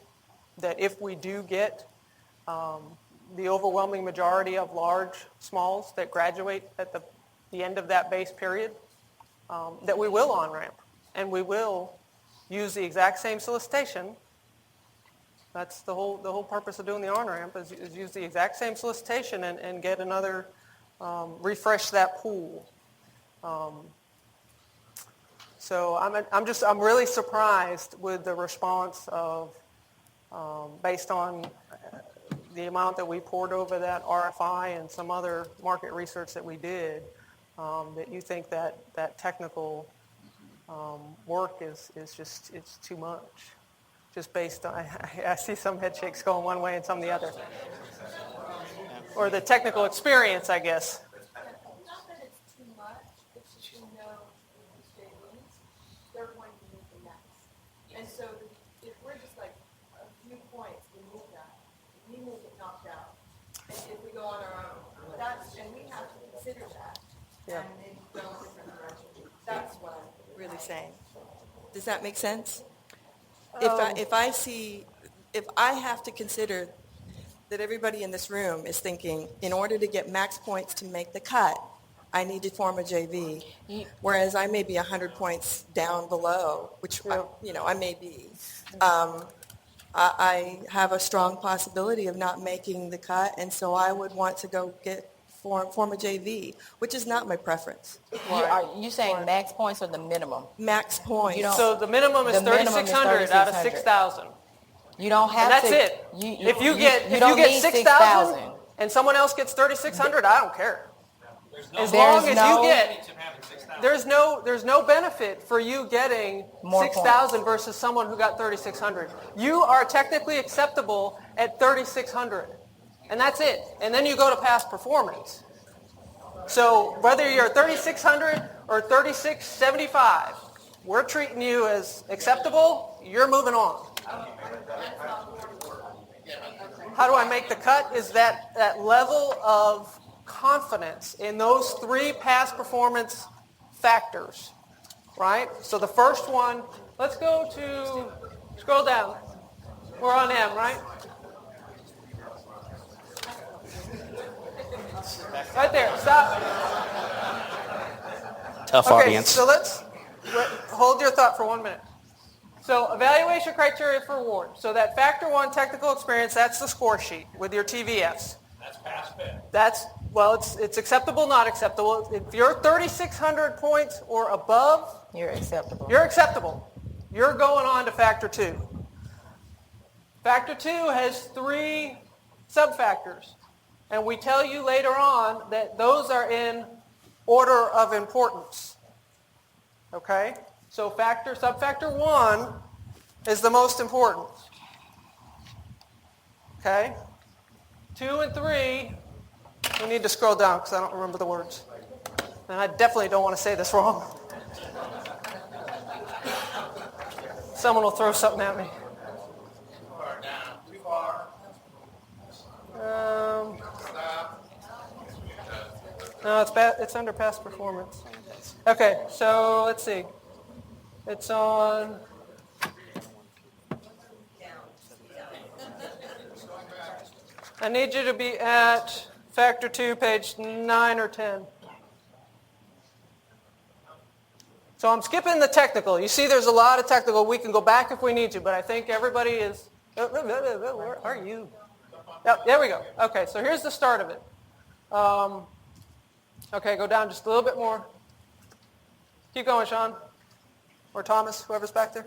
That if we do get the overwhelming majority of large smalls that graduate at the end of that base period, that we will on-ramp, and we will use the exact same solicitation. That's the whole purpose of doing the on-ramp is use the exact same solicitation and get another, refresh that pool. So I'm really surprised with the response of, based on the amount that we poured over that RFI and some other market research that we did, that you think that technical work is just, it's too much. Just based on, I see some head shakes going one way and some the other. Or the technical experience, I guess. Not that it's too much, it's just you know these JVs, they're going to meet the next. And so if we're just like a few points, we move that. We will get knocked out. And if we go on our own, and we have to consider that. Yeah. And then go in a different direction. That's what I'm Really saying. Does that make sense? If I have to consider that everybody in this room is thinking, in order to get max points to make the cut, I need to form a JV, whereas I may be 100 points down below, which I may be. I have a strong possibility of not making the cut, and so I would want to go form a JV, which is not my preference. Are you saying max points or the minimum? Max points. So the minimum is 3,600 out of 6,000. You don't have and to. that's it. If you get 6,000 and someone else gets 3,600, I don't care. As long as you get, there's no benefit for you getting 6,000 versus someone who got 3,600. You are technically acceptable at 3,600. And that's it. And then you go to past performance. So whether you're 3,600 or 3,675, we're treating you as acceptable. You're moving on. How do I make the cut? Is that level of confidence in those three past performance factors, right? So the first one, let's go to, scroll down. We're on M, right? Right there, stop. Tough audience. So let's hold your thought for 1 minute. So evaluation criteria for award. So that factor one technical experience, that's the score sheet with your TVFs. That's pass fail. It's acceptable, not acceptable. If you're 3,600 points or above, You're acceptable. you're acceptable. You're going on to factor two. Factor two has 3 sub-factors. And we tell you later on that those are in order of importance. Okay? So sub-factor 1 is the most important. Okay? 2 and 3, we need to scroll down because I don't remember the words. And I definitely don't want to say this wrong. Someone will throw something at me. No, it's under past performance. Okay, so let's see. It's on. I need you to be at Factor 2, page 9 or 10. So I'm skipping the technical. You see there's a lot of technical. We can go back if we need to, but I think everybody is... Where are you? Yep, there we go. Okay, so here's the start of it. Okay, go down just a little bit more. Keep going, Sean. Or Thomas, whoever's back there.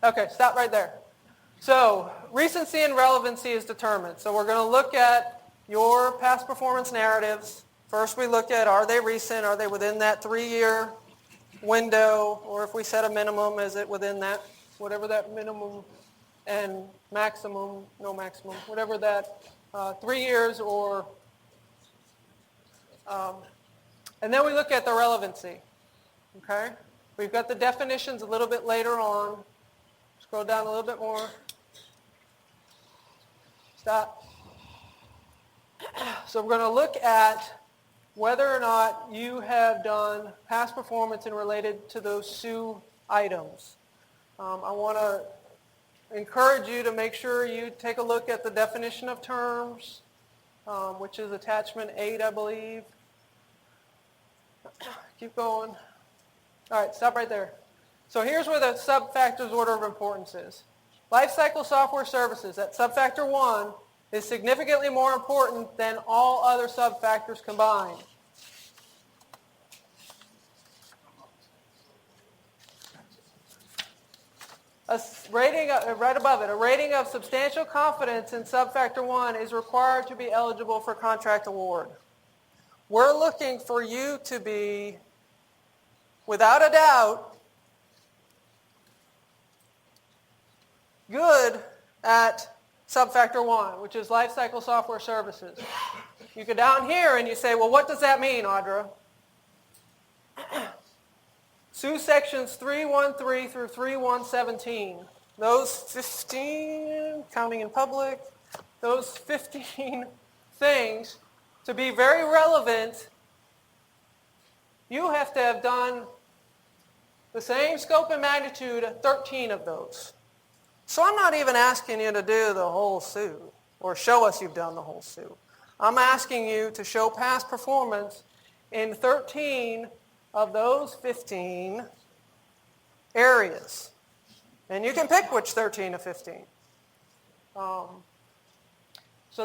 Okay, stop right there. So recency and relevancy is determined. So we're going to look at your past performance narratives. First we look at, are they recent? Are they within that 3-year window? Or if we set a minimum, is it within that, whatever that minimum and maximum, no maximum, whatever that 3 years or, and then we look at the relevancy. Okay? We've got the definitions a little bit later on. Scroll down a little bit more. Stop. So we're going to look at whether or not you have done past performance and related to those SUE items. I want to encourage you to make sure you take a look at the definition of terms, which is attachment 8, I believe. Keep going. All right, stop right there. So here's where the sub-factors order of importance is. Lifecycle software services at sub-factor 1 is significantly more important than all other sub-factors combined. A rating, right above it, a rating of substantial confidence in sub-factor 1 is required to be eligible for contract award. We're looking for you to be, without a doubt, good at sub-factor 1, which is lifecycle software services. You go down here and you say, well, what does that mean, Audra? SUE sections 313 through 3117. Those 15, counting in public, those 15 things, to be very relevant, you have to have done the same scope and magnitude of 13 of those. So I'm not even asking you to do the whole SUE or show us you've done the whole SUE. I'm asking you to show past performance in 13 of those 15 areas. And you can pick which 13 of 15. So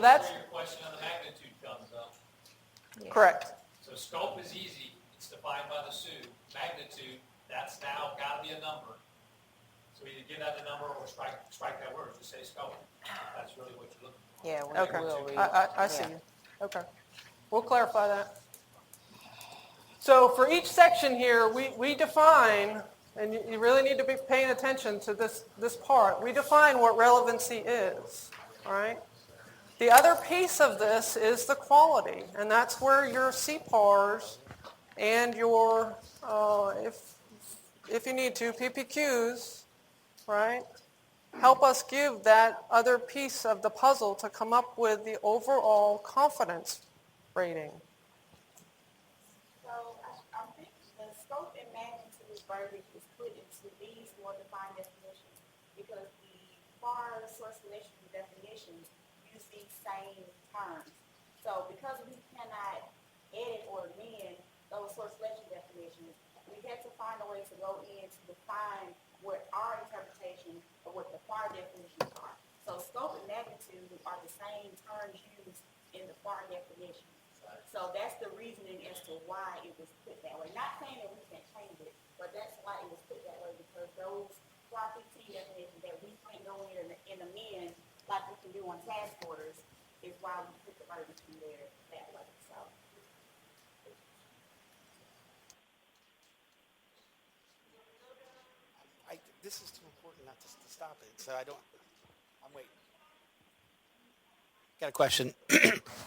that's... Your question on the magnitude comes up. Correct. So scope is easy. It's defined by the SUE. Magnitude, that's now got to be a number. So either give that a number or strike that word. Just say scope. That's really what you're looking for. Yeah, Okay. we'll read. I see you. Okay. We'll clarify that. So for each section here, we define, and you really need to be paying attention to this part, we define what relevancy is, all right? The other piece of this is the quality, and that's where your CPARs and your, if you need to, PPQs, right, help us give that other piece of the puzzle to come up with the overall confidence rating. So I think the scope and magnitude verbiage is put into these more defined definitions because the FAR source selection definitions use these same terms. So because we cannot edit or amend those source selection definitions, we had to find a way to go in to define what our interpretation of what the FAR definitions are. So scope and magnitude are the same terms used in the FAR definition. So that's the reasoning as to why it was put that way. Not saying that we can't change it, but that's why it was put that way because those FAR 15 definitions that we can't go in and amend like we can do on task orders is why we put the verbiage in there that way. So. This is too important not to stop it, so I'm waiting. Got a question.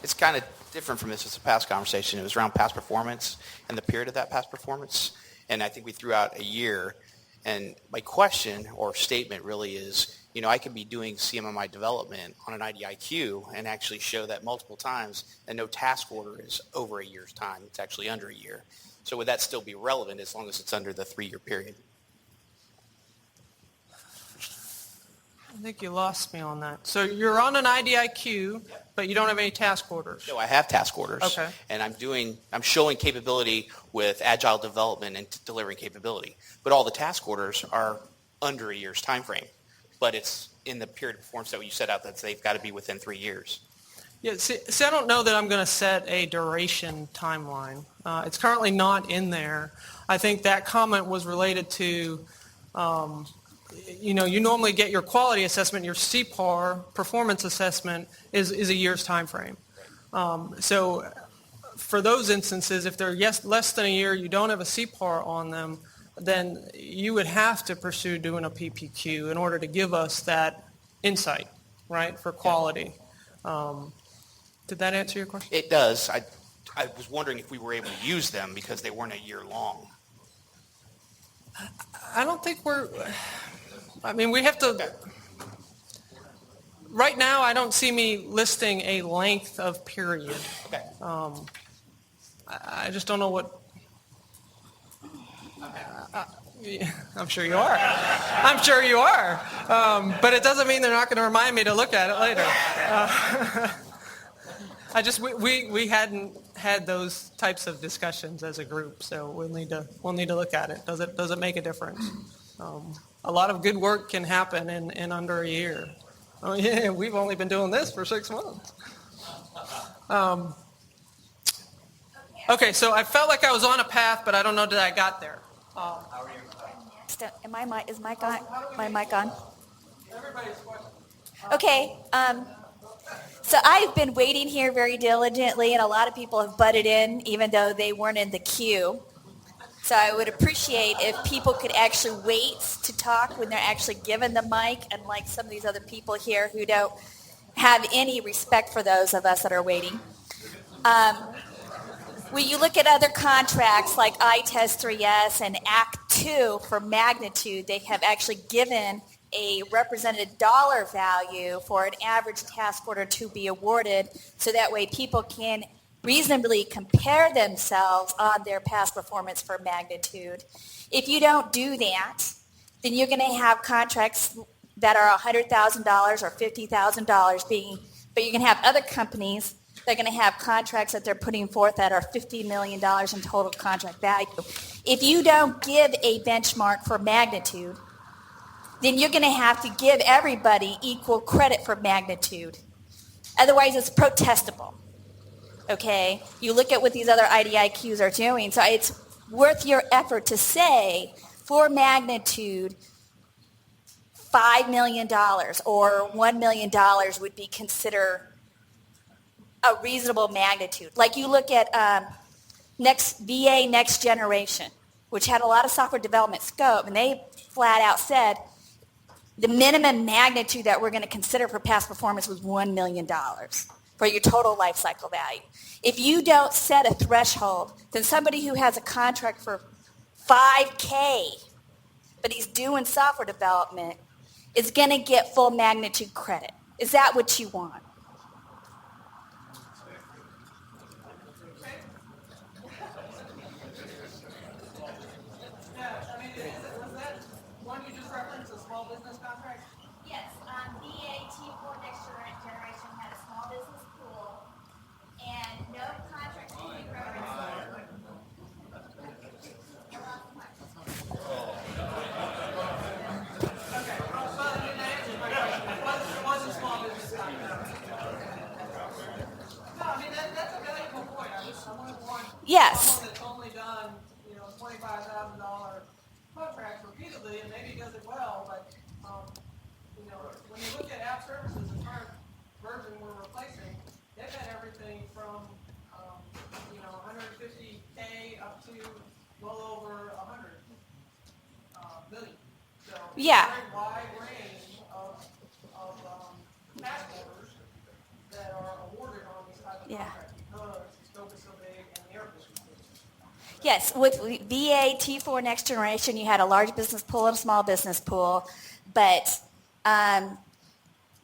It's kind of different from this. It's a past conversation. It was around past performance and the period of that past performance, and I think we threw out a year. And my question or statement really is, I could be doing CMMI development on an IDIQ and actually show that multiple times, and no task order is over a year's time. It's actually under a year. So would that still be relevant as long as it's under the 3-year period? I think you lost me on that. So you're on an IDIQ, but you don't have any task orders. No, I have task orders. Okay. And I'm showing capability with agile development and delivering capability. But all the task orders are under a year's time frame. But it's in the period of performance that you set out that they've got to be within 3 years. Yeah, see, I don't know that I'm going to set a duration timeline. It's currently not in there. I think that comment was related to, you normally get your quality assessment, your CPAR performance assessment is a year's time frame. So for those instances, if they're less than a year, you don't have a CPAR on them, then you would have to pursue doing a PPQ in order to give us that insight, right, for quality. Did that answer your question? It does. I was wondering if we were able to use them because they weren't a year long. I don't think we have to, right now I don't see me listing a length of period. Okay. I just don't know what, I'm sure you are. I'm sure you are. But it doesn't mean they're not going to remind me to look at it later. We hadn't had those types of discussions as a group, so we'll need to look at it. Does it make a difference? A lot of good work can happen in under a year. Oh yeah, we've only been doing this for 6 months. Okay, so I felt like I was on a path, but I don't know that I got there. Is my mic on? Everybody's question. Okay. So I've been waiting here very diligently, and a lot of people have butted in, even though they weren't in the queue. So I would appreciate if people could actually wait to talk when they're actually given the mic, unlike some of these other people here who don't have any respect for those of us that are waiting. When you look at other contracts like iTest 3S and Act 2 for magnitude, they have actually given a represented dollar value for an average task order to be awarded, so that way people can reasonably compare themselves on their past performance for magnitude. If you don't do that, then you're going to have contracts that are $100,000 or $50,000 but you're going to have other companies that are going to have contracts that they're putting forth that are $50 million in total contract value. If you don't give a benchmark for magnitude, then you're going to have to give everybody equal credit for magnitude. Otherwise, it's protestable. Okay? You look at what these other IDIQs are doing, so it's worth your effort to say, for magnitude, $5 million or $1 million would be considered a reasonable magnitude. Like you look at VA Next Generation, which had a lot of software development scope, and they flat out said, the minimum magnitude that we're going to consider for past performance was $1 million for your total life cycle value. If you don't set a threshold, then somebody who has a contract for $5K, but he's doing software development, is going to get full magnitude credit. Is that what you want? Yes, BAT for Next Generation had a small business pool, and no contract can be referenced. It was a small business contract. No, I mean, that's a valuable point. I want Yes. someone that's only done, $25,000 contracts repeatedly, and maybe does it well, but, when you look at app services, the current version we're replacing, they've had everything from, 150K up to well over 100 million. So Yeah. it's a very wide range of task orders that are awarded on these types of Yeah. contracts because the scope is so big and the air is so big. Yes, with VA T4 Next Generation, you had a large business pool and a small business pool, but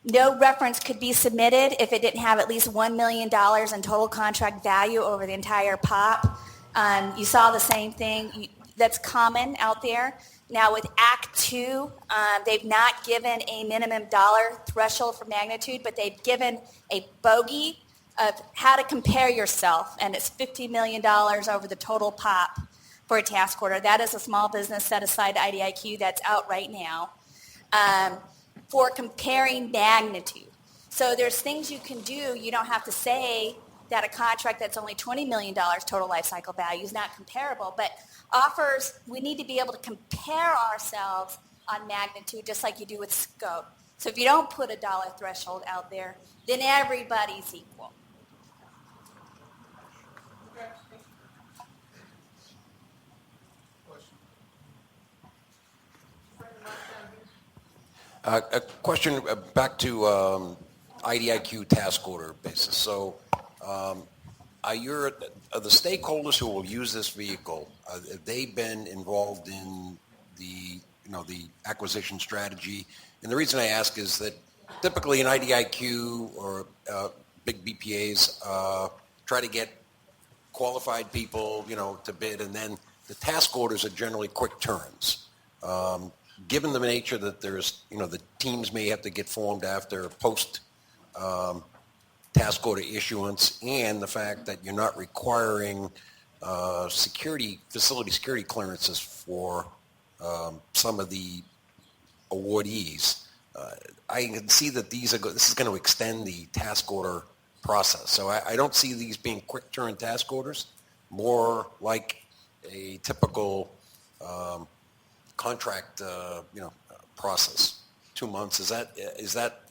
no reference could be submitted if it didn't have at least $1 million in total contract value over the entire POP. You saw the same thing. that's common out there. Now with Act 2, they've not given a minimum dollar threshold for magnitude, but they've given a bogey of how to compare yourself, and it's $50 million over the total pop for a task order. That is a small business set aside IDIQ that's out right now for comparing magnitude. So there's things you can do. You don't have to say that a contract that's only $20 million total life cycle value is not comparable, but offers, we need to be able to compare ourselves on magnitude just like you do with scope. So if you don't put a dollar threshold out there, then everybody's equal. A question back to IDIQ task order basis. So are the stakeholders who will use this vehicle, have they been involved in the acquisition strategy? And the reason I ask is that typically an IDIQ or big BPAs try to get qualified people, to bid, and then the task orders are generally quick turns. Given the nature that there's, the teams may have to get formed after post task order issuance, and the fact that you're not requiring facility security clearances for some of the awardees, I can see that this is going to extend the task order process. So I don't see these being quick turn task orders, more like a typical contract, process. 2 months, is that,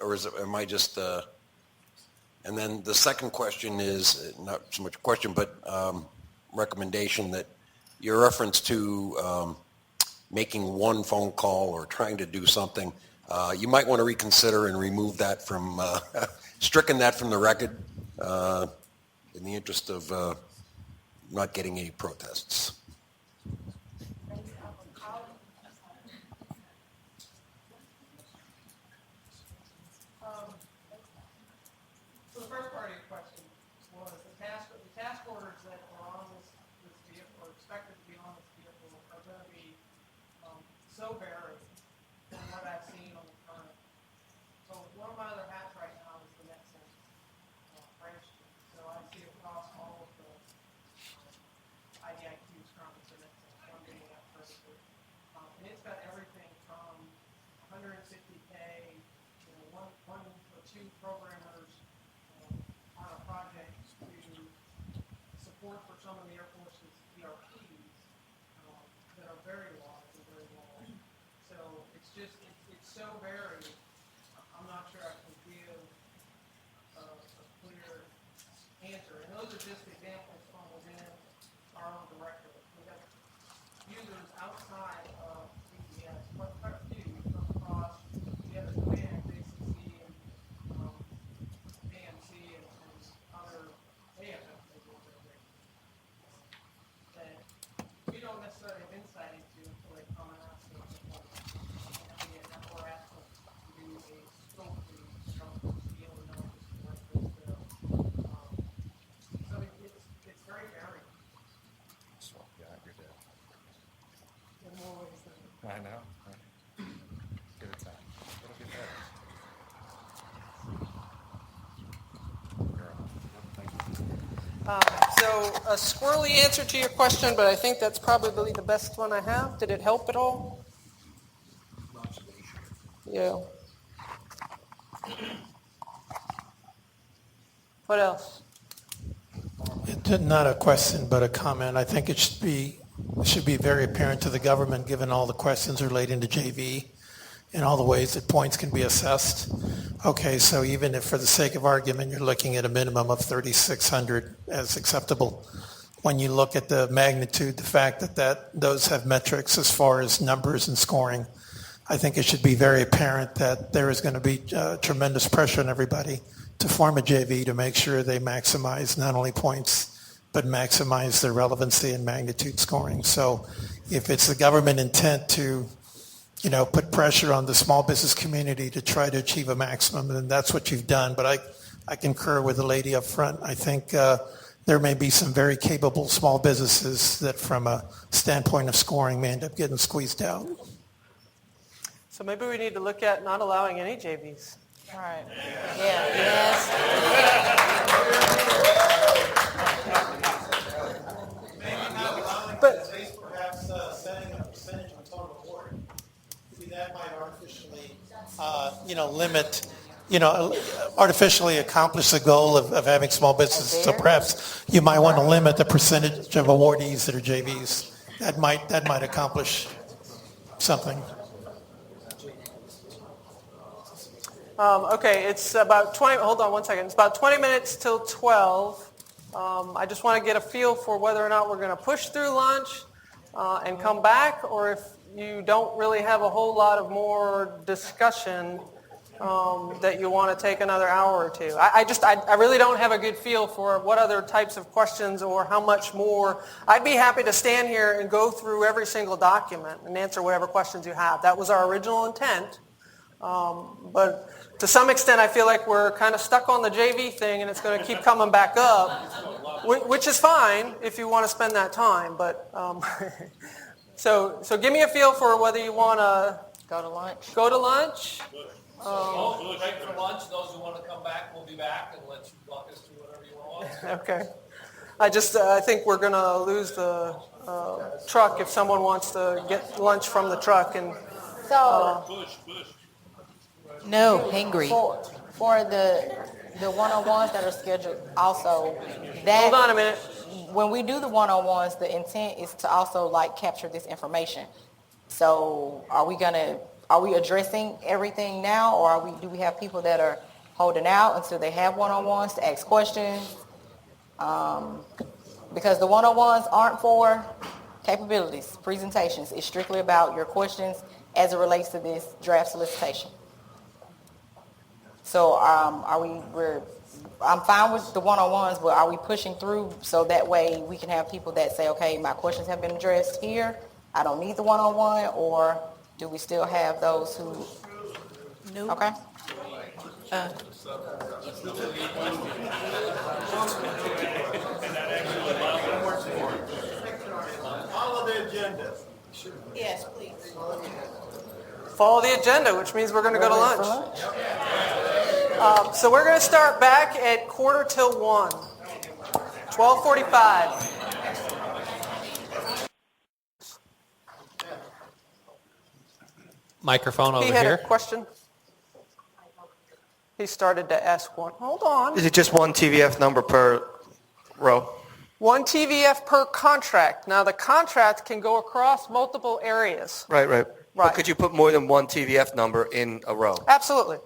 or am I just, and then the second question is, not so much a question, but recommendation that your reference to making one phone call or trying to do something, you might want to reconsider and remove that from, stricken that from the record in the interest of not getting any protests. So the first part of your question was the task orders that are on this vehicle or expected to be on this vehicle are going to be so varied from what I've seen on the current. So one of my other hats right now is the next branch. So I see across all of the IDIQs currently for next funding and that services. And it's got everything from 160K, one or two programmers on a project to support for some of the Air Force's ERPs that are very large and very long. So it's so varied. I'm not sure I can give a clear answer. And those are just examples from within our own directorate. We have users outside of CBS, but quite a few come across the other command, ACC and AMC and other AFM organizations that we don't necessarily have insight into until they come and ask us or ask us to do a scope review to be able to know where this goes. So it's very varied. Yeah, you're dead. In more ways than I know. Right? Give it time. It'll get better. You're on. Thank you. So a squirrely answer to your question, but I think that's probably the best one I have. Did it help at all? Yeah. What else? Not a question, but a comment. I think it should be very apparent to the government, given all the questions relating to JV and all the ways that points can be assessed. Okay, so even if for the sake of argument you're looking at a minimum of 3,600 as acceptable, when you look at the magnitude, the fact that those have metrics as far as numbers and scoring, I think it should be very apparent that there is going to be tremendous pressure on everybody to form a JV to make sure they maximize not only points, but maximize their relevancy and magnitude scoring. So if it's the government intent to, put pressure on the small business community to try to achieve a maximum, then that's what you've done. But I concur with the lady up front. I think there may be some very capable small businesses that from a standpoint of scoring may end up getting squeezed out. So maybe we need to look at not allowing any JVs. All right. Yeah. Yes. But perhaps setting a percentage on total award. See, that might artificially, limit, artificially accomplish the goal of having small businesses. So perhaps you might want to limit the percentage of awardees that are JVs. That might accomplish something. Okay, it's about 20, hold on one second. It's about 20 minutes till 12. I just want to get a feel for whether or not we're going to push through lunch and come back, or if you don't really have a whole lot of more discussion that you want to take another hour or two. I really don't have a good feel for what other types of questions or how much more. I'd be happy to stand here and go through every single document and answer whatever questions you have. That was our original intent. But to some extent, I feel like we're kind of stuck on the JV thing, and it's going to keep coming back up, which is fine if you want to spend that time. But so give me a feel for whether you want to go to lunch. Go to lunch. We'll break for lunch. Those who want to come back, we'll be back and let you walk us through whatever you want. Okay. I think we're going to lose the truck if someone wants to get lunch from the truck and. No, hangry. For the one-on-ones that are scheduled also, that. Hold on a minute. When we do the one-on-ones, the intent is to also capture this information. So are we addressing everything now, or do we have people that are holding out until they have one-on-ones to ask questions? Because the one-on-ones aren't for capabilities, presentations. It's strictly about your questions as it relates to this draft solicitation. So I'm fine with the one-on-ones, but are we pushing through so that way we can have people that say, okay, my questions have been addressed here, I don't need the one-on-one, or do we still have those who? No. Okay. Follow the agenda. Yes, please. Follow the agenda, which means we're going to go to lunch. So we're going to start back at 1:45. 12:45. Microphone over He had here. a question. He started to ask one. Hold on. Is it just one TVF number per row? One TVF per contract. Now the contract can go across multiple areas. Right. But could you put more than one TVF number in a row? Absolutely.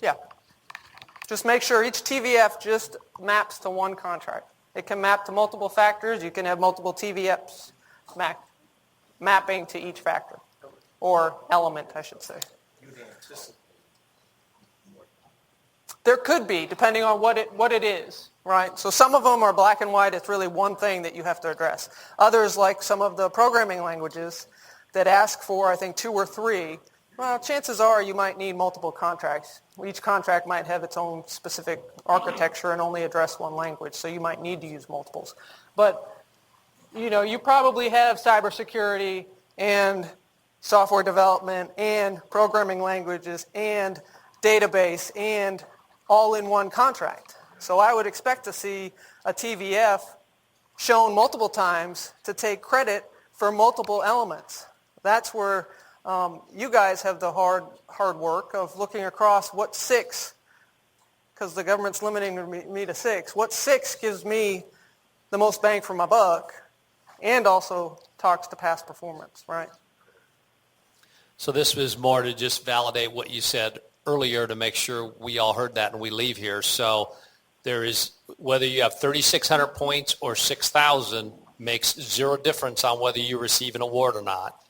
Yeah. Just make sure each TVF just maps to one contract. It can map to multiple factors. You can have multiple TVFs mapping to each factor. Or element, I should say. There could be, depending on what it is, right? So some of them are black and white. It's really one thing that you have to address. Others, like some of the programming languages that ask for, I think, 2 or 3, well, chances are you might need multiple contracts. Each contract might have its own specific architecture and only address one language, so you might need to use multiples. But, you probably have cybersecurity and software development and programming languages and database and all in one contract. So I would expect to see a TVF shown multiple times to take credit for multiple elements. That's where you guys have the hard work of looking across what 6, because the government's limiting me to 6, what 6 gives me the most bang for my buck and also talks to past performance, right? So this was more to just validate what you said earlier to make sure we all heard that and we leave here. So there is, whether you have 3,600 points or 6,000 makes zero difference on whether you receive an award or not.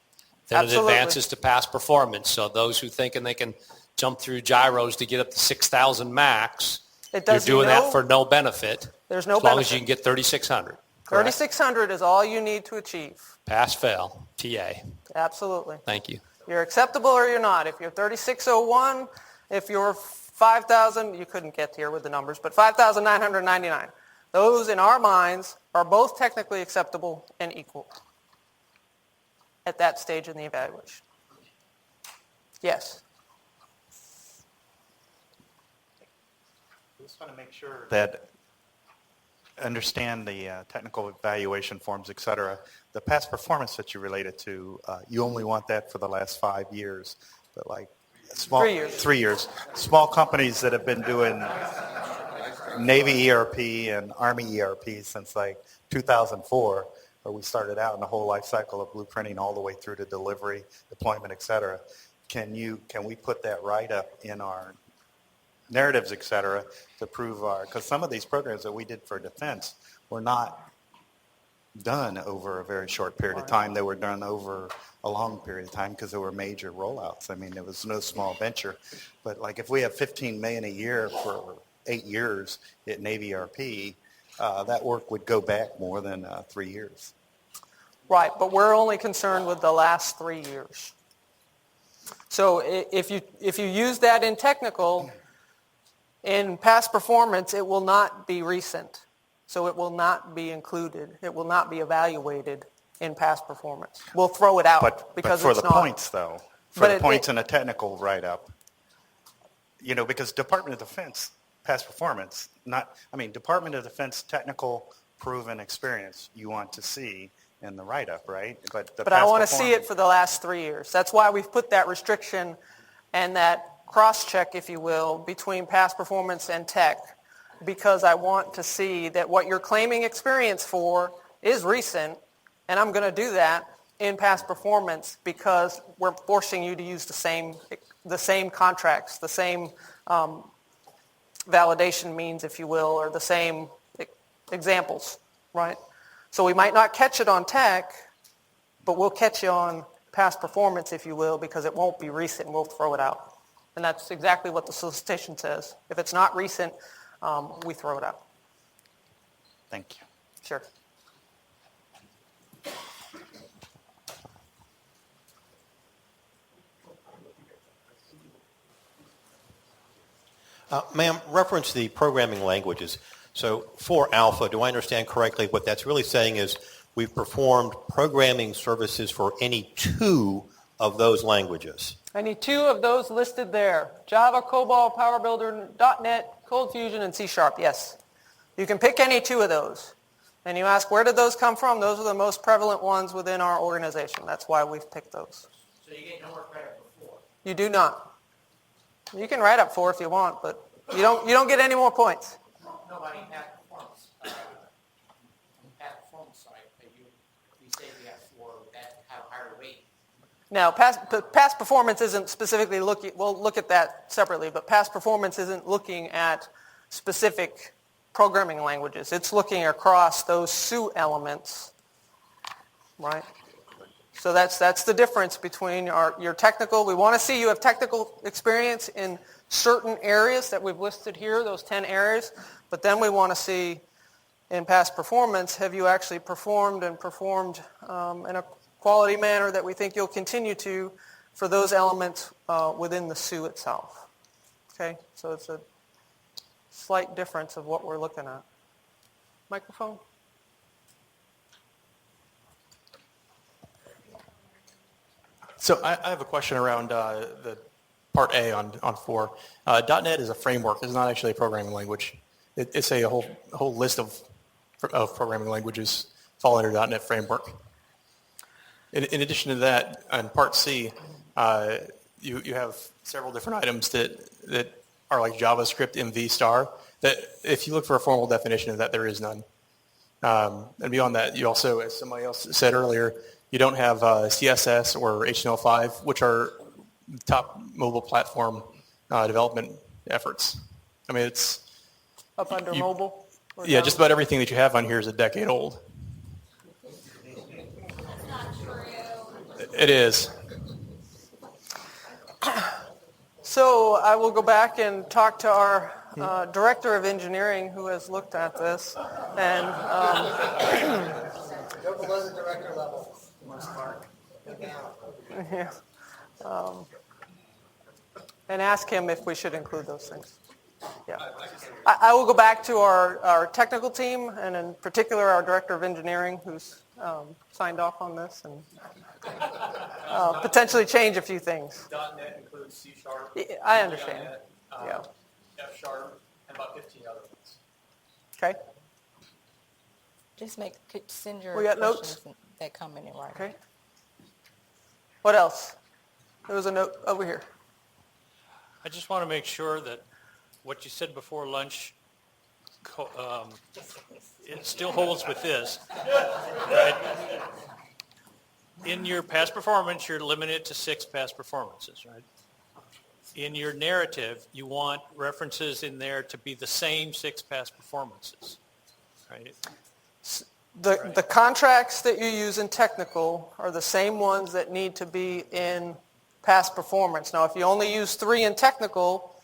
Then Absolutely. It advances to past performance. So those who thinking they can jump through gyros to get up to 6,000 max, you're doing that for no benefit. There's no as long benefit. as you can get 3,600. 3,600 is all you need to achieve. Pass, fail, TA. Absolutely. Thank you. You're acceptable or you're not. If you're 3601, if you're 5,000, you couldn't get here with the numbers, but 5,999. Those, in our minds, are both technically acceptable and equal at that stage in the evaluation. Yes? I just want to make sure that understand the technical evaluation forms, et cetera. The past performance that you related to, you only want that for the last 5 years. But like small 3 years. 3 years. Small companies that have been doing Navy ERP and Army ERP since like 2004, where we started out in the whole life cycle of blueprinting all the way through to delivery, deployment, et cetera. Can we put that right up in our narratives, et cetera, to prove because some of these programs that we did for defense were not done over a very short period of time. They were done over a long period of time because there were major rollouts. I mean, it was no small venture. But like if we have $15 million a year for 8 years at Navy ERP, that work would go back more than 3 years. Right, but we're only concerned with the last 3 years. So if you use that in technical, in past performance, it will not be recent. So it will not be included. It will not be evaluated in past performance. We'll throw it out because for it's the not. points, though, for the points in a technical write-up, because Department of Defense past performance, Department of Defense technical proven experience you want to see in the write-up, right? But I want to see it for the last 3 years. That's why we've put that restriction and that cross-check, if you will, between past performance and tech, because I want to see that what you're claiming experience for is recent, and I'm going to do that in past performance because we're forcing you to use the same contracts, the same validation means, if you will, or the same examples, right? So we might not catch it on tech, but we'll catch you on past performance, if you will, because it won't be recent and we'll throw it out. And that's exactly what the solicitation says. If it's not recent, we throw it out. Thank you. Sure. Ma'am, reference the programming languages. So for Alpha, do I understand correctly what that's really saying is we've performed programming services for any 2 of those languages? Any 2 of those listed there. Java, COBOL, Power Builder, .NET, Cold Fusion, and C#, yes. You can pick any 2 of those. And you ask, where did those come from? Those are the most prevalent ones within our organization. That's why we've picked those. So you get no more credit for 4? You do not. You can write up 4 if you want, but you don't get any more points. Nobody in past performance. Past performance side, you say we have 4 that have higher weight. Now, past performance isn't specifically looking, we'll look at that separately, but past performance isn't looking at specific programming languages. It's looking across those SU elements, right? So that's the difference between your technical. We want to see you have technical experience in certain areas that we've listed here, those 10 areas, but then we want to see in past performance, have you actually performed in a quality manner that we think you'll continue to for those elements within the SU itself. Okay, so it's a slight difference of what we're looking at. Microphone? So I have a question around the part A on 4. .NET is a framework. It's not actually a programming language. It's a whole list of programming languages fall under .NET framework. In addition to that, on part C, you have several different items that are like JavaScript MV star, that if you look for a formal definition of that, there is none. And beyond that, you also, as somebody else said earlier, you don't have CSS or HTML5, which are top mobile platform development efforts. I mean, it's... Up under mobile? Yeah, just about everything that you have on here is a decade old. It is. So I will go back and talk to our director of engineering who has looked at this. And Go below the director level. yeah, and ask him if we should include those things. Yeah. I will go back to our technical team, and in particular our Director of Engineering, who's signed off on this, and potentially change a few things. .NET includes C#. I understand. .NET, Yeah. F#, and about 15 other ones. Okay. Just send your We got questions notes? that come in writing. Okay. What else? There was a note over here. I just want to make sure that what you said before lunch, it still holds with this, right? In your past performance, you're limited to 6 past performances, right? In your narrative, you want references in there to be the same 6 past performances, right? The contracts that you use in technical are the same ones that need to be in past performance. Now, if you only use 3 in technical,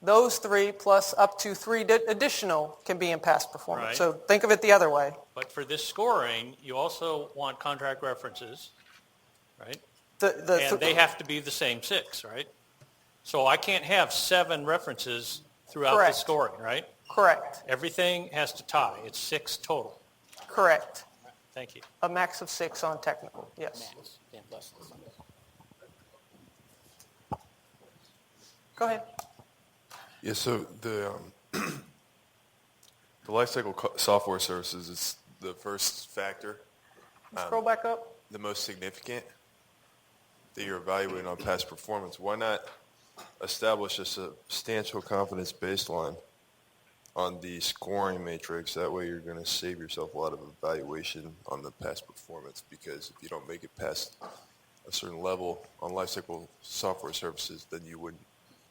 those 3 plus up to 3 additional can be in past performance. Right. So think of it the other way. But for this scoring, you also want contract references, right? And they have to be the same 6, right? So I can't have 7 references throughout the Correct. scoring, right? Correct. Everything has to tie. It's 6 total. Correct. Thank you. A max of 6 on technical, yes. Go ahead. Yeah, so the lifecycle software services is the first factor. Scroll back up. The most significant that you're evaluating on past performance. Why not establish a substantial confidence baseline on the scoring matrix? That way you're going to save yourself a lot of evaluation on the past performance, because if you don't make it past a certain level on lifecycle software services, then you wouldn't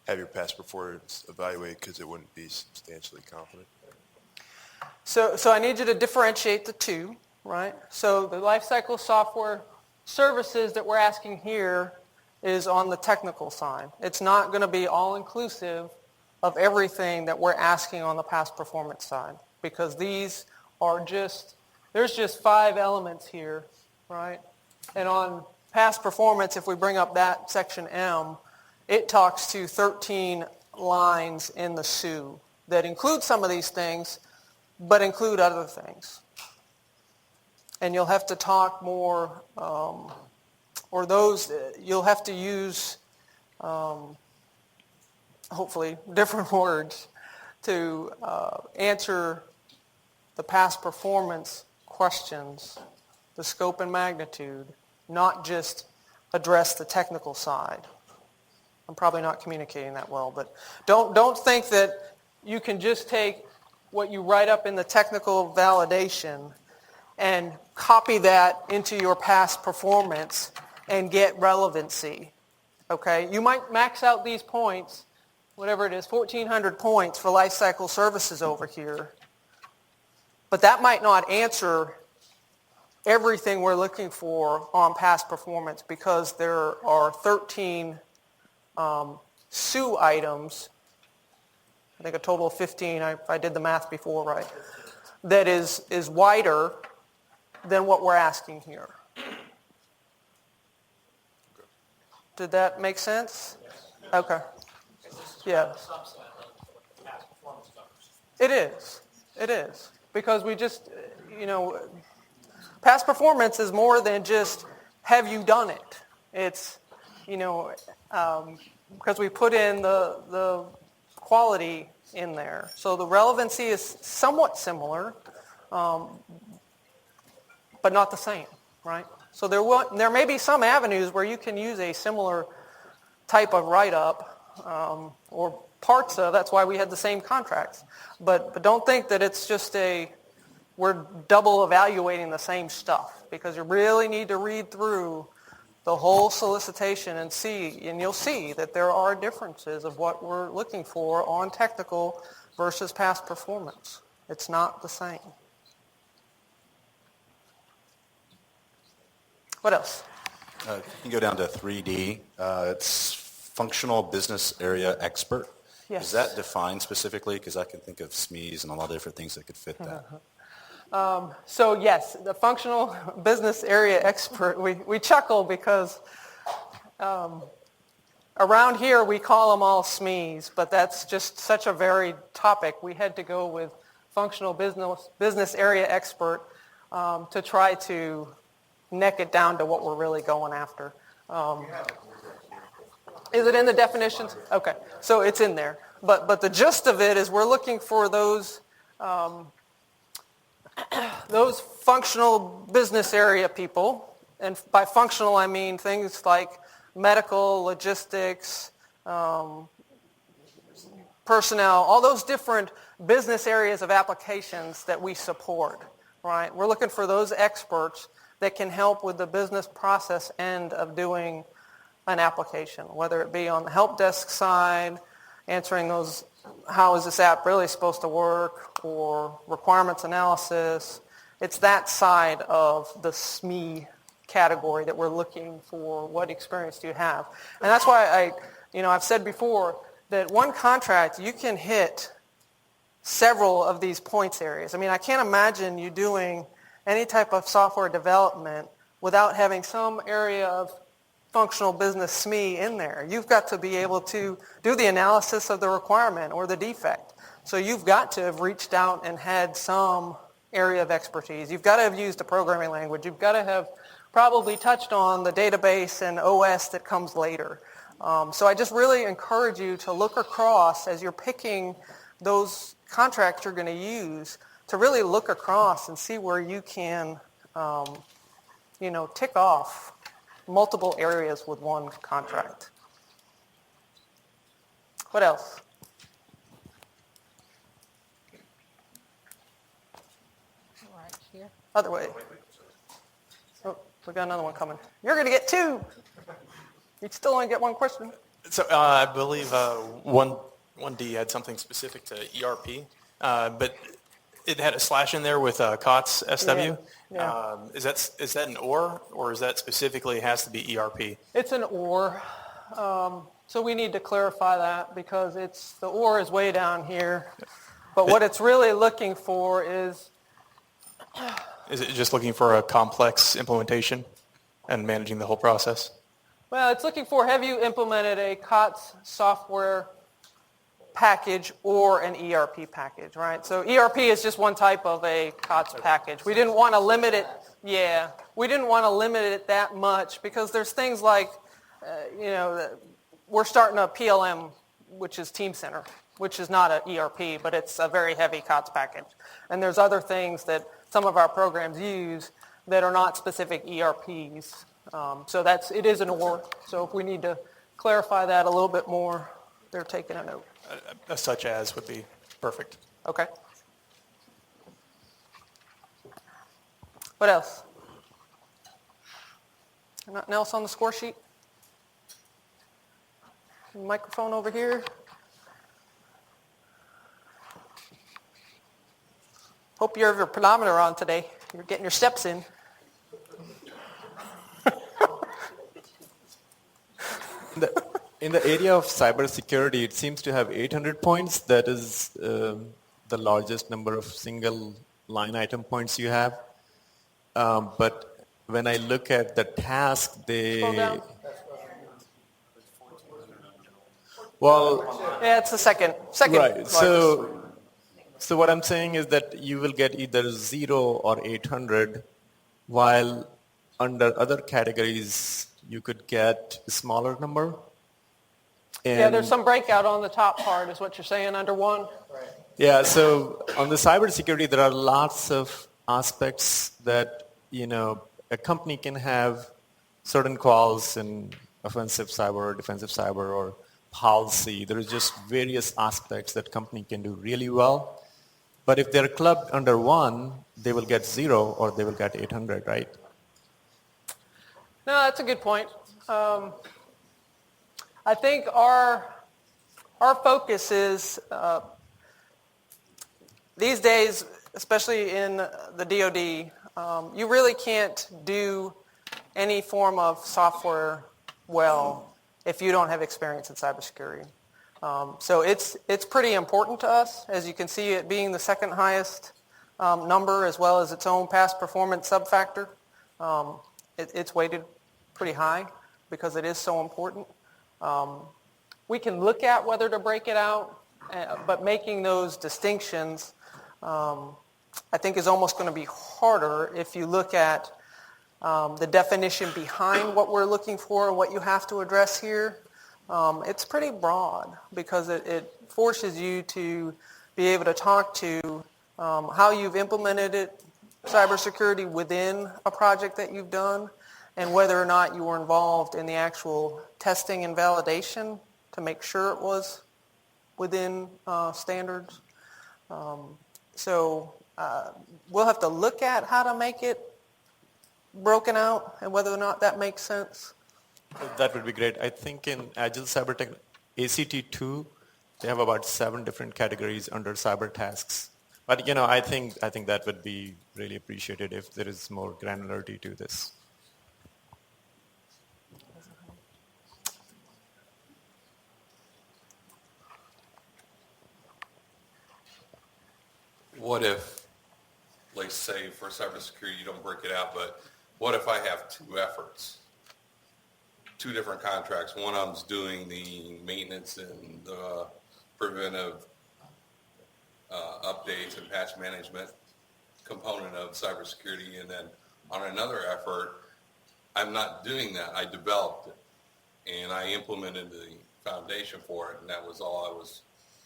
have your past performance evaluated because it wouldn't be substantially confident. So I need you to differentiate the two, right? So the lifecycle software services that we're asking here is on the technical side. It's not going to be all-inclusive of everything that we're asking on the past performance side, because these are there's just 5 elements here, right? And on past performance, if we bring up that section M, it talks to 13 lines in the SUE that include some of these things, but include other things. And you'll have to talk more, you'll have to use, hopefully, different words to answer the past performance questions, the scope and magnitude, not just address the technical side. I'm probably not communicating that well, but don't think that you can just take what you write up in the technical validation and copy that into your past performance and get relevancy, okay? You might max out these points, whatever it is, 1,400 points for lifecycle services over here, but that might not answer everything we're looking for on past performance, because there are 13 SUE items, I think a total of 15, I did the math before, right, that is wider than what we're asking here. Did that make sense? Okay. Yeah. It is. It is. Because we just, past performance is more than just, have you done it? It's, because we put in the quality in there. So the relevancy is somewhat similar, but not the same, right? So there may be some avenues where you can use a similar type of write-up or parts of, that's why we had the same contracts. But don't think that it's just we're double evaluating the same stuff, because you really need to read through the whole solicitation and you'll see that there are differences of what we're looking for on technical versus past performance. It's not the same. What else? You can go down to 3D. It's functional business area expert. Yes. Is that defined specifically? Because I can think of SBEAS and a lot of different things that could fit that. So yes, the functional business area expert, we chuckle because around here we call them all SBEAS, but that's just such a varied topic. We had to go with functional business area expert to try to neck it down to what we're really going after. Is it in the definitions? Okay, so it's in there. But the gist of it is we're looking for those functional business area people, and by functional I mean things like medical, logistics, personnel, all those different business areas of applications that we support, right? We're looking for those experts that can help with the business process end of doing an application, whether it be on the help desk side, answering those, how is this app really supposed to work, or requirements analysis. It's that side of the SME category that we're looking for. What experience do you have? And that's why I've said before that one contract, you can hit several of these points areas. I mean, I can't imagine you doing any type of software development without having some area of functional business SME in there. You've got to be able to do the analysis of the requirement or the defect. So you've got to have reached out and had some area of expertise. You've got to have used a programming language. You've got to have probably touched on the database and OS that comes later. So I just really encourage you to look across as you're picking those contracts you're going to use, to really look across and see where you can, tick off multiple areas with one contract. What else? Right here. Other way. Oh, we got another one coming. You're going to get two. You still only get one question. So I believe 1D had something specific to ERP, but it had a slash in there with COTS SW. Yeah. Is that an or is that specifically has to be ERP? It's an or. So we need to clarify that because the or is way down here. But what it's really looking for is... Is it just looking for a complex implementation and managing the whole process? Well, it's looking for, have you implemented a COTS software package or an ERP package, right? So ERP is just one type of a COTS package. We didn't want to limit it. Yeah, we didn't want to limit it that much because there's things like, we're starting a PLM, which is Team Center, which is not an ERP, but it's a very heavy COTS package. And there's other things that some of our programs use that are not specific ERPs. So it is an or. So if we need to clarify that a little bit more, they're taking a note. Such as would be perfect. Okay. What else? Nothing else on the score sheet? Microphone over here. Hope you have your pedometer on today. You're getting your steps in. In the area of cybersecurity, it seems to have 800 points. That is the largest number of single line item points you have. But when I look at the task, Yeah, it's the second right. largest. So what I'm saying is that you will get either 0 or 800, while under other categories you could get a smaller number. Yeah, there's some breakout on the top part is what you're saying under one. Right. Yeah, so on the cybersecurity, there are lots of aspects that, a company can have certain calls in offensive cyber or defensive cyber or policy. There is just various aspects that company can do really well. But if they're clubbed under one, they will get 0 or they will get 800, right? No, that's a good point. I think our focus is, these days, especially in the DoD, you really can't do any form of software well if you don't have experience in cybersecurity. So it's pretty important to us, as you can see it being the second highest number as well as its own past performance subfactor. It's weighted pretty high because it is so important. We can look at whether to break it out, but making those distinctions, I think, is almost going to be harder if you look at the definition behind what we're looking for and what you have to address here. It's pretty broad because it forces you to be able to talk to how you've implemented it, cybersecurity within a project that you've done, and whether or not you were involved in the actual testing and validation to make sure it was within standards. So we'll have to look at how to make it broken out and whether or not that makes sense. That would be great. I think in Agile Cyber Tech, ACT2, they have about 7 different categories under cyber tasks. But I think that would be really appreciated if there is more granularity to this. What if, like say for cybersecurity, you don't break it out, but what if I have 2 efforts? 2 different contracts. One of them's doing the maintenance and the preventive updates and patch management component of cybersecurity, and then on another effort, I'm not doing that. I developed it, and I implemented the foundation for it, and that was all I was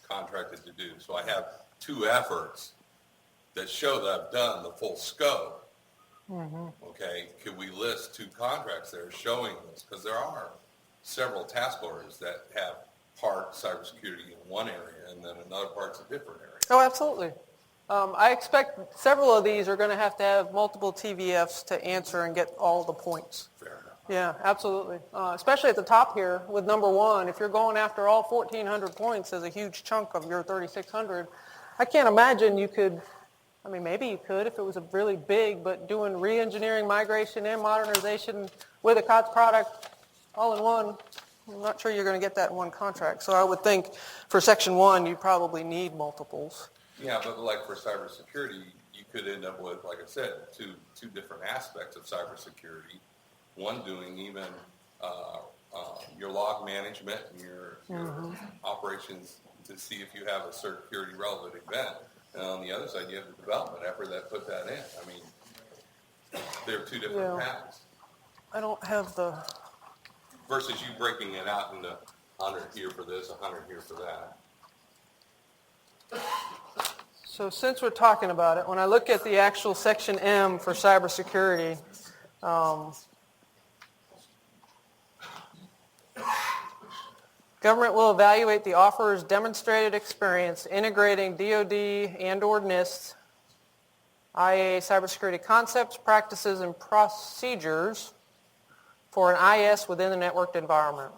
contracted to do. So I have 2 efforts that show that I've done the full scope. Mm-hmm. Okay, could we list 2 contracts there showing this? Because there are several task orders that have part cybersecurity in one area and then another part's a different area. Oh, absolutely. I expect several of these are going to have multiple TVFs to answer and get all the points. Fair enough. Yeah, absolutely. Especially at the top here with number 1, if you're going after all 1,400 points as a huge chunk of your 3,600, I can't imagine you could. I mean, maybe you could if it was a really big, but doing re-engineering, migration, and modernization with a COTS product all in one, I'm not sure you're going to get that in one contract. So I would think for Section 1, you probably need multiples. Yeah, but like for cybersecurity, you could end up with, like I said, two different aspects of cybersecurity. One doing even your log management and your operations to see if you have a security relevant event. And on the other side, you have the development effort that put that in. I mean, they're 2 different paths. I don't have the... Versus you breaking it out into 100 here for this, 100 here for that. So since we're talking about it, when I look at the actual Section M for cybersecurity, government will evaluate the offeror's demonstrated experience integrating DoD and/or NIST, IA cybersecurity concepts, practices, and procedures for an IS within the networked environment.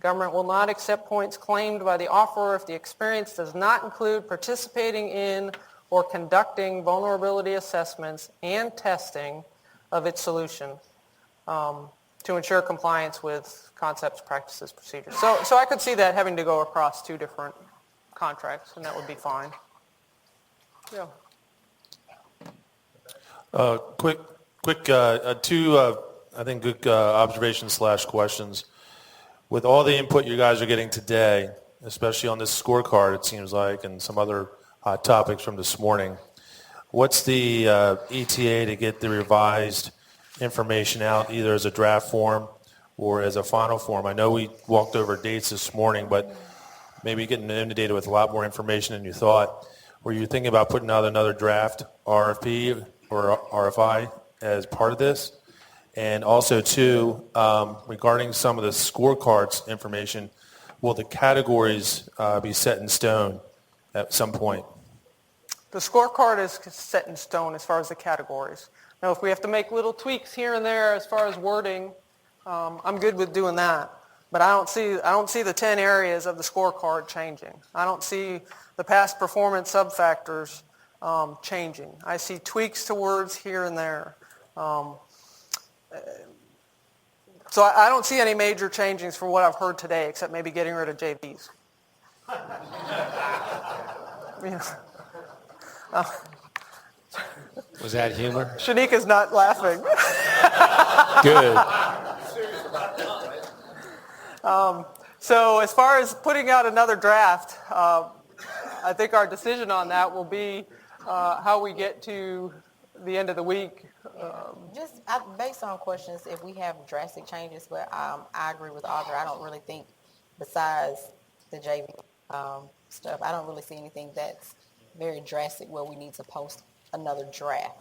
Government will not accept points claimed by the offeror if the experience does not include participating in or conducting vulnerability assessments and testing of its solution to ensure compliance with concepts, practices, procedures. So I could see that having to go across 2 different contracts, and that would be fine. Yeah. Quick, 2, I think, good observations / questions. With all the input you guys are getting today, especially on this scorecard, it seems like, and some other hot topics from this morning, what's the ETA to get the revised information out, either as a draft form or as a final form? I know we walked over dates this morning, but maybe getting inundated with a lot more information than you thought. Were you thinking about putting out another draft RFP or RFI as part of this? And also, 2, regarding some of the scorecards information, will the categories be set in stone at some point? The scorecard is set in stone as far as the categories. Now, if we have to make little tweaks here and there as far as wording, I'm good with doing that. But I don't see the 10 areas of the scorecard changing. I don't see the past performance subfactors changing. I see tweaks to words here and there. So I don't see any major changes from what I've heard today, except maybe getting rid of JVs. Was that humor? Shanika's not laughing. Good. So as far as putting out another draft, I think our decision on that will be how we get to the end of the week. Based on questions, if we have drastic changes, but I agree with Audra. I don't really think, besides the JV stuff, I don't really see anything that's very drastic where we need to post another draft.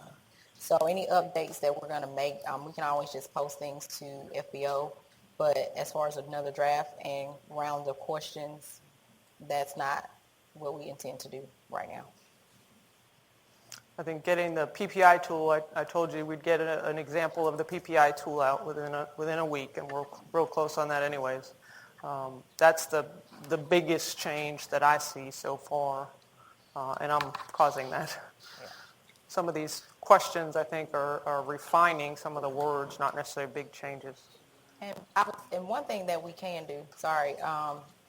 So any updates that we're going to make, we can always just post things to FBO. But as far as another draft and rounds of questions, that's not what we intend to do right now. I think getting the PPI tool, I told you we'd get an example of the PPI tool out within a week, and we're real close on that anyways. That's the biggest change that I see so far, and I'm causing that. Some of these questions, I think, are refining some of the words, not necessarily big changes. And one thing that we can do,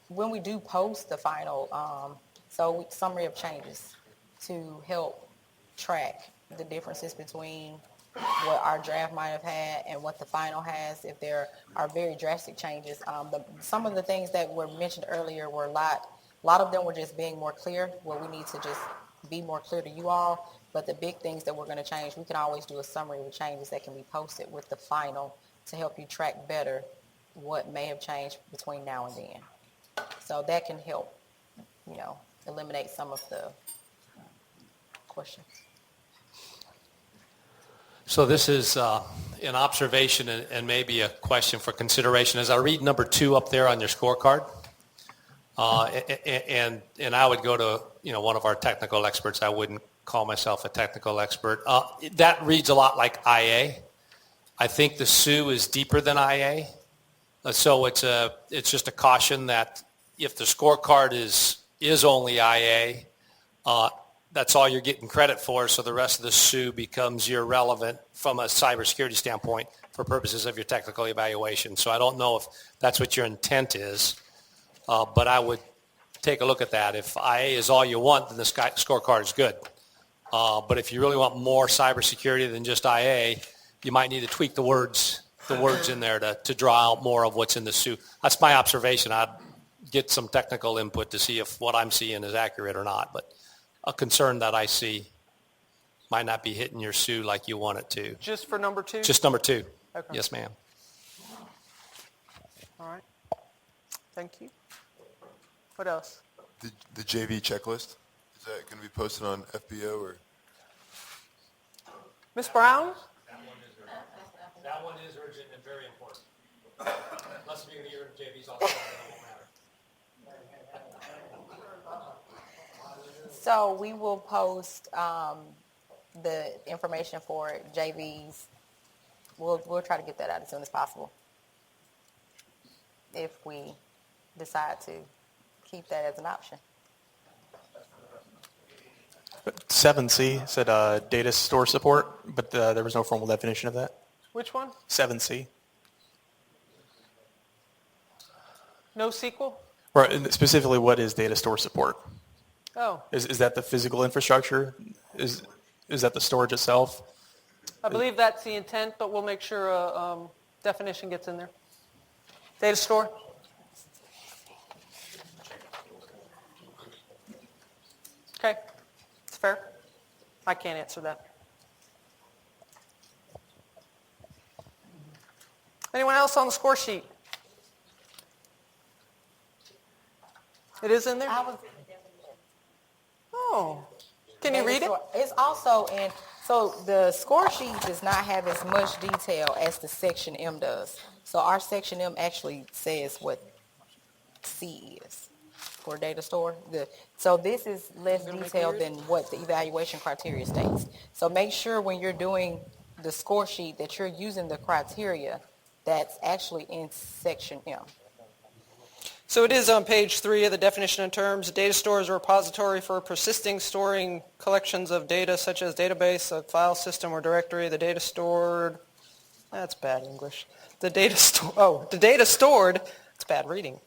when we do post the final, summary of changes to help track the differences between what our draft might have had and what the final has, if there are very drastic changes. Some of the things that were mentioned earlier were a lot of them were just being more clear, where we need to just be more clear to you all. But the big things that we're going to change, we can always do a summary of the changes that can be posted with the final to help you track better what may have changed between now and then. So that can help, eliminate some of the questions. So this is an observation and maybe a question for consideration. As I read number 2 up there on your scorecard, and I would go to one of our technical experts. I wouldn't call myself a technical expert. That reads a lot like IA. I think the SUE is deeper than IA. So it's just a caution that if the scorecard is only IA, that's all you're getting credit for, so the rest of the SUE becomes irrelevant from a cybersecurity standpoint for purposes of your technical evaluation. So I don't know if that's what your intent is, but I would take a look at that. If IA is all you want, then the scorecard is good. But if you really want more cybersecurity than just IA, you might need to tweak the words in there to draw out more of what's in the SUE. That's my observation. I'd get some technical input to see if what I'm seeing is accurate or not. But a concern that I see might not be hitting your SUE like you want it to. Just for number 2? Just number 2. Okay. Yes, ma'am. All right. Thank you. What else? The JV checklist, is that going to be posted on FBO or? Ms. Brown? That one is urgent and very important. Unless you're going to hear JV's also, it won't matter. So we will post the information for JVs. We'll try to get that out as soon as possible if we decide to keep that as an option. 7C said data store support, but there was no formal definition of that. Which one? 7C. No sequel? Right, and specifically, what is data store support? Oh. Is that the physical infrastructure? Is that the storage itself? I believe that's the intent, but we'll make sure a definition gets in there. Data store? Okay. It's fair. I can't answer that. Anyone else on the score sheet? It is in there? Oh. Can you read it? It's also in, so the score sheet does not have as much detail as the Section M does. So our Section M actually says what C is for data store. So this is less detailed than what the evaluation criteria states. So make sure when you're doing the score sheet that you're using the criteria that's actually in Section M. So it is on page 3 of the definition of terms. A data store is a repository for persisting, storing collections of data, such as database, a file system, or directory. The data stored, that's bad English. The data stored, it's bad reading,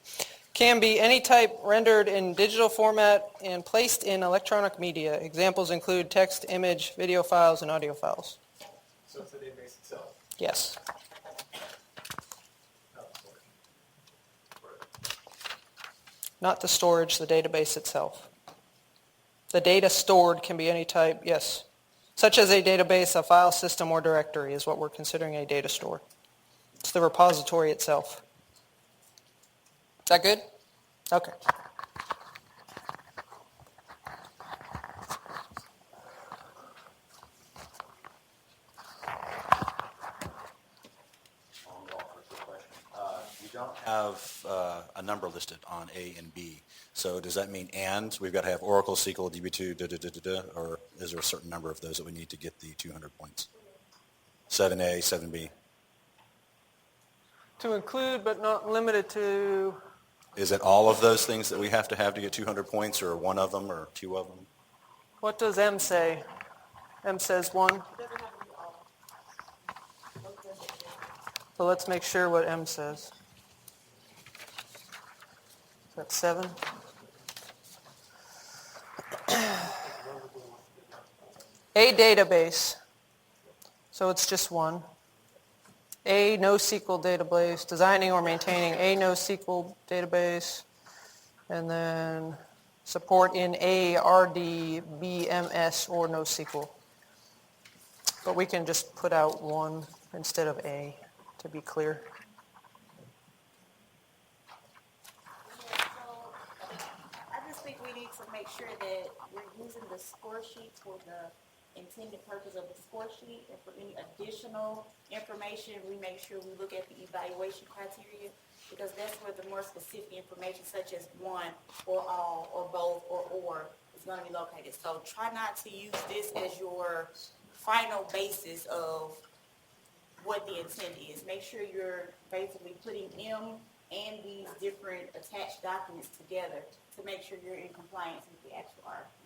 can be any type rendered in digital format and placed in electronic media. Examples include text, image, video files, and audio files. So it's the database itself? Yes. Not the storage, the database itself. The data stored can be any type, yes. Such as a database, a file system, or directory is what we're considering a data store. It's the repository itself. Is that good? Okay. You don't have a number listed on A and B. So does that mean and? We've got to have Oracle, SQL, DB2, or is there a certain number of those that we need to get the 200 points? 7A, 7B. To include but not limited to... Is it all of those things that we have to get 200 points, or one of them, or two of them? What does M say? M says 1. So let's make sure what M says. That's 7. A database. So it's just 1. A NoSQL database, designing or maintaining a NoSQL database, and then support in A, RD, BMS, or NoSQL. But we can just put out 1 instead of A to be clear. I just think we need to make sure that we're using the score sheet for the intended purpose of the score sheet, and for any additional information, we make sure we look at the evaluation criteria, because that's where the more specific information, such as 1 or all or both or is going to be located. So try not to use this as your final basis of what the intent is. Make sure you're basically putting M and these different attached documents together to make sure you're in compliance with the actual RFP.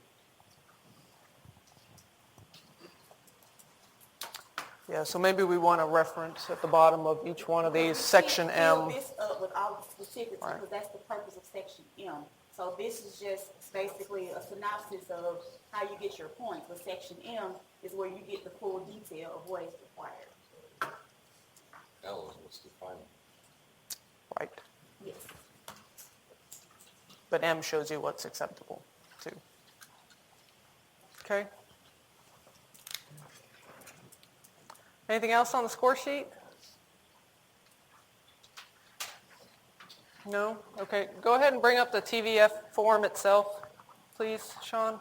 Yeah, so maybe we want to reference at the bottom of each one of these, section M. Fill this up with all the specifics, because that's the purpose of section M. So this is just basically a synopsis of how you get your points. But section M is where you get the full detail of what is required. L is what's defined. Right. Yes. But M shows you what's acceptable, too. Okay. Anything else on the score sheet? No? Okay. Go ahead and bring up the TVF form itself, please, Sean.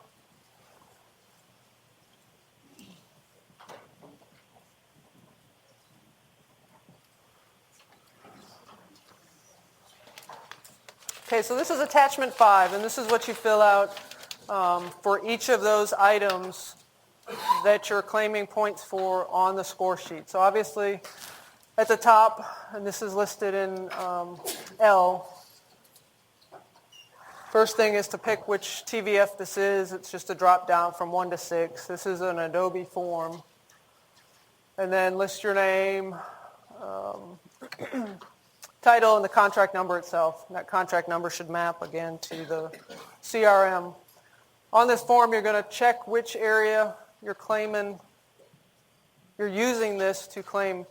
Okay, so this is attachment 5, and this is what you fill out for each of those items that you're claiming points for on the score sheet. So obviously, at the top, and this is listed in L, first thing is to pick which TVF this is. It's just a drop down from 1 to 6. This is an Adobe form. And then list your name, title, and the contract number itself. And that contract number should map, again, to the CRM. On this form, you're going to check which area you're claiming, you're using this to claim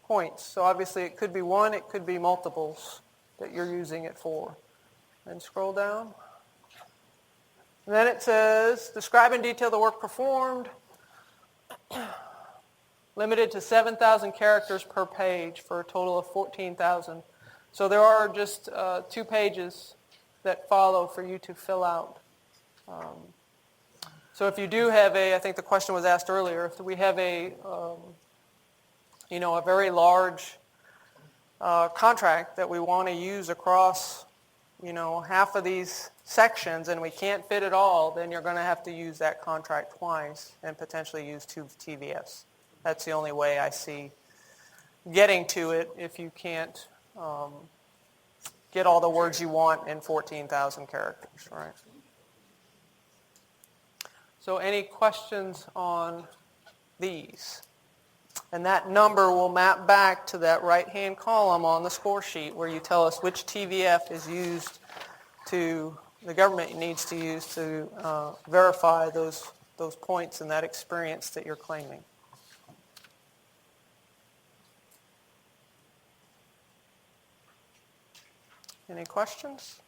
points. So obviously it could be 1, it could be multiples that you're using it for. And scroll down. And then it says, describe in detail the work performed, limited to 7,000 characters per page for a total of 14,000. So there are just 2 pages that follow for you to fill out. So if you do have I think the question was asked earlier, if we have a very large contract that we want to use across, half of these sections and we can't fit it all, then you're going to have to use that contract twice and potentially use 2 TVFs. That's the only way I see getting to it if you can't get all the words you want in 14,000 characters, right? So any questions on these? And that number will map back to that right-hand column on the score sheet where you tell us which TVF is used to, the government needs to use to verify those points and that experience that you're claiming. Any questions?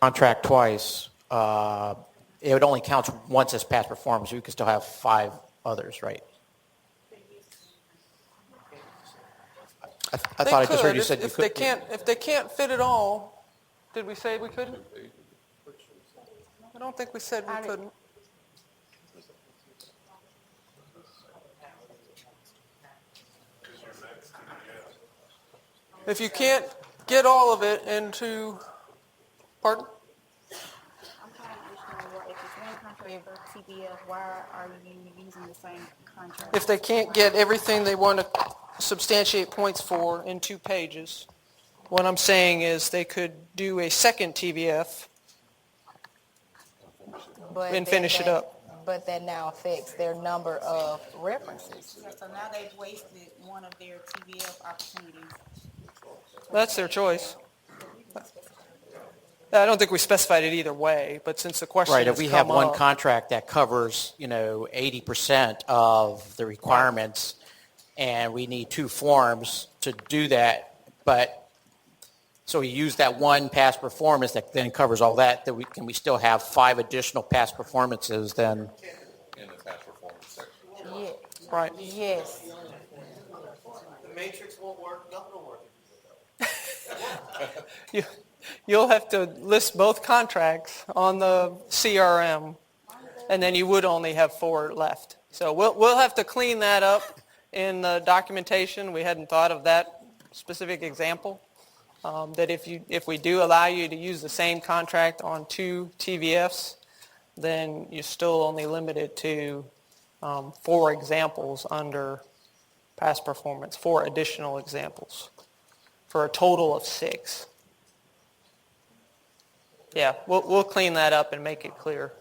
contract twice, it would only count once as past performance. You could still have 5 others, right? I thought I just heard you said you if could. if they can't fit it all. Did we say we couldn't? I don't think we said we couldn't. If you can't get all of it into, pardon? I'm trying to understand why, if it's one contract for TBF, why are you using the same contract? If they can't get everything they want to substantiate points for in 2 pages, what I'm saying is they could do a second TVF and finish it up. But that now affects their number of references. Yeah, so now they've wasted one of their TBF opportunities. That's their choice. I don't think we specified it either way, but since the question Right, has if we come have one up- contract that covers, 80% of the requirements, and we need 2 forms to do that, but, so we use that one past performance that then covers all that, can we still have 5 additional past performances then? In the past performance section. Yeah. Right. Yes. The matrix won't work, nothing will work. You'll have to list both contracts on the CRM, and then you would only have 4 left. So we'll have to clean that up in the documentation. We hadn't thought of that specific example. That if we do allow you to use the same contract on 2 TVFs, then you're still only limited to 4 examples under past performance, 4 additional examples for a total of 6. Yeah, we'll clean that up and make it clear.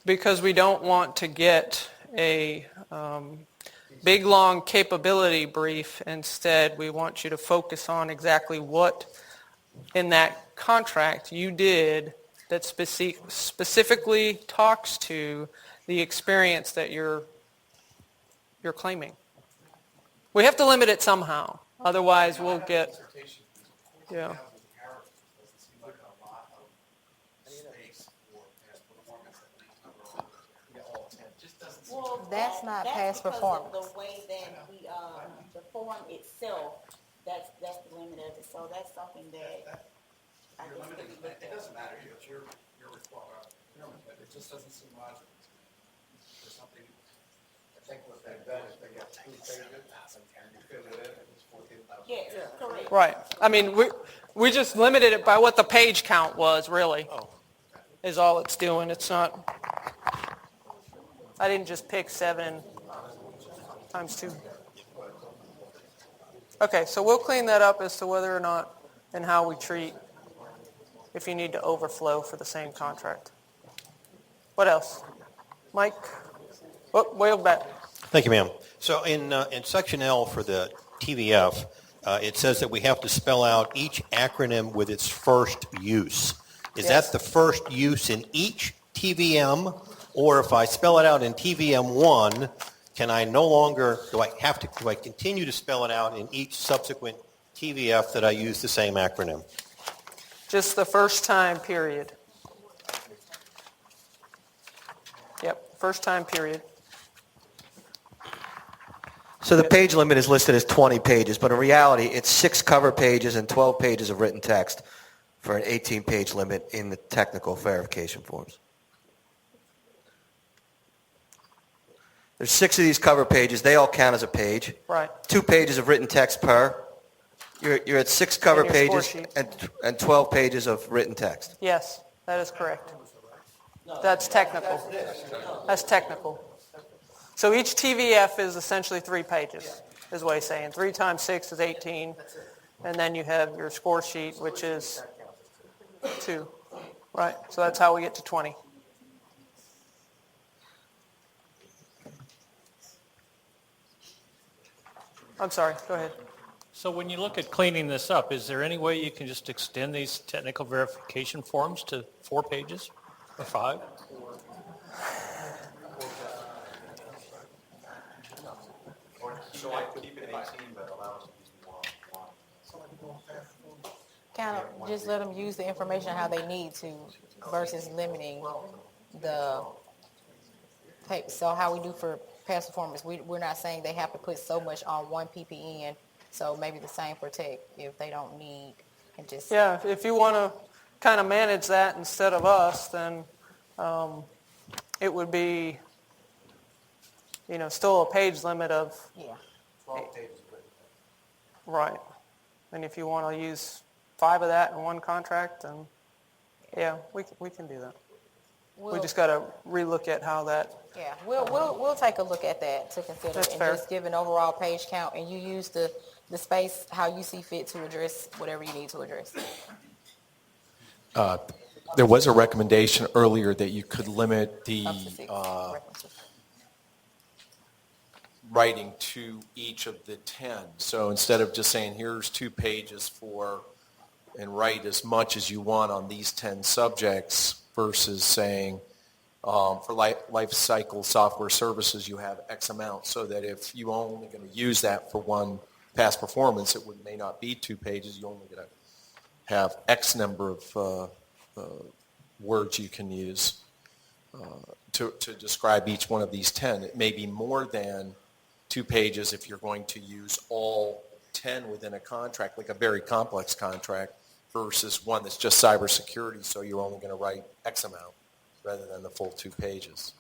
Because we don't want to get a big, long capability brief. Instead, we want you to focus on exactly what in that contract you did that specifically talks to the experience that you're claiming. We have to limit it somehow. Otherwise, we'll get, yeah. Well, That's not past because performance. of the way that the form itself, that's the limit of it. So that's something that I guess could be looked It at. doesn't matter, it's your requirement, but it just doesn't seem logical. For something, I think what they've done is they got 2 pages and you fill it in, and it's 14,000. Yes, correct. Right. I mean, we just limited it by what the page count was, really, is all it's doing. It's not, I didn't just pick 7 times 2. Okay, so we'll clean that up as to whether or not and how we treat if you need to overflow for the same contract. What else? Mike? Oh, way back. Thank you, ma'am. So in Section L for the TVF, it says that we have to spell out each acronym with its first use. Is Yes. that the first use in each TVM? Or if I spell it out in TVM 1, can I no longer, do I continue to spell it out in each subsequent TVF that I use the same acronym? Just the first time, period. Yep, first time, period. So the page limit is listed as 20 pages, but in reality, it's 6 cover pages and 12 pages of written text for an 18-page limit in the technical verification forms. There's 6 of these cover pages. They all count as a page. Right. 2 pages of written text per. You're at 6 cover And your score pages sheet. and 12 pages of written text. Yes, that is correct. That's technical. That's technical. So each TVF is essentially 3 pages, is what he's saying. 3 times 6 is 18. And then you have your score sheet, which is 2. Right, so that's how we get to 20. I'm sorry, go ahead. So when you look at cleaning this up, is there any way you can just extend these technical verification forms to 4 pages or 5? So I keep it 18, but allow us to use more on one. Kind of just let them use the information how they need to versus limiting the pay. So how we do for past performance, we're not saying they have to put so much on one PPN. So maybe the same for tech if they don't need and just. Yeah, if you want to kind of manage that instead of us, then it would be, still a page limit of. Yeah. 12 pages. Right. And if you want to use 5 of that in one contract, then yeah, we can do that. We just got to relook at how that. Yeah, we'll take a look at that to consider. That's and fair. Just give an overall page count, and you use the space how you see fit to address whatever you need to address. There was a recommendation earlier that you could limit the Up to 6 references. writing to each of the 10. So instead of just saying, here's 2 pages and write as much as you want on these 10 subjects versus saying, for life cycle software services, you have X amount, so that if you're only going to use that for one past performance, it may not be 2 pages. You're only going to have X number of words you can use to describe each one of these 10. It may be more than 2 pages if you're going to use all 10 within a contract, like a very complex contract, versus one that's just cybersecurity, so you're only going to write X amount rather than the full 2 pages.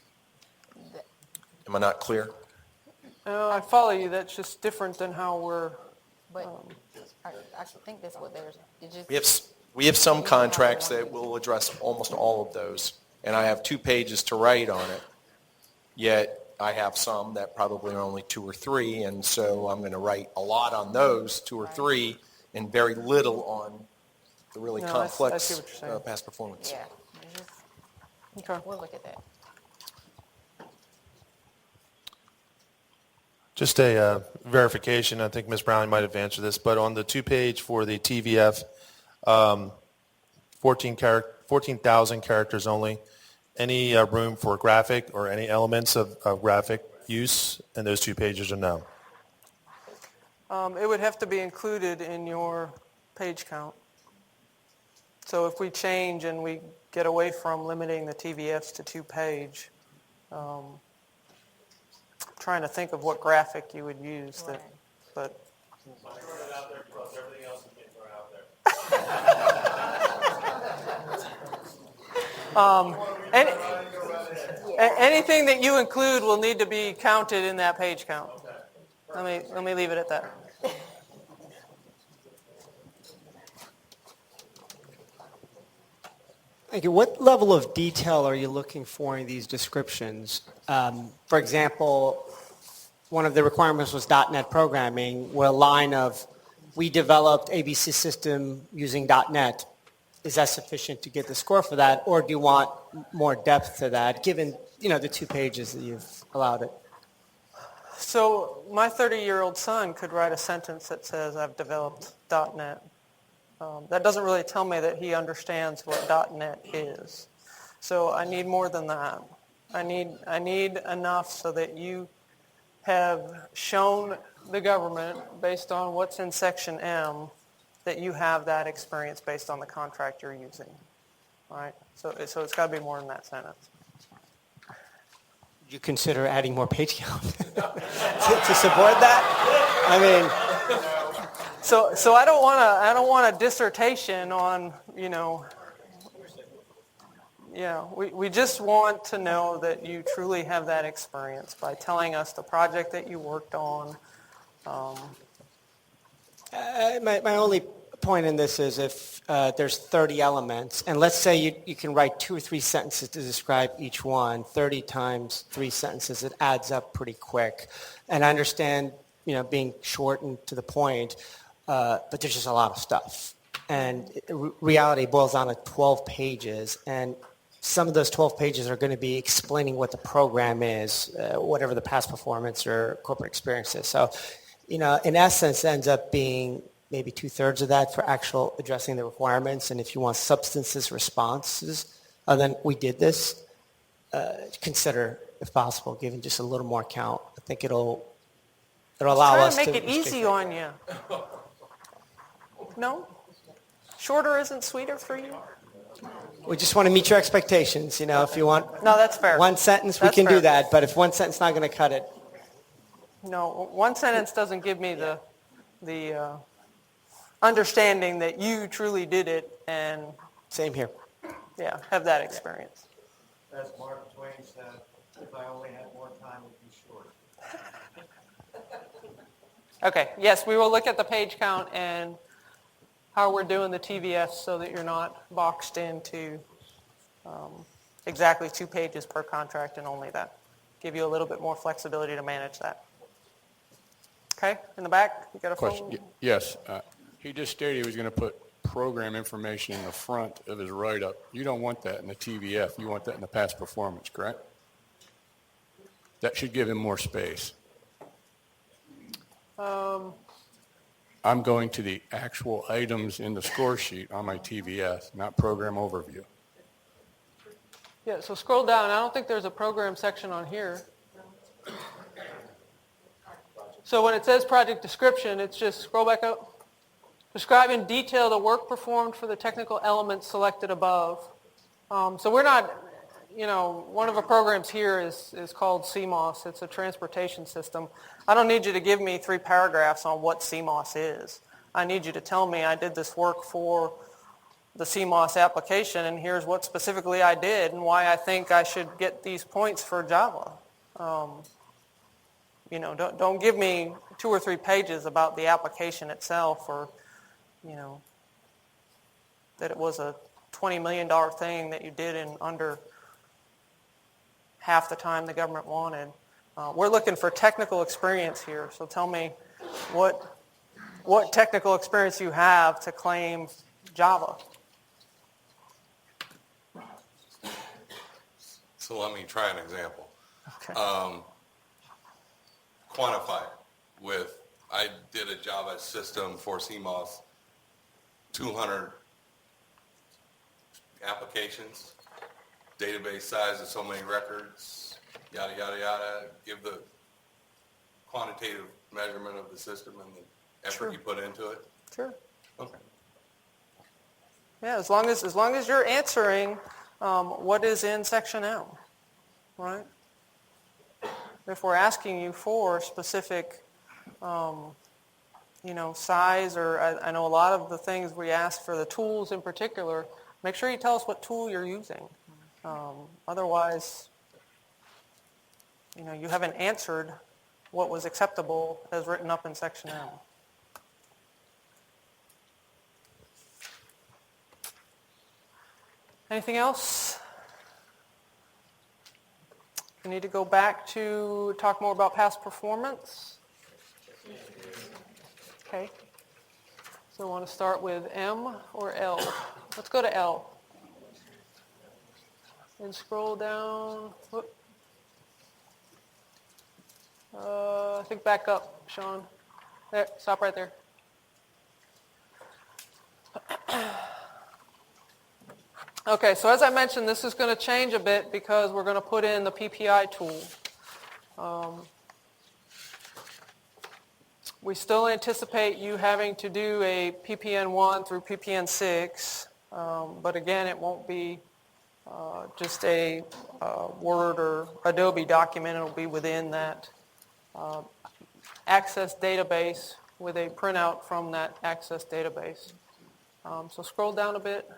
Am I not clear? I follow you. That's just different than how we're. But I think that's what there's. We have some contracts that will address almost all of those, and I have 2 pages to write on it, yet I have some that probably are only 2 or 3, and so I'm going to write a lot on those 2 or 3 and very little on the really complex I see what you're saying. past performance. Yeah. Okay. We'll look at that. Just a verification, I think Ms. Brownlee might have answered this, but on the 2-page for the TVF, 14,000 characters only, any room for graphic or any elements of graphic use in those 2 pages or no? It would have to be included in your page count. So if we change and we get away from limiting the TVFs to 2-page, trying to think of what graphic you would use that, but. Anything that you include will need to be counted in that page count. Let me leave it at that. Thank you. What level of detail are you looking for in these descriptions? For example, one of the requirements was .NET programming, where a line of, we developed ABC system using .NET. Is that sufficient to get the score for that, or do you want more depth to that, given the 2 pages that you've allowed it? So my 30-year-old son could write a sentence that says, I've developed .NET. That doesn't really tell me that he understands what .NET is. So I need more than that. I need enough so that you have shown the government, based on what's in Section M, that you have that experience based on the contract you're using. All right? So it's got to be more than that sentence. Would you consider adding more page count to support that? I mean... So I don't want a dissertation on, we just want to know that you truly have that experience by telling us the project that you worked on. My only point in this is if there's 30 elements, and let's say you can write 2 or 3 sentences to describe each one, 30 times 3 sentences, it adds up pretty quick. And I understand, being short and to the point, but there's just a lot of stuff. And reality boils down to 12 pages, and some of those 12 pages are going to be explaining what the program is, whatever the past performance or corporate experience is. So, in essence, it ends up being maybe 2/3 of that for actual addressing the requirements. And if you want substances, responses, then we did this. Consider, if possible, giving just a little more count. I think it'll allow us to make it easy on you. No? Shorter isn't sweeter for you? We just want to meet your expectations, you know, if you want No, that's fair. one sentence, we That's can fair. do that, but if one sentence not going to cut it, No, one sentence doesn't give me the understanding that you truly did it and, same here. yeah, have that experience. As Mark Twain said, if I only had more time, it would be short. Okay, yes, we will look at the page count and how we're doing the TVS so that you're not boxed into exactly 2 pages per contract and only that. Give you a little bit more flexibility to manage that. Okay, in the back, you got a Question. phone? Yes. He just stated he was going to put program information in the front of his write-up. You don't want that in the TVF. You want that in the past performance, correct? That should give him more space. I'm going to the actual items in the score sheet on my TVS, not program overview. Yeah, so scroll down. I don't think there's a program section on here. So when it says project description, it's just scroll back up. Describe in detail the work performed for the technical elements selected above. So we're not, you know, one of the programs here is called CMOS. It's a transportation system. I don't need you to give me 3 paragraphs on what CMOS is. I need you to tell me I did this work for the CMOS application and here's what specifically I did and why I think I should get these points for Java. You know, don't give me 2 or 3 pages about the application itself or, you know, that it was a $20 million thing that you did in under half the time the government wanted. We're looking for technical experience here, so tell me what technical experience you have to claim Java. So let me try an example. Okay. Quantify it with, I did a Java system for CMOS, 200 applications, database size of so many records, yada, yada, yada. Give the quantitative measurement of the system and the effort you put into it. Sure. Okay. Yeah, as long as you're answering what is in section M, right? If we're asking you for specific, you know, size, or I know a lot of the things we ask for the tools in particular, make sure you tell us what tool you're using. Otherwise, you know, you haven't answered what was acceptable as written up in section M. Anything else? We need to go back to talk more about past performance. Okay. So I want to start with M or L. Let's go to L. And scroll down. Whoop. I think back up, Sean. There, stop right there. Okay, so as I mentioned, this is going to change a bit because we're going to put in the PPI tool. We still anticipate you having to do a PPN 1 through PPN 6, but again, it won't be just a Word or Adobe document. It'll be within that Access database with a printout from that Access database. So scroll down a bit.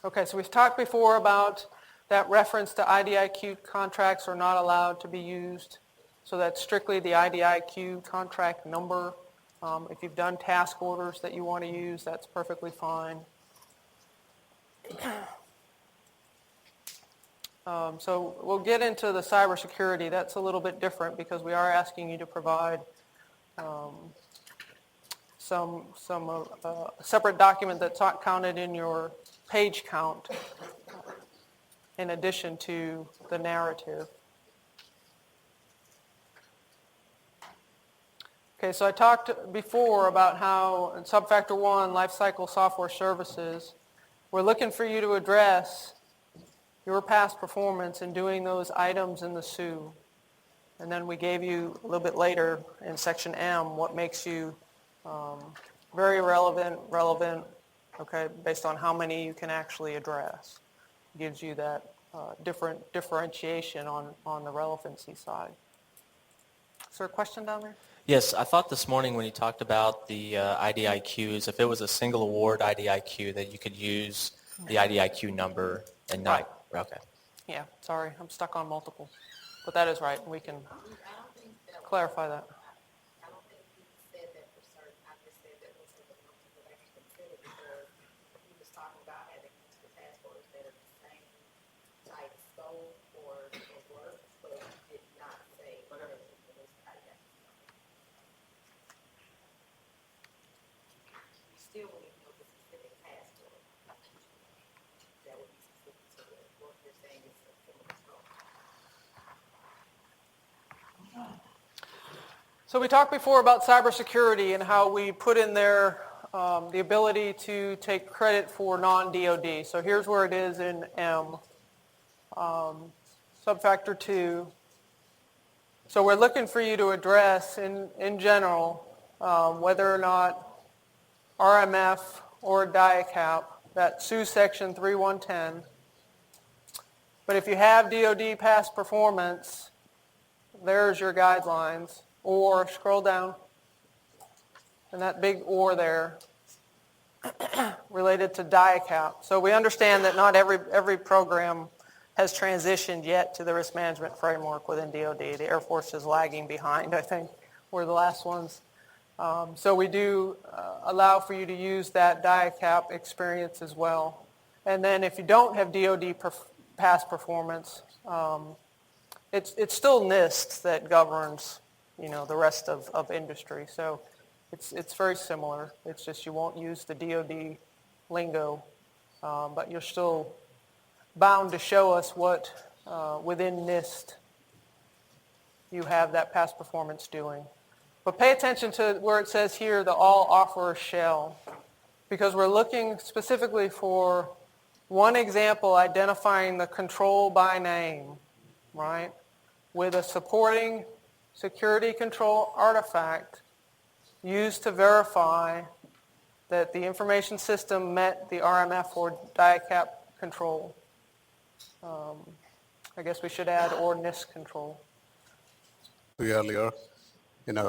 Okay, so we've talked before about that reference to IDIQ contracts are not allowed to be used. So that's strictly the IDIQ contract number. If you've done task orders that you want to use, that's perfectly fine. So we'll get into the cybersecurity. That's a little bit different because we are asking you to provide some separate document that's not counted in your page count in addition to the narrative. Okay, so I talked before about how in Subfactor 1, Lifecycle Software Services, we're looking for you to address your past performance in doing those items in the SUE. And then we gave you a little bit later in Section M what makes you Very relevant, okay, based on how many you can actually address. Gives you that different differentiation on the relevancy side. Is there a question down there? Yes, I thought this morning when you talked about the IDIQs, if it was a single award IDIQ, that you could use the IDIQ number and not. Right. Okay. Yeah, sorry, I'm stuck on multiple. But that is right. We can clarify that. So we talked before about cybersecurity and how we put in there the ability to take credit for non-DoD. So here's where it is in M, subfactor 2. So we're looking for you to address in general whether or not RMF or DIACAP, that SU section 3110. But if you have DoD past performance, there's your guidelines. Or, scroll down, and that big or there, related to DIACAP. So we understand that not every program has transitioned yet to the risk management framework within DoD. The Air Force is lagging behind, I think. We're the last ones. So we do allow for you to use that DIACAP experience as well. And then if you don't have DoD past performance, it's still NIST that governs the rest of industry. So it's very similar. It's just you won't use the DoD lingo, but you're still bound to show us what within NIST you have that past performance doing. But pay attention to where it says here, the all offerers shall, because we're looking specifically for one example identifying the control by name, right, with a supporting security control artifact used to verify that the information system met the RMF or DIACAP control. I guess we should add or NIST control. Earlier,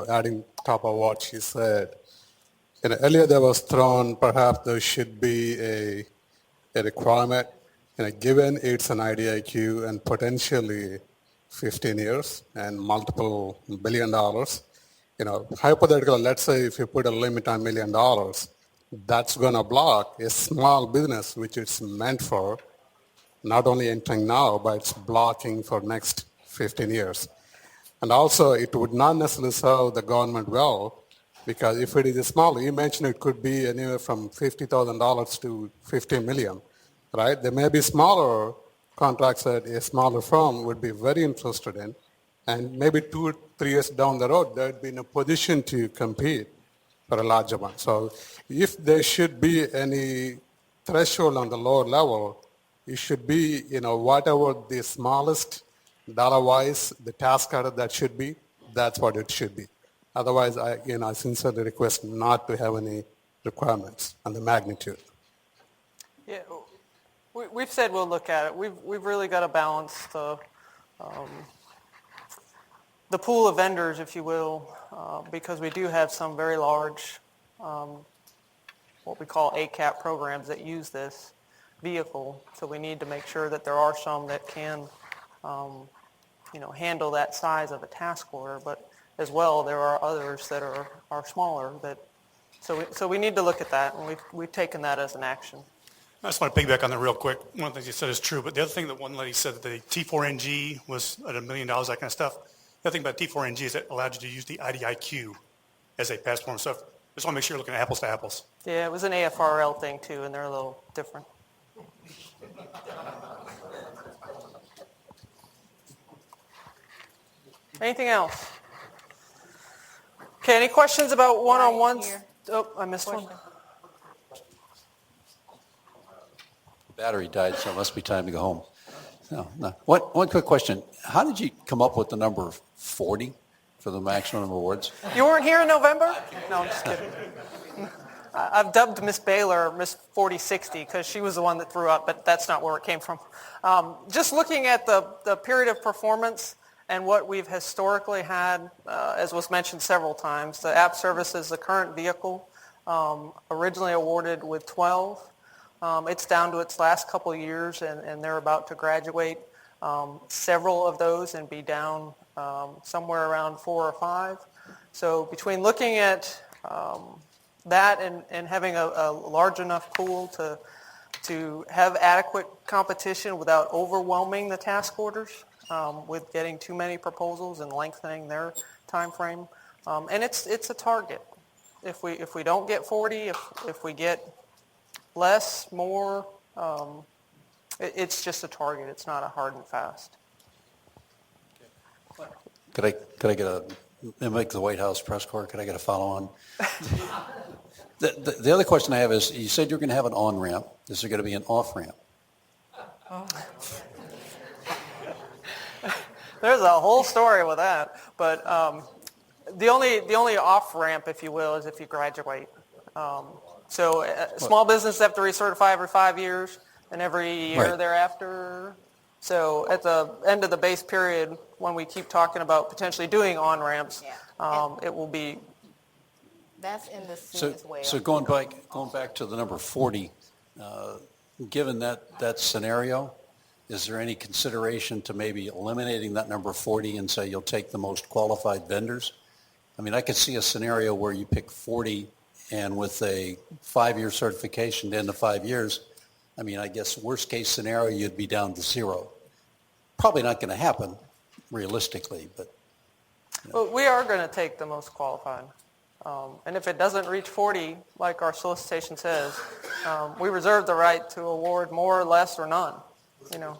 adding top of what she said, earlier there was thrown perhaps there should be a requirement, given it's an IDIQ and potentially 15 years and multiple $1 billion. Hypothetical, let's say if you put a limit on $1 million, that's going to block a small business which it's meant for, not only entering now, but it's blocking for next 15 years. And also, it would not necessarily serve the government well, because if it is small, you mentioned it could be anywhere from $50,000 to $50 million, right? There may be smaller contracts that a smaller firm would be very interested in, and maybe 2 or 3 years down the road, they'd be in a position to compete for a larger one. So if there should be any threshold on the lower level, it should be, whatever the smallest dollar-wise, the task order that should be, that's what it should be. Otherwise, I sincerely request not to have any requirements on the magnitude. Yeah. We've said we'll look at it. We've really got to balance the pool of vendors, if you will, because we do have some very large, what we call ACAP programs that use this vehicle. So we need to make sure that there are some that can, handle that size of a task order. But as well, there are others that are smaller. So we need to look at that, and we've taken that as an action. I just want to piggyback on that real quick. One of the things you said is true, but the other thing that one lady said that the T4NG was at $1 million, that kind of stuff. The other thing about T4NG is it allowed you to use the IDIQ as a past performance stuff. Just want to make sure you're looking at apples to apples. Yeah, it was an AFRL thing too, and they're a little different. Anything else? Okay, any questions about one-on-ones? Oh, I missed one. Battery died, so it must be time to go home. No. One quick question. How did you come up with the number 40? for the maximum awards? You weren't here in November? No, I'm just kidding. I've dubbed Miss Baylor Miss 4060 because she was the one that threw up, but that's not where it came from. Just looking at the period of performance and what we've historically had, as was mentioned several times, the app service is the current vehicle, originally awarded with 12. It's down to its last couple of years, and they're about to graduate several of those and be down somewhere around 4 or 5. So between looking at that and having a large enough pool to have adequate competition without overwhelming the task orders with getting too many proposals and lengthening their time frame. And it's a target. If we don't get 40, if we get less, more, it's just a target. It's not a hard and fast. Could I get make the White House press corps, could I get a follow-on? The other question I have is, you said you're going to have an on-ramp. Is there going to be an off-ramp? There's a whole story with that, but the only off-ramp, if you will, is if you graduate. So small businesses have to recertify every 5 years and every year thereafter. So at the end of the base period, when we keep talking about potentially doing on-ramps, it will be. That's in the C as well. So going back to the number 40, given that scenario, is there any consideration to maybe eliminating that number 40 and say you'll take the most qualified vendors? I mean, I could see a scenario where you pick 40 and with a 5-year certification to end of 5 years, I mean, I guess worst case scenario, you'd be down to 0. Probably not going to happen realistically, but. Well, we are going to take the most qualified. And if it doesn't reach 40, like our solicitation says, we reserve the right to award more, less, or none. You know,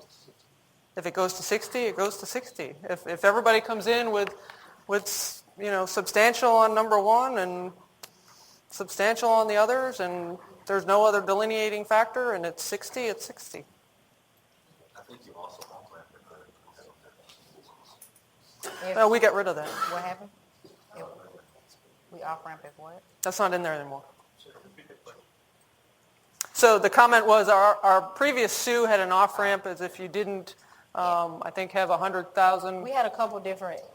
if it goes to 60, it goes to 60. If everybody comes in with substantial on number 1 and substantial on the others, and there's no other delineating factor, and it's 60, it's 60. I think you also off-ramp Well, we got rid of that. What happened? We off-ramp it what? That's not in there anymore. So the comment was our previous SUE had an off-ramp as if you didn't, I think, have 100,000. We had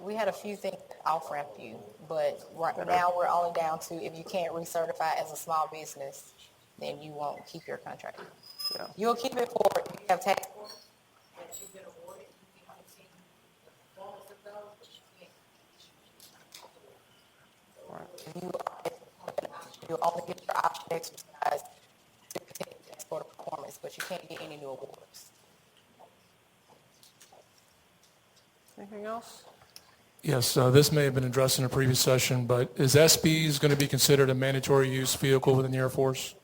we had a few things that off-ramp you, but now we're only down to if you can't recertify as a small business, then you won't keep your contract. Yeah. You'll keep it for if you have tax that you've been awarded. You can continue the bonus of those, but you can't. You only get your option exercise to continue tax order performance, but you can't get any new awards. Anything else? Yes, this may have been addressed in a previous session, but is SBEAS going to be considered a mandatory use vehicle within the Air Force?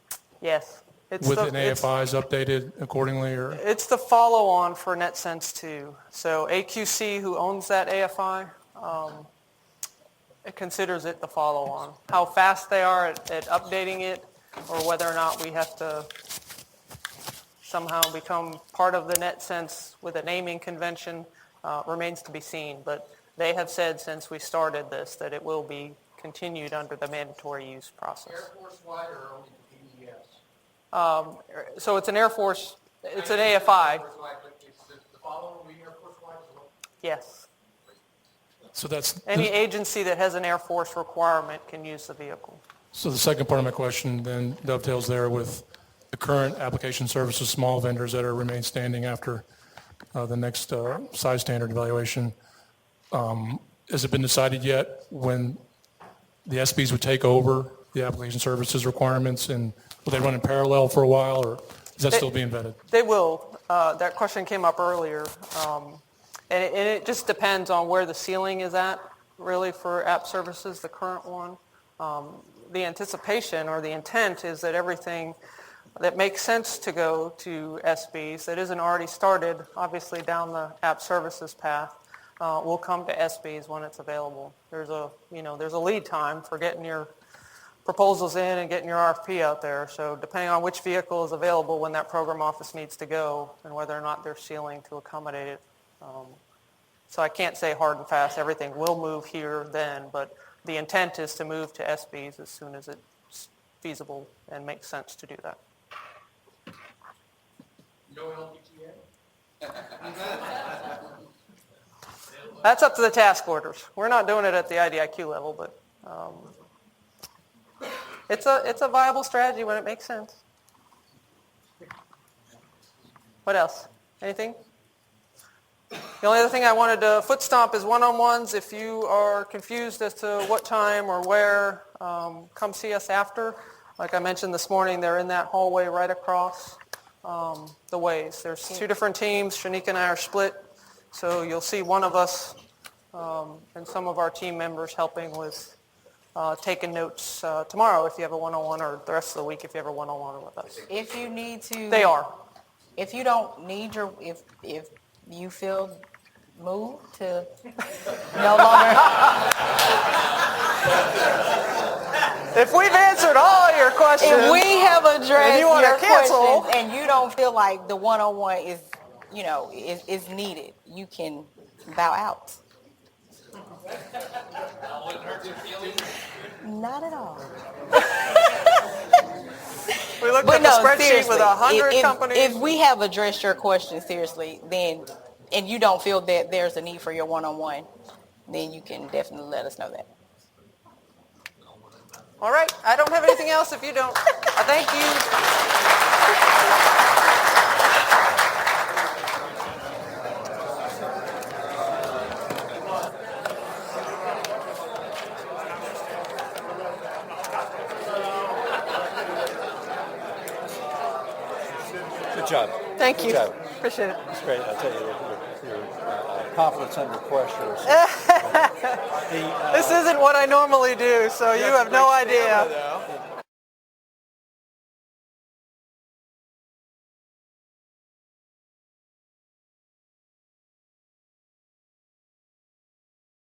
Yes. With an AFIs updated accordingly? Or? It's the follow-on for NetSense 2. So AQC, who owns that AFI, it considers it the follow-on. How fast they are at updating it, or whether or not we have to somehow become part of the NetSense with a naming convention, remains to be seen. But they have said since we started this that it will be continued under the mandatory use process. Air Force-wide or only the PES? So it's an Air Force, it's an AFI. The following will be Air Force-wide as well? Yes. So that's any agency that has an Air Force requirement can use the vehicle. So the second part of my question then dovetails there with the current application services small vendors that are remain standing after the next size standard evaluation. Has it been decided yet when the SBs would take over the application services requirements, and will they run in parallel for a while, or is that still being vetted? They will. That question came up earlier. And it just depends on where the ceiling is at, really, for app services, the current one. The anticipation or the intent is that everything that makes sense to go to SBs that isn't already started, obviously down the app services path, will come to SBs when it's available. There's a lead time for getting your proposals in and getting your RFP out there. So depending on which vehicle is available when that program office needs to go and whether or not there's ceiling to accommodate it. So I can't say hard and fast, everything will move here then, but the intent is to move to SBEAS as soon as it's feasible and makes sense to do that. No LPGA? That's up to the task orders. We're not doing it at the IDIQ level, but it's a viable strategy when it makes sense. What else? Anything? The only other thing I wanted to foot stomp is one-on-ones. If you are confused as to what time or where, come see us after. Like I mentioned this morning, they're in that hallway right across the ways. There's 2 different teams. Shanika and I are split, so you'll see one of us and some of our team members helping with taking notes tomorrow if you have a one-on-one, or the rest of the week if you have a one-on-one with us. If you need to. They are. If you don't need if you feel moved to no longer. If we've answered all your questions. If we have addressed and you want your to cancel, questions and you don't feel like the one-on-one is, is needed, you can bow out. Not at all. We looked at the spreadsheet with 100 companies. If we have addressed your question seriously, then, and you don't feel that there's a need for your one-on-one, then you can definitely let us know that. All right. I don't have anything else if you don't. Thank you. Good job. Thank Good you. job. Appreciate it. It's great. I tell you, your confidence under pressure. This isn't what I normally do, so you have no idea.